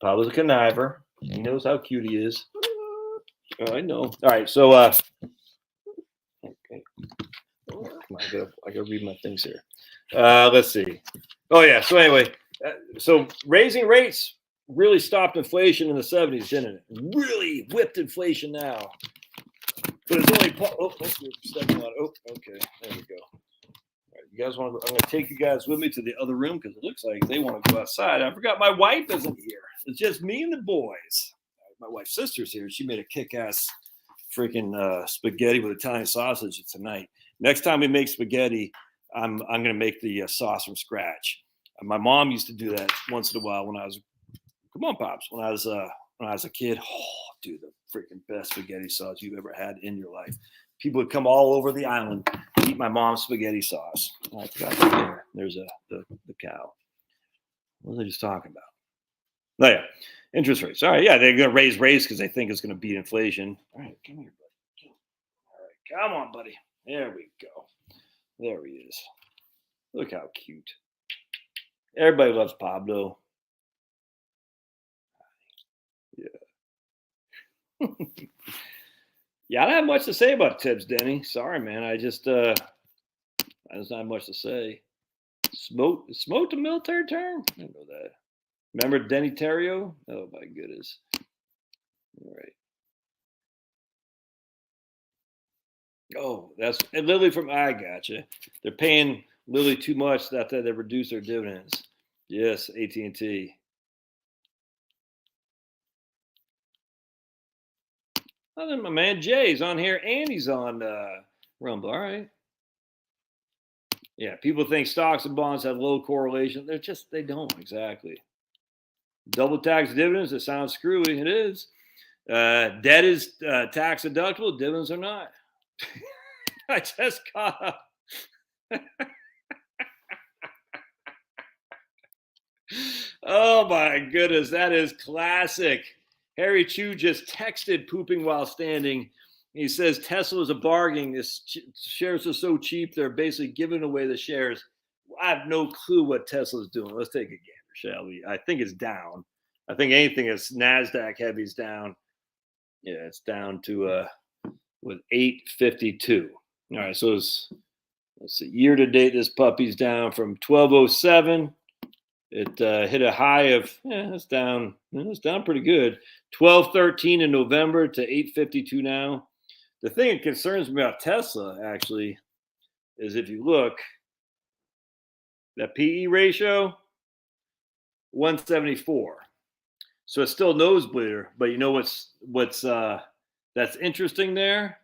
Pablo's a conniver. He knows how cute he is. Oh, I know. All right, so okay. Come on, I gotta read my things here. Let's see. Oh yeah. So anyway, so raising rates really stopped inflation in the 70s, didn't it? Really whipped inflation now. But it's only you're stepping on. Oh, okay. There we go. All right, you guys want to? I'm going to take you guys with me to the other room because it looks like they want to go outside. I forgot my wife isn't here. It's just me and the boys. My wife's sister's here. She made a kick-ass freaking spaghetti with Italian sausage tonight. Next time we make spaghetti, I'm going to make the sauce from scratch. My mom used to do that once in a while when I was. Come on, pops. When I was a kid, oh, dude, the freaking best spaghetti sauce you've ever had in your life. People would come all over the island to eat my mom's spaghetti sauce. Oh, I forgot there. There's the cow. What was I just talking about? Oh, yeah. Interest rates. All right. Yeah, they're going to raise rates because they think it's going to beat inflation. All right. Come here, buddy. All right. Come on, buddy. There we go. There he is. Look how cute. Everybody loves Pablo. Yeah. Yeah, I don't have much to say about tips, Denny. Sorry, man. I just don't have much to say. Smoked a military term? I didn't know that. Remember Denny Terrio? Oh my goodness. All right. Oh, that's and Lilly from I gotcha. They're paying Lilly too much that they reduce their dividends. Yes, AT&T. Oh, then my man Jay's on here and he's on Rumble. All right. Yeah, people think stocks and bonds have low correlation. They don't exactly. Double tax dividends, it sounds screwy. It is. Debt is tax deductible. Dividends are not. I just caught up. Oh my goodness, that is classic. Harry Chu just texted pooping while standing. He says Tesla is a bargain. This shares are so cheap, they're basically giving away the shares. I have no clue what Tesla's doing. Let's take a gander, shall we? I think it's down. I think anything that's NASDAQ heavy is down. Yeah, it's down to with 852. All right, so let's see. Year to date, this puppy's down from 1207. It hit a high of it's down. It's down pretty good. 1213 in November to 852 now. The thing that concerns me about Tesla actually is if you look, that PE ratio 174. So it's still nosebleeder, but you know what's that's interesting there?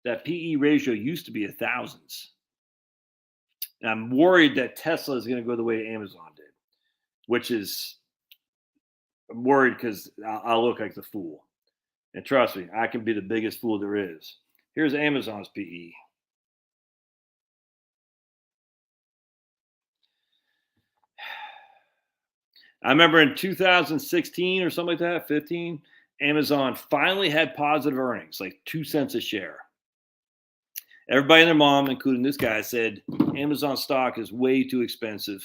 That PE ratio used to be 1,000s. And I'm worried that Tesla is going to go the way Amazon did, which is I'm worried because I'll look like the fool. And trust me, I can be the biggest fool there is. Here's Amazon's PE. I remember in 2016 or something like that, 15, Amazon finally had positive earnings, like 2 cents a share. Everybody and their mom, including this guy, said Amazon stock is way too expensive.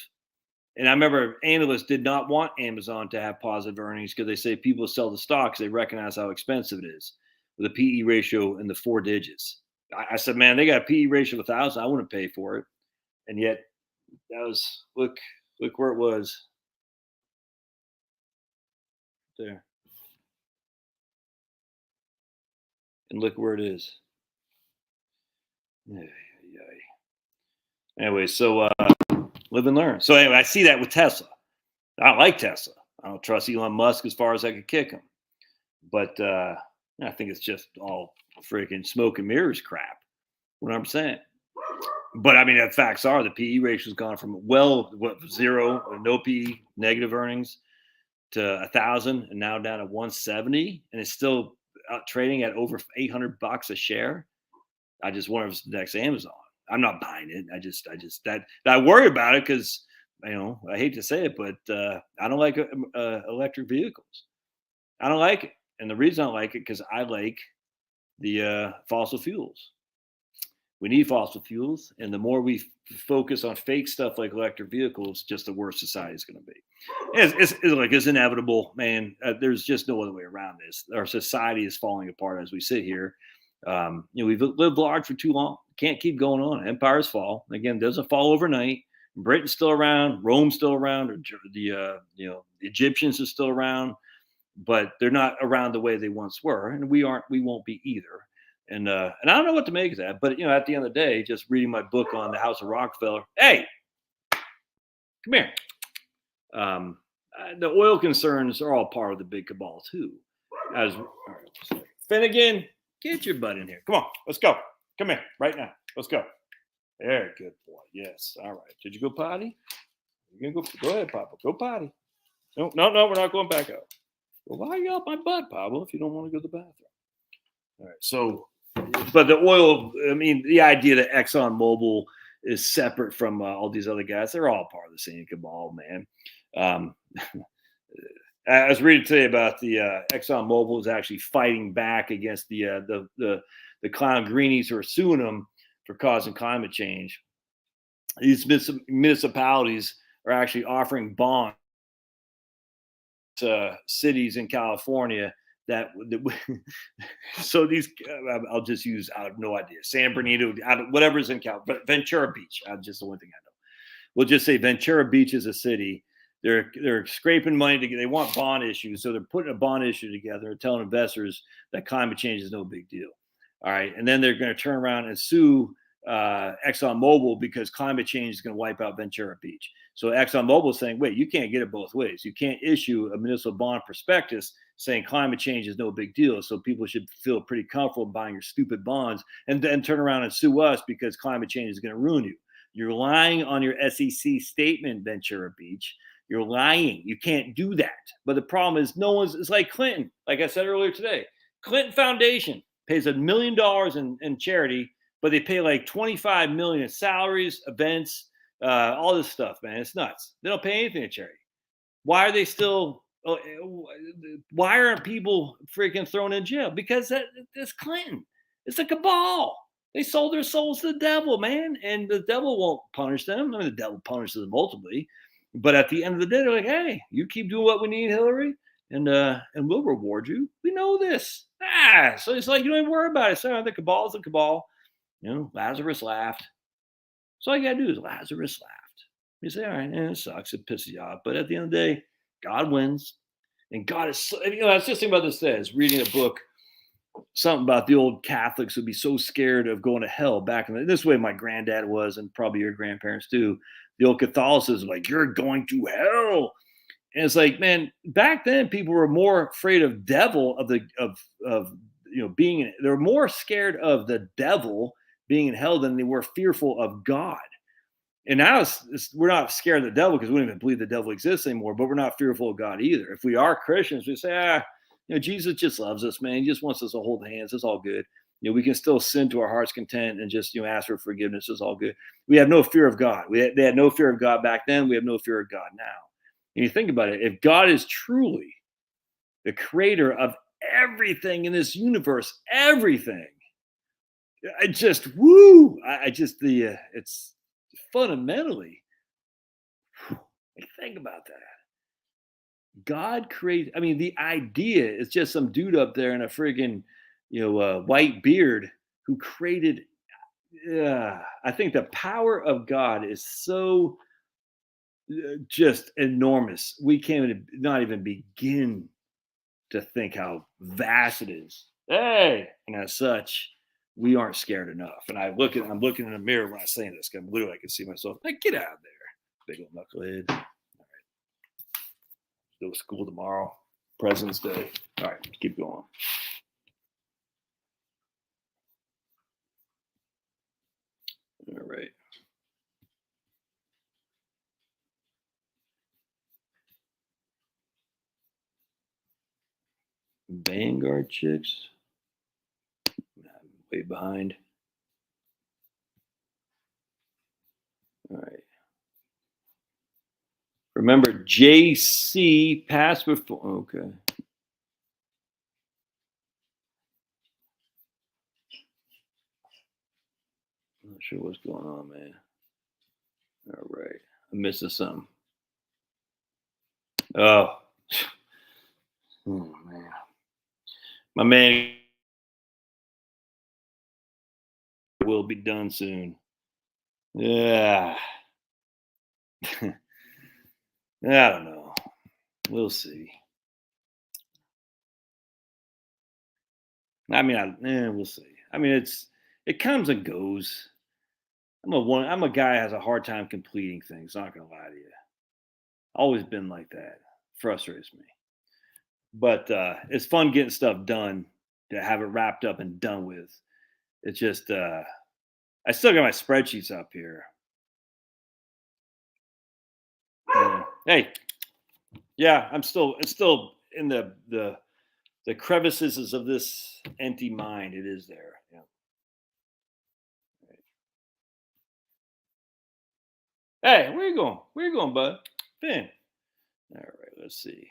And I remember analysts did not want Amazon to have positive earnings because they say people sell the stock because they recognize how expensive it is with a PE ratio in the 4 digits. I said, man, they got a PE ratio of 1,000. I wouldn't pay for it. And yet that was, look where it was. There. And look where it is. Anyway, so live and learn. So anyway, I see that with Tesla. I don't like Tesla. I don't trust Elon Musk as far as I could kick him. But I think it's just all freaking smoke and mirrors crap. 100%. But I mean, the facts are the PE ratio has gone from zero, no PE, negative earnings, to 1,000, and now down to 170, and it's still trading at over $800 a share. I just wonder if it's the next Amazon. I'm not buying it. I worry about it because I hate to say it, but I don't like electric vehicles. I don't like it, and the reason I like it because I like the fossil fuels. We need fossil fuels, and the more we focus on fake stuff like electric vehicles, just the worse society is going to be. It's inevitable, man. There's just no other way around this. Our society is falling apart as we sit here. We've lived large for too long. Can't keep going on. Empires fall. Again, doesn't fall overnight. Britain's still around. Rome's still around. Or the Egyptians are still around, but they're not around the way they once were, and we aren't. We won't be either. And I don't know what to make of that, but at the end of the day, just reading my book on the House of Rockefeller. Hey, come here. The oil concerns are all part of the big cabal too. Finnegan, get your butt in here. Come on, let's go. Come here right now. Let's go. Very good boy. Yes. All right. Did you go potty? You gonna go ahead, Papa. Go potty. No, we're not going back out. Well, why are you up my butt, Pablo, if you don't want to go to the bathroom? All right. So, but the oil, I mean, the idea that ExxonMobil is separate from all these other guys, they're all part of the same cabal, man. I was reading today about the ExxonMobil is actually fighting back against the clown greenies who are suing them for causing climate change. These municipalities are actually offering bonds to cities in California so these I'll just use, I have no idea, San Bernardino, whatever's in California, Ventura Beach. Just the one thing I know. We'll just say Ventura Beach is a city. They're scraping money to get. They want bond issues, so they're putting a bond issue together, telling investors that climate change is no big deal. All right, and then they're going to turn around and sue ExxonMobil because climate change is going to wipe out Ventura Beach. So ExxonMobil is saying, wait, you can't get it both ways. You can't issue a municipal bond prospectus saying climate change is no big deal. So people should feel pretty comfortable buying your stupid bonds, and then turn around and sue us because climate change is going to ruin you. You're lying on your SEC statement, Ventura Beach. You're lying. You can't do that. But the problem is it's like Clinton. Like I said earlier today, Clinton Foundation pays $1 million in charity, but they pay like $25 million in salaries, events, all this stuff, man. It's nuts. They don't pay anything in charity. Why are they still? Why aren't people freaking thrown in jail? Because that's Clinton. It's a cabal. They sold their souls to the devil, man, and the devil won't punish them. I mean, the devil punishes them ultimately, but at the end of the day, they're like, "Hey, you keep doing what we need, Hillary, and we'll reward you. We know this." So it's like you don't even worry about it. So the cabal's the cabal. Lazarus laughed. So all you gotta do is Lazarus laughed. You say, all right, it sucks, it pisses you off, but at the end of the day, God wins, and God is. I was just thinking about this today. I was reading a book, something about the old Catholics would be so scared of going to hell back in this way. My granddad was, and probably your grandparents too. The old Catholicism, like you're going to hell, and it's like, man, back then people were more afraid of devil being. They were more scared of the devil being in hell than they were fearful of God. And now we're not scared of the devil because we don't even believe the devil exists anymore, but we're not fearful of God either. If we are Christians, we say, Jesus just loves us, man. He just wants us to hold hands. It's all good. We can still sin to our heart's content and just, ask for forgiveness. It's all good. We have no fear of God. They had no fear of God back then. We have no fear of God now. And you think about it, if God is truly the creator of everything in this universe, everything, it's fundamentally, think about that. God created, the idea is just some dude up there in a friggin', white beard who created, I think the power of God is so just enormous. We can't not even begin to think how vast it is. Hey, and as such, we aren't scared enough. And I'm looking in the mirror when I say this, because literally I can see myself. Like, get out of there, big old knucklehead. All right, go to school tomorrow, President's Day. All right, keep going. All right. Vanguard chicks. I'm way behind. All right. Remember, JC passed before. Okay. I'm not sure what's going on, man. All right. I'm missing something. Oh. Oh, man. My man will be done soon. Yeah. I don't know. We'll see. I mean, we'll see. I mean, it comes and goes. I'm a guy that has a hard time completing things. Not gonna lie to you. Always been like that. Frustrates me. But it's fun getting stuff done, to have it wrapped up and done with. It's just I still got my spreadsheets up here. Hey, yeah, it's still in the crevices of this empty mind. It is there. Yeah. Hey, where you going? Where you going, bud? Finn. All right, let's see.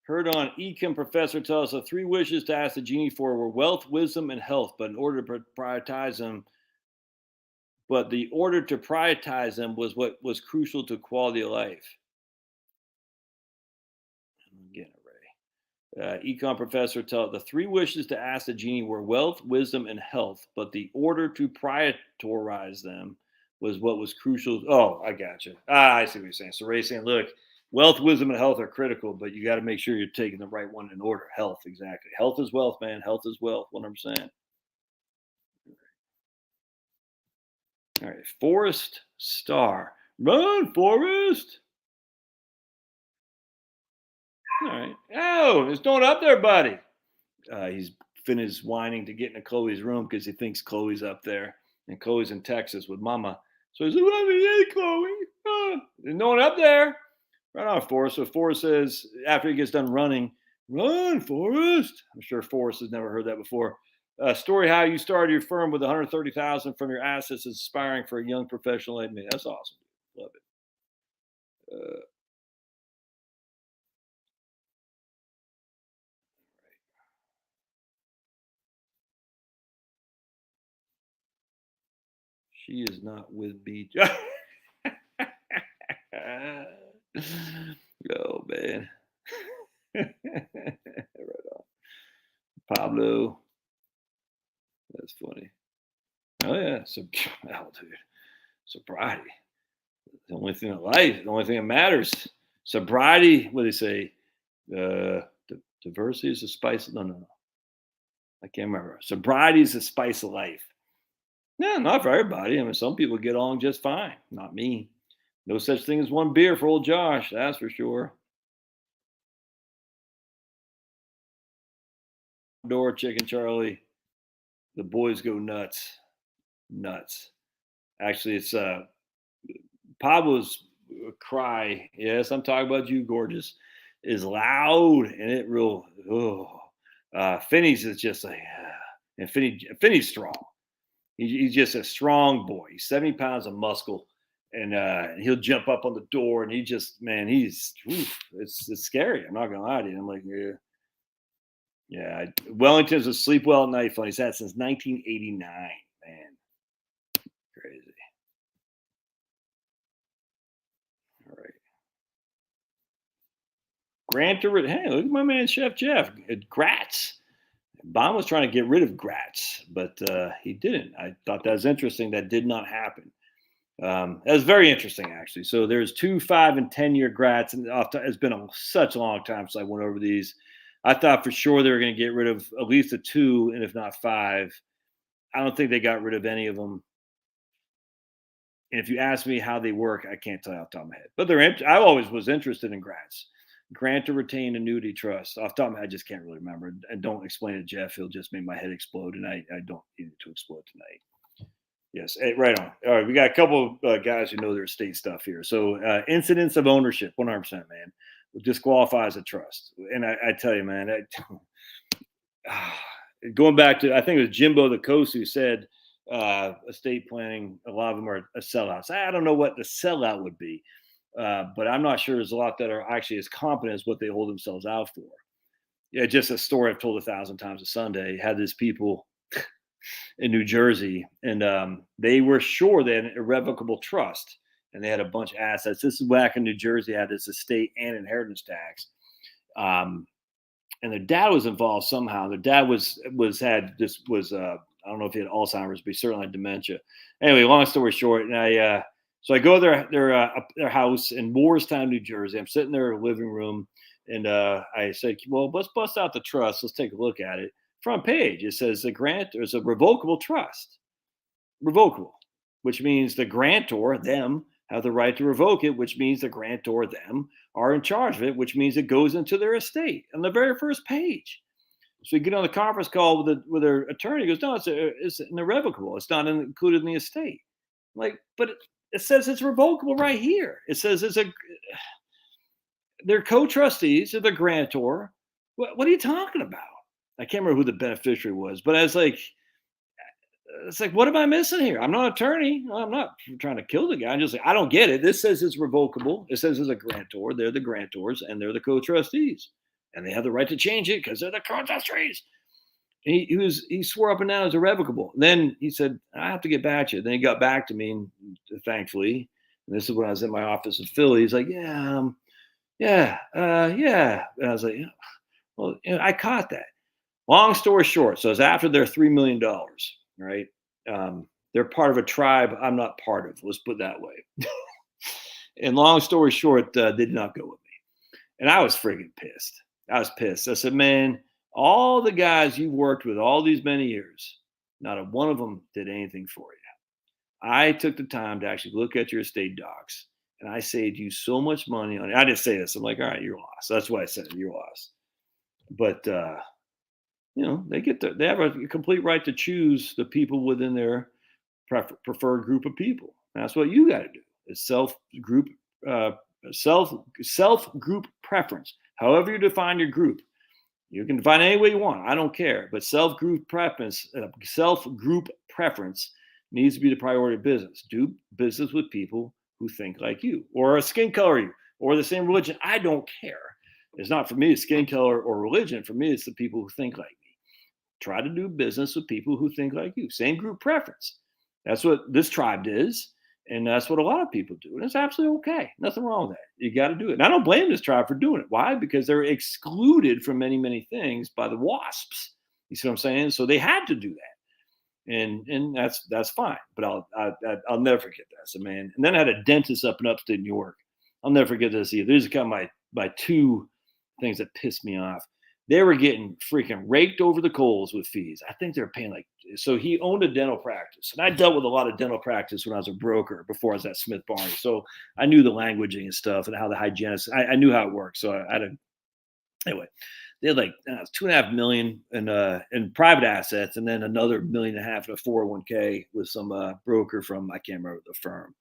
Heard on Econ Professor tell us the three wishes to ask the genie for were wealth, wisdom, and health. But in order to prioritize them, was what was crucial to quality of life. Again, Econ Professor tell the three wishes to ask the genie were wealth, wisdom, and health. But the order to prioritize them was what was crucial. Oh, I got you. I see what you're saying. So Ray's saying, look, wealth, wisdom, and health are critical, but you got to make sure you're taking the right one in order. Health, exactly. Health is wealth, man. Health is wealth, 100%. All right, Forrest Star. Run, Forrest. All right. Oh, it's going up there, buddy. He's finished whining to get into Chloe's room because he thinks Chloe's up there, and Chloe's in Texas with Mama. So he's like, "Hey, Chloe, there's no one up there." Right on, Forrest. So Forrest says, after he gets done running, "Run, Forrest." I'm sure Forrest has never heard that before. Story how you started your firm with 130,000 from your assets, inspiring for a young professional like me. That's awesome. Love it. She is not with me. Oh man. Right on. Pablo. That's funny. Oh yeah. Oh dude. Sobriety. The only thing in life, the only thing that matters. Sobriety, what do they say? Diversity is the spice. No. I can't remember. Sobriety is the spice of life. Yeah, not for everybody. I mean, some people get along just fine. Not me. No such thing as one beer for old Josh, that's for sure. Door, Chicken Charlie. The boys go nuts. Nuts. Actually, it's Pablo's cry. Yes, I'm talking about you, gorgeous. Is loud and it real. Finney's is just like, and Finney's strong. He's just a strong boy. He's 70 pounds of muscle, and he'll jump up on the door, and he just, man, it's scary. I'm not gonna lie to you. I'm like, yeah. Wellington's a sleep well at night fund. He's had since 1989. Man, crazy. All right. Hey, look at my man, Chef Jeff. Gratz. Bond was trying to get rid of Gratz, but he didn't. I thought that was interesting. That did not happen. That was very interesting, actually. So there's 2, 5, and 10-year grats, and it's been such a long time since I went over these. I thought for sure they were going to get rid of at least a 2, and if not 5. I don't think they got rid of any of them. And if you ask me how they work, I can't tell you off the top of my head. But I always was interested in grants. Grant to retain annuity trust. Off the top of my head, I just can't really remember. And don't explain it, Jeff. It'll just make my head explode, and I don't need it to explode tonight. Yes, right on. All right, we got a couple of guys who know their estate stuff here. So, incidents of ownership, 100%, man, disqualifies a trust. And I tell you, man, going back to, I think it was Jimbo the Coast who said estate planning, a lot of them are sellouts. I don't know what the sellout would be, but I'm not sure there's a lot that are actually as competent as what they hold themselves out for. Yeah, just a story I've told 1,000 times a Sunday. Had these people in New Jersey, and they were sure they had an irrevocable trust, and they had a bunch of assets. This is back in New Jersey, had this estate and inheritance tax, and their dad was involved somehow. Their dad was I don't know if he had Alzheimer's, but he certainly had dementia. Anyway, long story short, and so I go to their house in Moorestown, New Jersey. I'm sitting there in the living room, and I say, well, let's bust out the trust. Let's take a look at it. Front page, it says the grant is a revocable trust. Revocable, which means the grantor, them, have the right to revoke it, which means the grantor, them, are in charge of it, which means it goes into their estate on the very first page. So you get on the conference call with their attorney. He goes, no, it's an irrevocable. It's not included in the estate. I'm like, but it says it's revocable right here. It says they're co-trustees of the grantor. What are you talking about? I can't remember who the beneficiary was, but I was like, it's like, what am I missing here? I'm not an attorney. I'm not trying to kill the guy. I'm just like, I don't get it. This says it's revocable. It says it's a grantor. They're the grantors and they're the co-trustees. And they have the right to change it because they're the co-trustees. And he swore up and down it was irrevocable. Then he said, I have to get back to you. Then he got back to me, and thankfully, and this is when I was in my office in Philly. He's like, yeah. And I was like, well, I caught that. Long story short, so it's after their $3 million, right? They're part of a tribe I'm not part of. Let's put it that way. And long story short, they did not go with me. And I was friggin' pissed. I was pissed. I said, man, all the guys you worked with all these many years, not a one of them did anything for you. I took the time to actually look at your estate docs, and I saved you so much money on it. I didn't say this. I'm like, all right, you're lost. That's why I said you're lost. But they have a complete right to choose the people within their preferred group of people. That's what you got to do. It's self group preference. However you define your group, you can define it any way you want. I don't care. But self group preference needs to be the priority of business. Do business with people who think like you, or a skin color you, or the same religion. I don't care. It's not for me, it's skin color or religion. For me, it's the people who think like me. Try to do business with people who think like you. Same group preference. That's what this tribe does. And that's what a lot of people do. And it's absolutely okay. Nothing wrong with that. You got to do it. And I don't blame this tribe for doing it. Why? Because they're excluded from many, many things by the WASPs. You see what I'm saying? So they had to do that. And that's fine. But I'll never forget that. So, man. And then I had a dentist up in upstate New York. I'll never forget this either. These are kind of my two things that pissed me off. They were getting freaking raked over the coals with fees. I think they're paying so he owned a dental practice. And I dealt with a lot of dental practice when I was a broker before I was at Smith Barney. So I knew the languaging and stuff and how the hygienist, I knew how it worked. So anyway, they had $2.5 million in private assets, and then another $1.5 million in a 401k with some broker from, I can't remember the firm.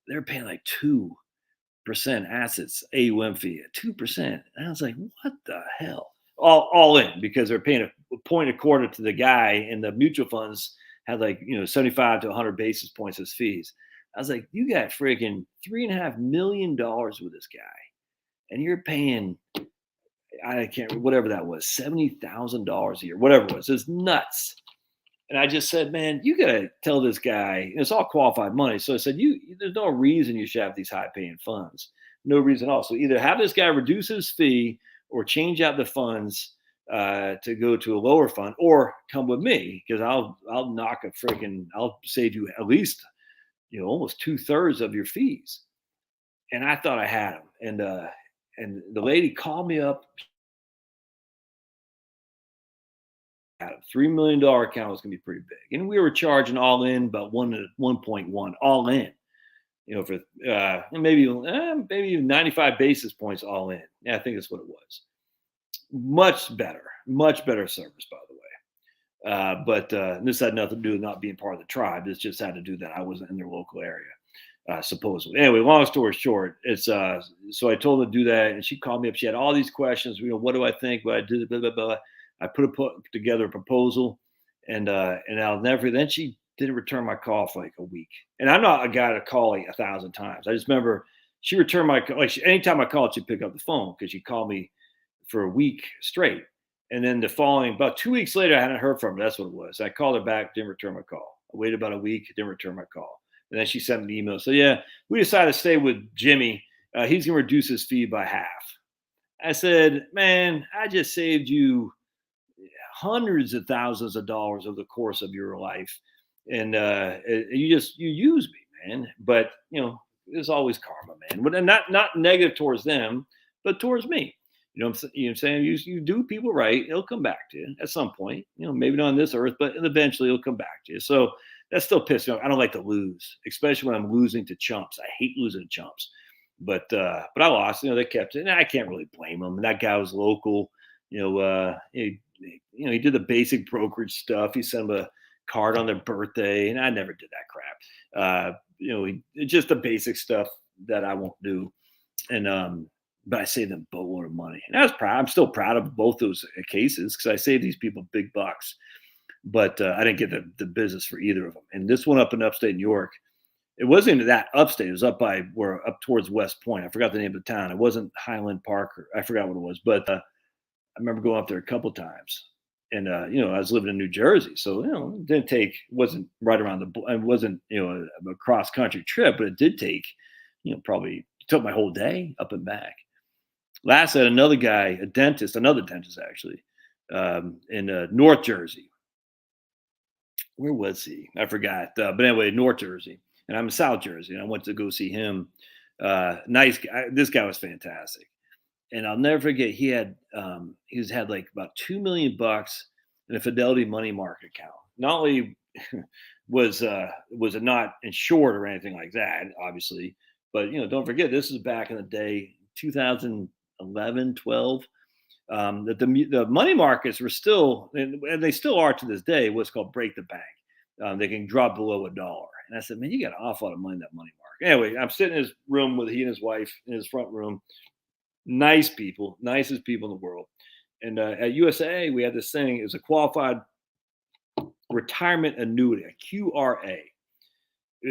They're paying 2% assets, AUM fee at 2%. And I was like, what the hell? All in, because they're paying a point a quarter to the guy, and the mutual funds had 75 to 100 basis points as fees. I was like, you got freaking $3.5 million with this guy, and you're paying, I can't, whatever that was, $70,000 a year, whatever it was. It's nuts. And I just said, man, you got to tell this guy, it's all qualified money. So I said, there's no reason you should have these high paying funds. No reason at all. So either have this guy reduce his fee or change out the funds to go to a lower fund, or come with me, because I'll save you at least almost 2/3 of your fees. And I thought I had them. And the lady called me up. Had a $3 million account was going to be pretty big, and we were charging all in about 1.1 all in. For maybe even 95 basis points all in. Yeah, I think that's what it was. Much better service, by the way. But this had nothing to do with not being part of the tribe. This just had to do that I wasn't in their local area, supposedly. Anyway, long story short, it's so I told her to do that, and she called me up. She had all these questions. What do I think? What I did? Blah blah blah. I put together a proposal, and I'll never. Then she didn't return my call for like a week. And I'm not a guy to call like 1,000 times. I just remember she returned my call. Anytime I called, she'd pick up the phone because she called me for a week straight. And then the following, about 2 weeks later, I hadn't heard from her. That's what it was. I called her back, didn't return my call. I waited about a week, didn't return my call. And then she sent me an email. So yeah, we decided to stay with Jimmy. He's going to reduce his fee by half. I said, man, I just saved you hundreds of thousands of dollars over the course of your life. And you use me, man. But there's always karma, man. But not negative towards them, but towards me. You know what I'm saying? You do people right, it'll come back to you at some point. Maybe not on this earth, but eventually it'll come back to you. So that's still pissed me off. I don't like to lose, especially when I'm losing to chumps. I hate losing to chumps. But I lost. They kept it, and I can't really blame them. And that guy was local. He did the basic brokerage stuff. He sent them a card on their birthday, and I never did that crap. Just the basic stuff that I won't do. And but I saved them a boatload of money, and I was proud. I'm still proud of both those cases because I saved these people big bucks. But I didn't get the business for either of them. And this one up in upstate New York, it wasn't that upstate. It was up towards West Point. I forgot the name of the town. It wasn't Highland Park, or I forgot what it was. But I remember going up there a couple times. And I was living in New Jersey, so wasn't right around it wasn't a cross country trip, but it did take probably took my whole day up and back. Last, I had another guy, another dentist actually, in North Jersey. Where was he? I forgot, but anyway, North Jersey, and I'm in South Jersey, and I went to go see him. Nice guy. This guy was fantastic. And I'll never forget, he had like about $2 million in a Fidelity money market account. Not only was it not insured or anything like that, obviously, but don't forget, this is back in the day, 2011, 12, that the money markets were still, and they still are to this day, what's called break the bank. They can drop below $1. And I said, man, you got an awful lot of money in that money market. Anyway, I'm sitting in his room with he and his wife in his front room. Nice people, nicest people in the world. And at USA, we had this thing. It was a qualified retirement annuity, a QRA. It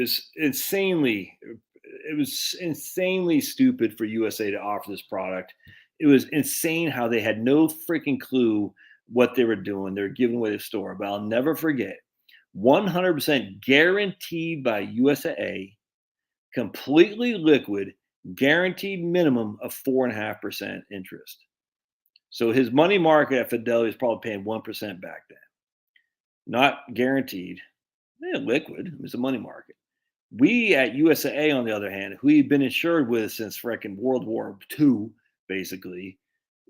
was insanely stupid for USA to offer this product. It was insane how they had no freaking clue what they were doing. They were giving away the store. But I'll never forget, 100% guaranteed by USA, completely liquid, guaranteed minimum of 4.5% interest. So his money market at Fidelity is probably paying 1% back then. Not guaranteed, liquid. It was a money market. We at USAA, on the other hand, who we've been insured with since freaking World War II, basically,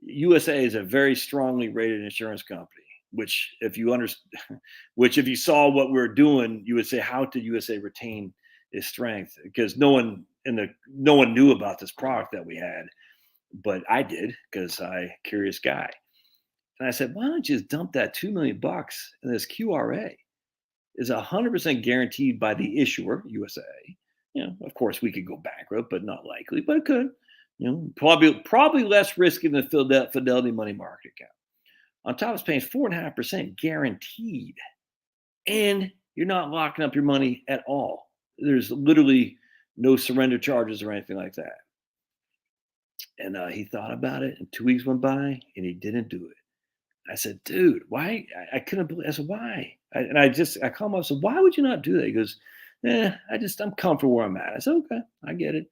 USAA is a very strongly rated insurance company. Which, if you saw what we were doing, you would say, how did USA retain its strength? Because no one knew about this product that we had, but I did because I'm a curious guy. And I said, why don't you just dump that $2 million in this QRA? Is 100% guaranteed by the issuer, USA. Of course, we could go bankrupt, but not likely. But it could. Probably less risky than the Fidelity money market account. On top of paying 4.5% guaranteed, and you're not locking up your money at all. There's literally no surrender charges or anything like that. And he thought about it, and 2 weeks went by, and he didn't do it. I said, dude, why? I couldn't believe. I said, why? I called him up. I said, why would you not do that? He goes, I'm comfortable where I'm at. I said, okay, I get it.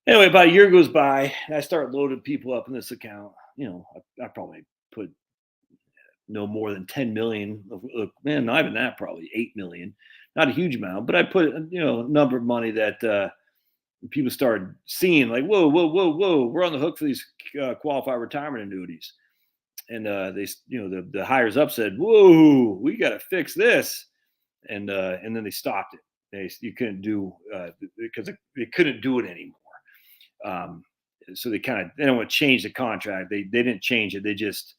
Anyway, about a year goes by, and I start loading people up in this account. I probably put no more than 10 million. Look, man, not even that, probably 8 million. Not a huge amount, but I put, a number of money that people started seeing like, whoa, we're on the hook for these qualified retirement annuities. And they, the hires up said, whoa, we got to fix this. And then they stopped it. You couldn't do because they couldn't do it anymore. So they don't want to change the contract. They didn't change it. They just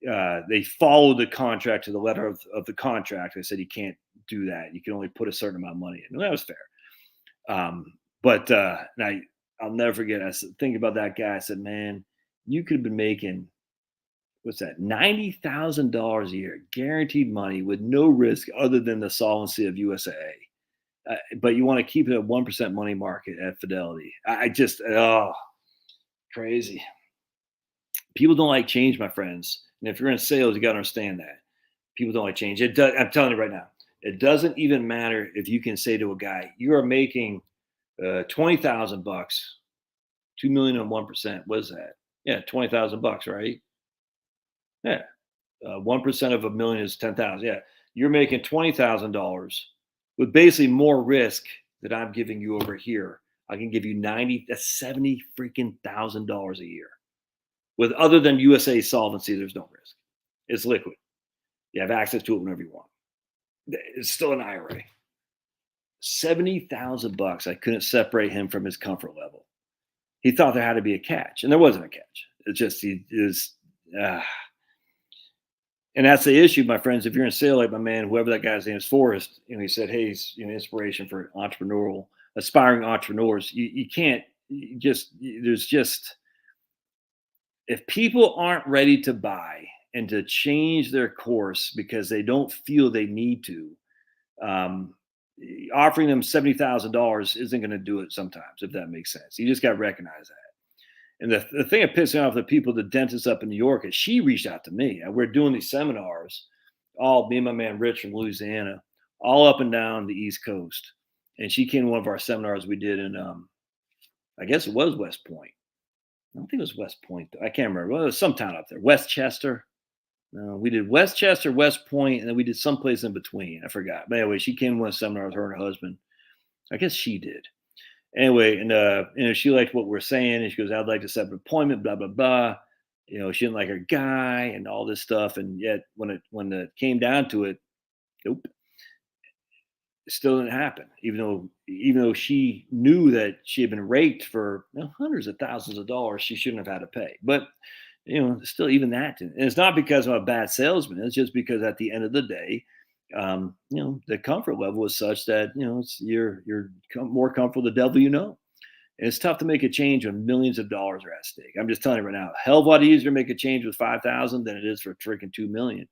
they followed the contract to the letter of the contract. They said you can't do that. You can only put a certain amount of money in. And that was fair. But I'll never forget. I was thinking about that guy. I said, man, you could have been making, what's that, $90,000 a year, guaranteed money with no risk other than the solvency of USAA. But you want to keep it at 1% money market at Fidelity. Crazy. People don't like change, my friends. And if you're in sales, you got to understand that. People don't like change. I'm telling you right now, it doesn't even matter if you can say to a guy, you are making $20,000, 2 million and 1%. What is that? Yeah, $20,000, right? Yeah. 1% of a million is 10,000. Yeah. You're making $20,000 with basically more risk that I'm giving you over here. I can give you that's $70 freaking thousand a year. With other than USA solvency, there's no risk. It's liquid. You have access to it whenever you want. It's still an IRA. $70,000. I couldn't separate him from his comfort level. He thought there had to be a catch, and there wasn't a catch. It's just and that's the issue, my friends. If you're in sales, like my man, whoever that guy's name is, Forrest, he said, hey, he's inspiration for aspiring entrepreneurs. If people aren't ready to buy and to change their course because they don't feel they need to, offering them $70,000 isn't going to do it sometimes, if that makes sense. You just got to recognize that. And the thing that pissed me off the people, the dentist up in New York, is she reached out to me. We're doing these seminars, all me and my man Rich from Louisiana, all up and down the East Coast. And she came to one of our seminars we did in, I guess it was West Point. I don't think it was West Point, though. I can't remember. Well, it was some town up there. Westchester. No, we did Westchester, West Point, and then we did someplace in between. I forgot. But anyway, she came to one seminar with her and her husband. I guess she did. Anyway, and she liked what we're saying, and she goes, I'd like to set an appointment, blah, blah, blah. She didn't like her guy and all this stuff. And yet when it came down to it, nope. It still didn't happen, even though she knew that she had been raked for hundreds of thousands of dollars she shouldn't have had to pay. But still, even that didn't. And it's not because I'm a bad salesman. It's just because at the end of the day, the comfort level is such that you're more comfortable the devil you know. And it's tough to make a change when millions of dollars are at stake. I'm just telling you right now, hell of a lot easier to make a change with 5,000 than it is for freaking 2 million.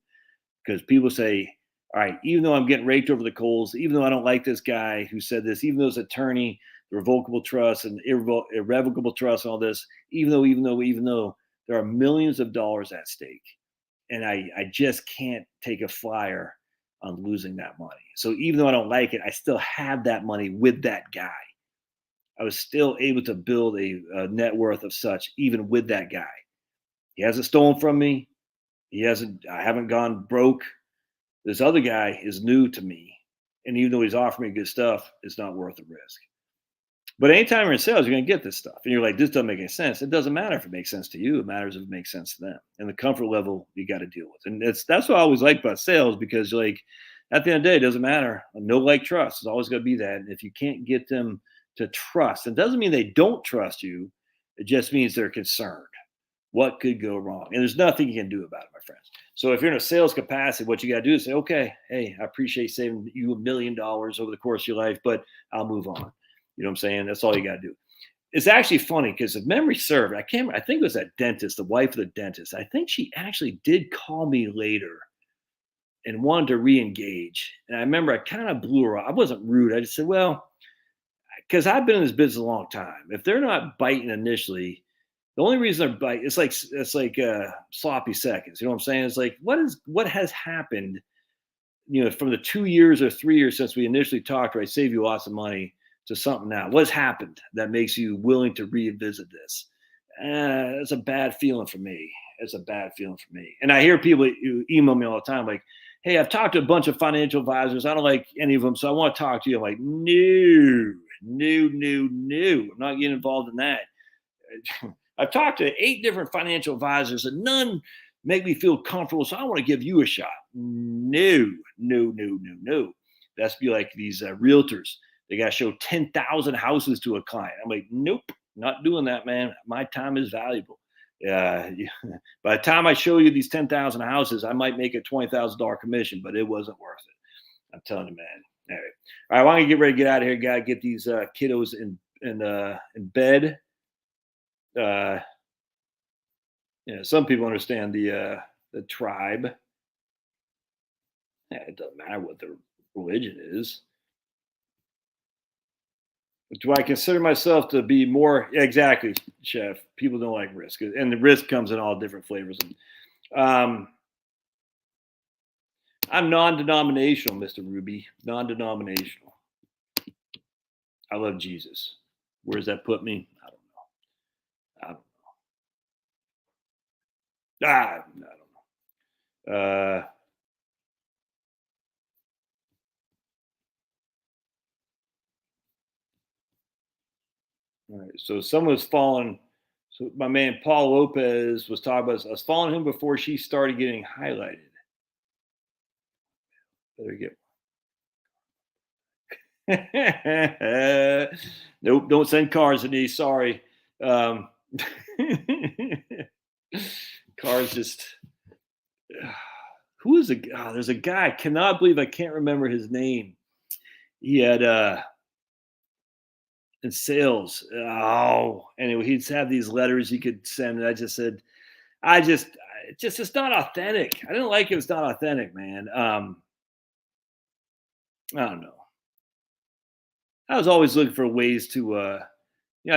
Because people say, all right, even though I'm getting raked over the coals, even though I don't like this guy who said this, even though his attorney, the revocable trust and irrevocable trust and all this, even though there are millions of dollars at stake, and I just can't take a flyer on losing that money. So even though I don't like it, I still have that money with that guy. I was still able to build a net worth of such, even with that guy. He hasn't stolen from me. I haven't gone broke. This other guy is new to me. And even though he's offering me good stuff, it's not worth the risk. But anytime you're in sales, you're going to get this stuff. And you're like, this doesn't make any sense. It doesn't matter if it makes sense to you. It matters if it makes sense to them. And the comfort level you got to deal with. And that's what I always like about sales, because at the end of the day, it doesn't matter. No like trust. It's always going to be that. And if you can't get them to trust, it doesn't mean they don't trust you. It just means they're concerned. What could go wrong? And there's nothing you can do about it, my friends. So if you're in a sales capacity, what you got to do is say, okay, hey, I appreciate saving you $1 million over the course of your life, but I'll move on. You know what I'm saying? That's all you got to do. It's actually funny because if memory served, I think it was that dentist, the wife of the dentist. I think she actually did call me later and wanted to re-engage. And I remember I kind of blew her off. I wasn't rude. I just said, well, because I've been in this business a long time. If they're not biting initially, the only reason they're biting, it's like sloppy seconds. You know what I'm saying? It's like, what has happened, from the 2 years or 3 years since we initially talked, where I saved you lots of money, to something now? What's happened that makes you willing to revisit this? It's a bad feeling for me. it's a bad feeling for me. And I hear people who email me all the time, like, hey, I've talked to a bunch of financial advisors. I don't like any of them, so I want to talk to you. I'm like, no. I'm not getting involved in that. I've talked to 8 different financial advisors and none make me feel comfortable. So I want to give you a shot. No. That's be like these realtors. They got to show 10,000 houses to a client. I'm like, nope, not doing that, man. My time is valuable. By the time I show you these 10,000 houses, I might make a $20,000 commission, but it wasn't worth it. I'm telling you, man. All right. All right, I want to get ready to get out of here. Got to get these kiddos in bed. Some people understand the tribe. Yeah, it doesn't matter what their religion is. Do I consider myself to be more exactly, Chef? People don't like risk, and the risk comes in all different flavors. I'm non-denominational, Mr. Ruby. Non-denominational. I love Jesus. Where does that put me? I don't know. I don't know. All right. So someone's fallen. So my man Paul Lopez was talking about. I was following him before she started getting highlighted. Better get. Nope. Don't send cars, Denise. Sorry. Cars just. Who is a? Oh, there's a guy. I cannot believe I can't remember his name. He had in sales. Oh, anyway, he'd have these letters he could send, and I just said, it's not authentic. I didn't like it. It's not authentic, man. I don't know. I was always looking for ways to, I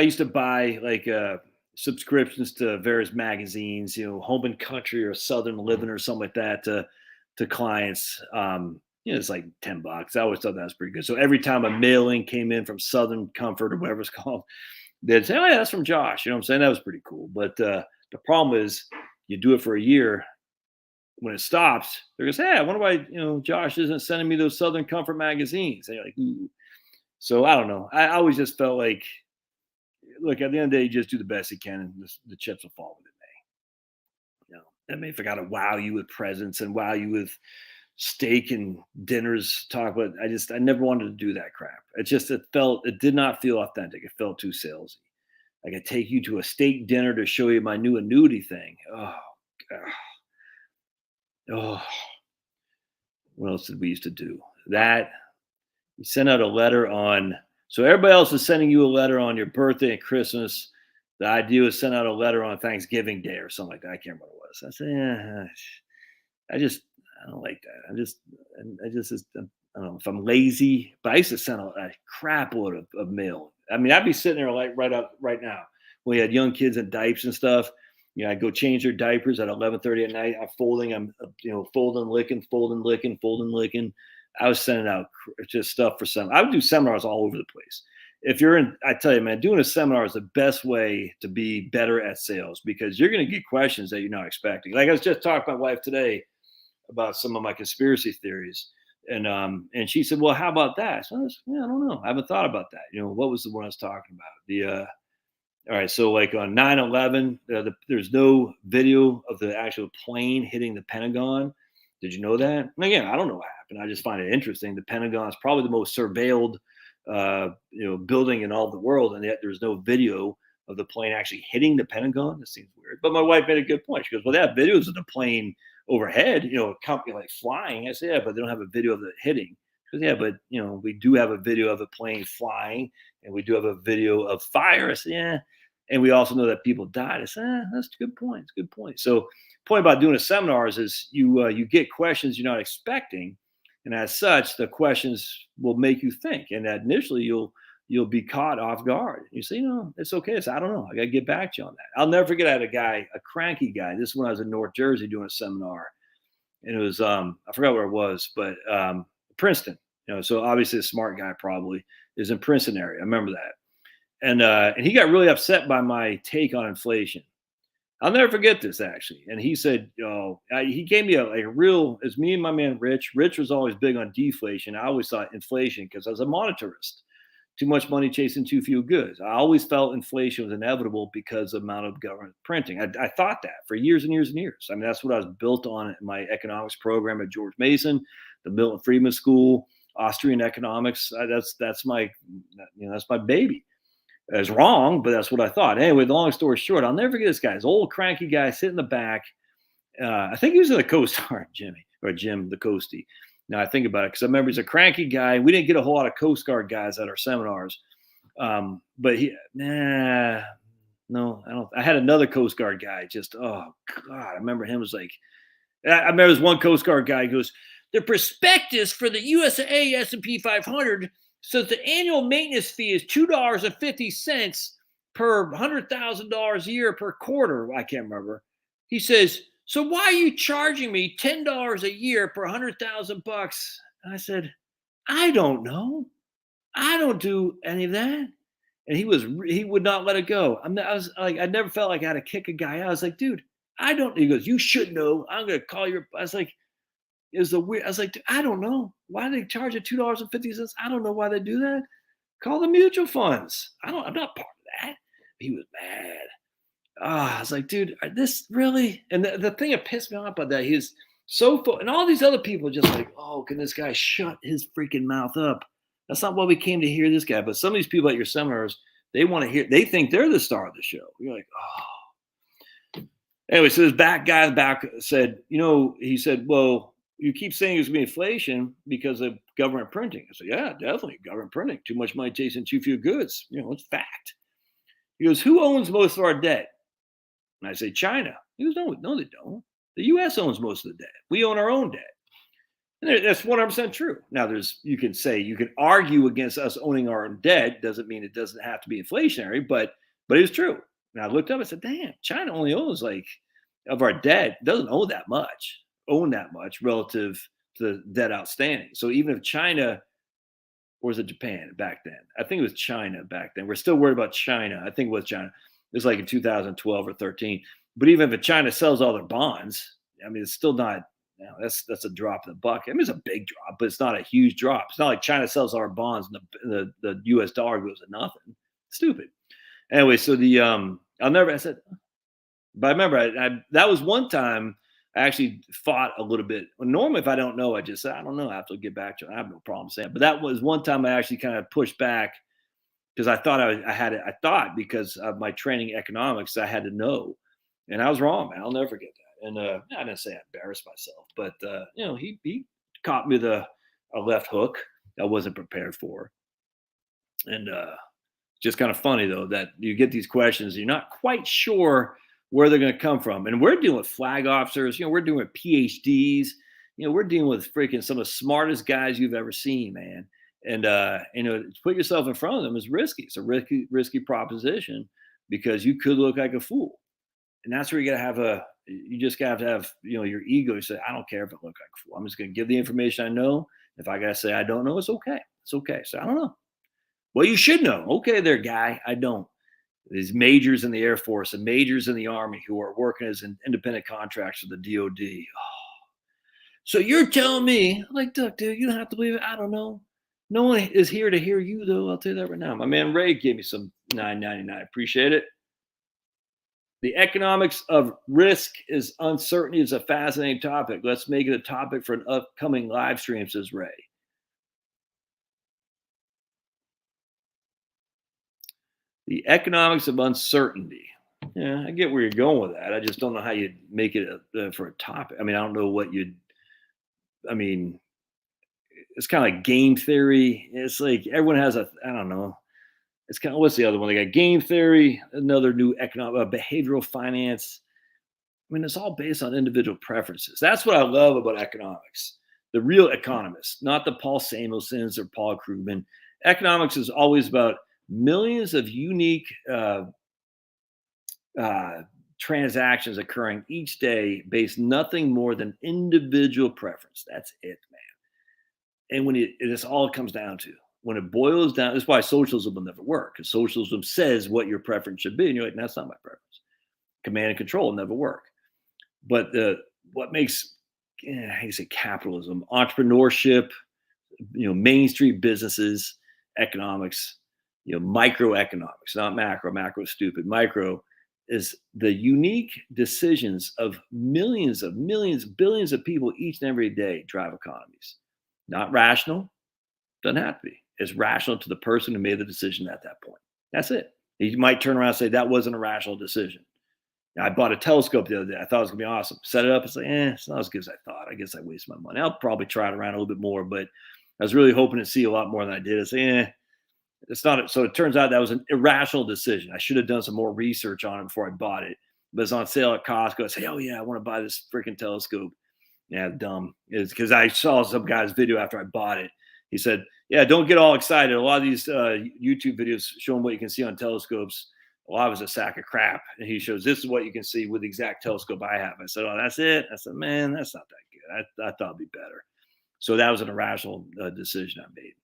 used to buy like subscriptions to various magazines, Home and Country or Southern Living or something like that to clients. It's like $10. I always thought that was pretty good. So every time a mailing came in from Southern Comfort or whatever it's called, they'd say, "Oh yeah, that's from Josh." You know what I'm saying? That was pretty cool. But the problem is, you do it for a year. When it stops, they're gonna say, "Hey, I wonder why Josh isn't sending me those Southern Comfort magazines." And you're like, "Ooh." So I don't know. I always just felt like, look, at the end of the day, you just do the best you can, and the chips will fall when it may. That may forgot to wow you with presents and wow you with steak and dinners talk, but I never wanted to do that crap. It did not feel authentic. It felt too salesy. I could take you to a steak dinner to show you my new annuity thing. Oh God. Oh, what else did we used to do? That we sent out a letter on, so everybody else is sending you a letter on your birthday and Christmas. The idea was send out a letter on Thanksgiving Day or something like that. I can't remember what it was. I said, I don't like that. I don't know if I'm lazy, but I used to send a crap load of mail. I mean, I'd be sitting there like right now when we had young kids in diapers and stuff. I'd go change their diapers at 11:30 at night. I'm folding, folding, licking. I was sending out just stuff for some. I would do seminars all over the place. I tell you, man, doing a seminar is the best way to be better at sales because you're going to get questions that you're not expecting. Like I was just talking to my wife today about some of my conspiracy theories. And she said, well, how about that? So I don't know. I haven't thought about that. What was the one I was talking about? All right. So like on 9/11, there's no video of the actual plane hitting the Pentagon. Did you know that? And again, I don't know what happened. I just find it interesting. The Pentagon is probably the most surveilled, building in all the world. And yet there's no video of the plane actually hitting the Pentagon. That seems weird. But my wife made a good point. She goes, well, they have videos of the plane overhead, a company like flying. I said, yeah, but they don't have a video of it hitting. She goes, yeah, but we do have a video of a plane flying, and we do have a video of fire. I said, yeah, and we also know that people died. I said, that's a good point. It's a good point. So, point about doing a seminars is you get questions you're not expecting, and as such, the questions will make you think. And that initially, you'll be caught off guard. You say, it's okay. I don't know. I got to get back to you on that. I'll never forget. I had a cranky guy. This is when I was in North Jersey doing a seminar, and it was I forgot where it was, but Princeton. So obviously a smart guy probably is in Princeton area. I remember that, and he got really upset by my take on inflation. I'll never forget this actually. And he said, he gave me a real, it's me and my man Rich. Rich was always big on deflation. I always thought inflation because I was a monetarist. Too much money chasing too few goods. I always felt inflation was inevitable because of the amount of government printing. I thought that for years and years and years. I mean, that's what I was built on in my economics program at George Mason, the Milton Friedman School, Austrian economics. That's my, that's my baby. It's wrong, but that's what I thought. Anyway, the long story short, I'll never forget this guy, this old cranky guy sitting in the back. I think he was in the Coast Guard, Jim, the Coastie. Now I think about it because I remember he's a cranky guy. We didn't get a whole lot of Coast Guard guys at our seminars, but no, I don't. I had another Coast Guard guy. Just oh god, I remember him was like, I remember this one Coast Guard guy goes, the prospectus for the USA S&P 500 says the annual maintenance fee is $2.50 per $100,000 a year per quarter. I can't remember. He says, so why are you charging me $10 a year per $100,000? And I said, I don't know. I don't do any of that. And he would not let it go. I was like, I never felt like I had to kick a guy out. I was like, dude, I don't. He goes, you should know. I'm gonna call your. I was like, I was like, I don't know why they charge you $2.50. I don't know why they do that. Call the mutual funds. I'm not part of that. He was mad. I was like, dude, this really? And the thing that pissed me off about that, he's so and all these other people just like, oh, can this guy shut his freaking mouth up? That's not why we came to hear this guy. But some of these people at your seminars, they want to hear. They think they're the star of the show. You're like, oh. Anyway, so this guy in the back said, he said, well, you keep saying it's going to be inflation because of government printing. I said, yeah, definitely government printing. Too much money chasing too few goods. It's fact. He goes, who owns most of our debt? And I say, China. He goes, no, they don't. The U.S. owns most of the debt. We own our own debt. And that's 100% true. Now, you can argue against us owning our own debt. Doesn't mean it doesn't have to be inflationary, but it's true. And I looked up and said, damn, China only owns of our debt, doesn't own that much relative to the debt outstanding. So even if China, or was it Japan back then? I think it was China back then. We're still worried about China. I think it was China. It was like in 2012 or 13. But even if China sells all their bonds, I mean, it's still not, that's a drop in the bucket. I mean, it's a big drop, but it's not a huge drop. It's not like China sells our bonds and the US dollar goes to nothing. Stupid. Anyway, so I said, but I remember that was one time I actually fought a little bit. Normally, if I don't know, I just say, I don't know. I have to get back to it. I have no problem saying it. But that was one time I actually kind of pushed back because I thought I had it. I thought because of my training in economics, I had to know. And I was wrong, man. I'll never forget that. And I didn't say I embarrassed myself, but, he caught me with a left hook I wasn't prepared for. And just kind of funny, though, that you get these questions, you're not quite sure where they're going to come from. And we're dealing with flag officers, we're dealing with PhDs, we're dealing with freaking some of the smartest guys you've ever seen, man. And, to put yourself in front of them is risky. It's a risky proposition because you could look like a fool. And that's where you just got to have, your ego. You say, I don't care if I look like a fool. I'm just going to give the information I know. If I got to say I don't know, it's okay. It's okay. So I don't know. Well, you should know. Okay, there, guy. I don't. These majors in the Air Force and majors in the Army who are working as an independent contractors for the DOD. Oh. So you're telling me, I'm like, dude, you don't have to believe it. I don't know. No one is here to hear you, though. I'll tell you that right now. My man Ray gave me some $9.99. Appreciate it. The economics of risk is uncertainty is a fascinating topic. Let's make it a topic for an upcoming live stream, says Ray. The economics of uncertainty. Yeah, I get where you're going with that. I just don't know how you'd make it for a topic. I mean, I don't know what it's kind of like game theory. It's like everyone has I don't know. It's kind of, what's the other one? They got game theory, another new economic, behavioral finance. I mean, it's all based on individual preferences. That's what I love about economics. The real economists, not the Paul Samuelsons or Paul Krugman. Economics is always about millions of unique transactions occurring each day based nothing more than individual preference. That's it, man. And when this all comes down to, when it boils down, that's why socialism will never work, because socialism says what your preference should be. And you're like, that's not my preference. command and control will never work. But what makes, how do you say, capitalism, entrepreneurship, Main Street businesses, economics, microeconomics, not macro. Macro is stupid. Micro is the unique decisions of millions, billions of people each and every day drive economies. Not rational. Doesn't have to be. It's rational to the person who made the decision at that point. That's it. You might turn around and say that wasn't a rational decision. I bought a telescope the other day. I thought it was gonna be awesome. Set it up. It's like, it's not as good as I thought. I guess I wasted my money. I'll probably try it around a little bit more, but I was really hoping to see a lot more than I did. I say, it's not. So it turns out that was an irrational decision. I should have done some more research on it before I bought it. But it's on sale at Costco. I say, oh yeah, I want to buy this freaking telescope. Yeah, dumb. It's because I saw some guy's video after I bought it. He said, yeah, don't get all excited. A lot of these YouTube videos showing what you can see on telescopes, a lot of it's a sack of crap. And he shows, this is what you can see with the exact telescope I have. I said, oh, that's it? I said, man, that's not that good. I thought it'd be better. So that was an irrational decision I made.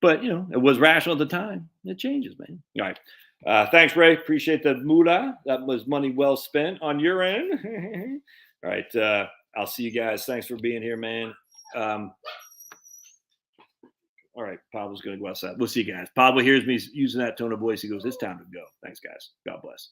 But, it was rational at the time. It changes, man. All right. Thanks, Ray. Appreciate the moolah. That was money well spent on your end. All right. I'll see you guys. Thanks for being here, man. All right, Pablo's going to go outside. We'll see you guys. Pablo hears me using that tone of voice. He goes, it's time to go. Thanks, guys. God bless.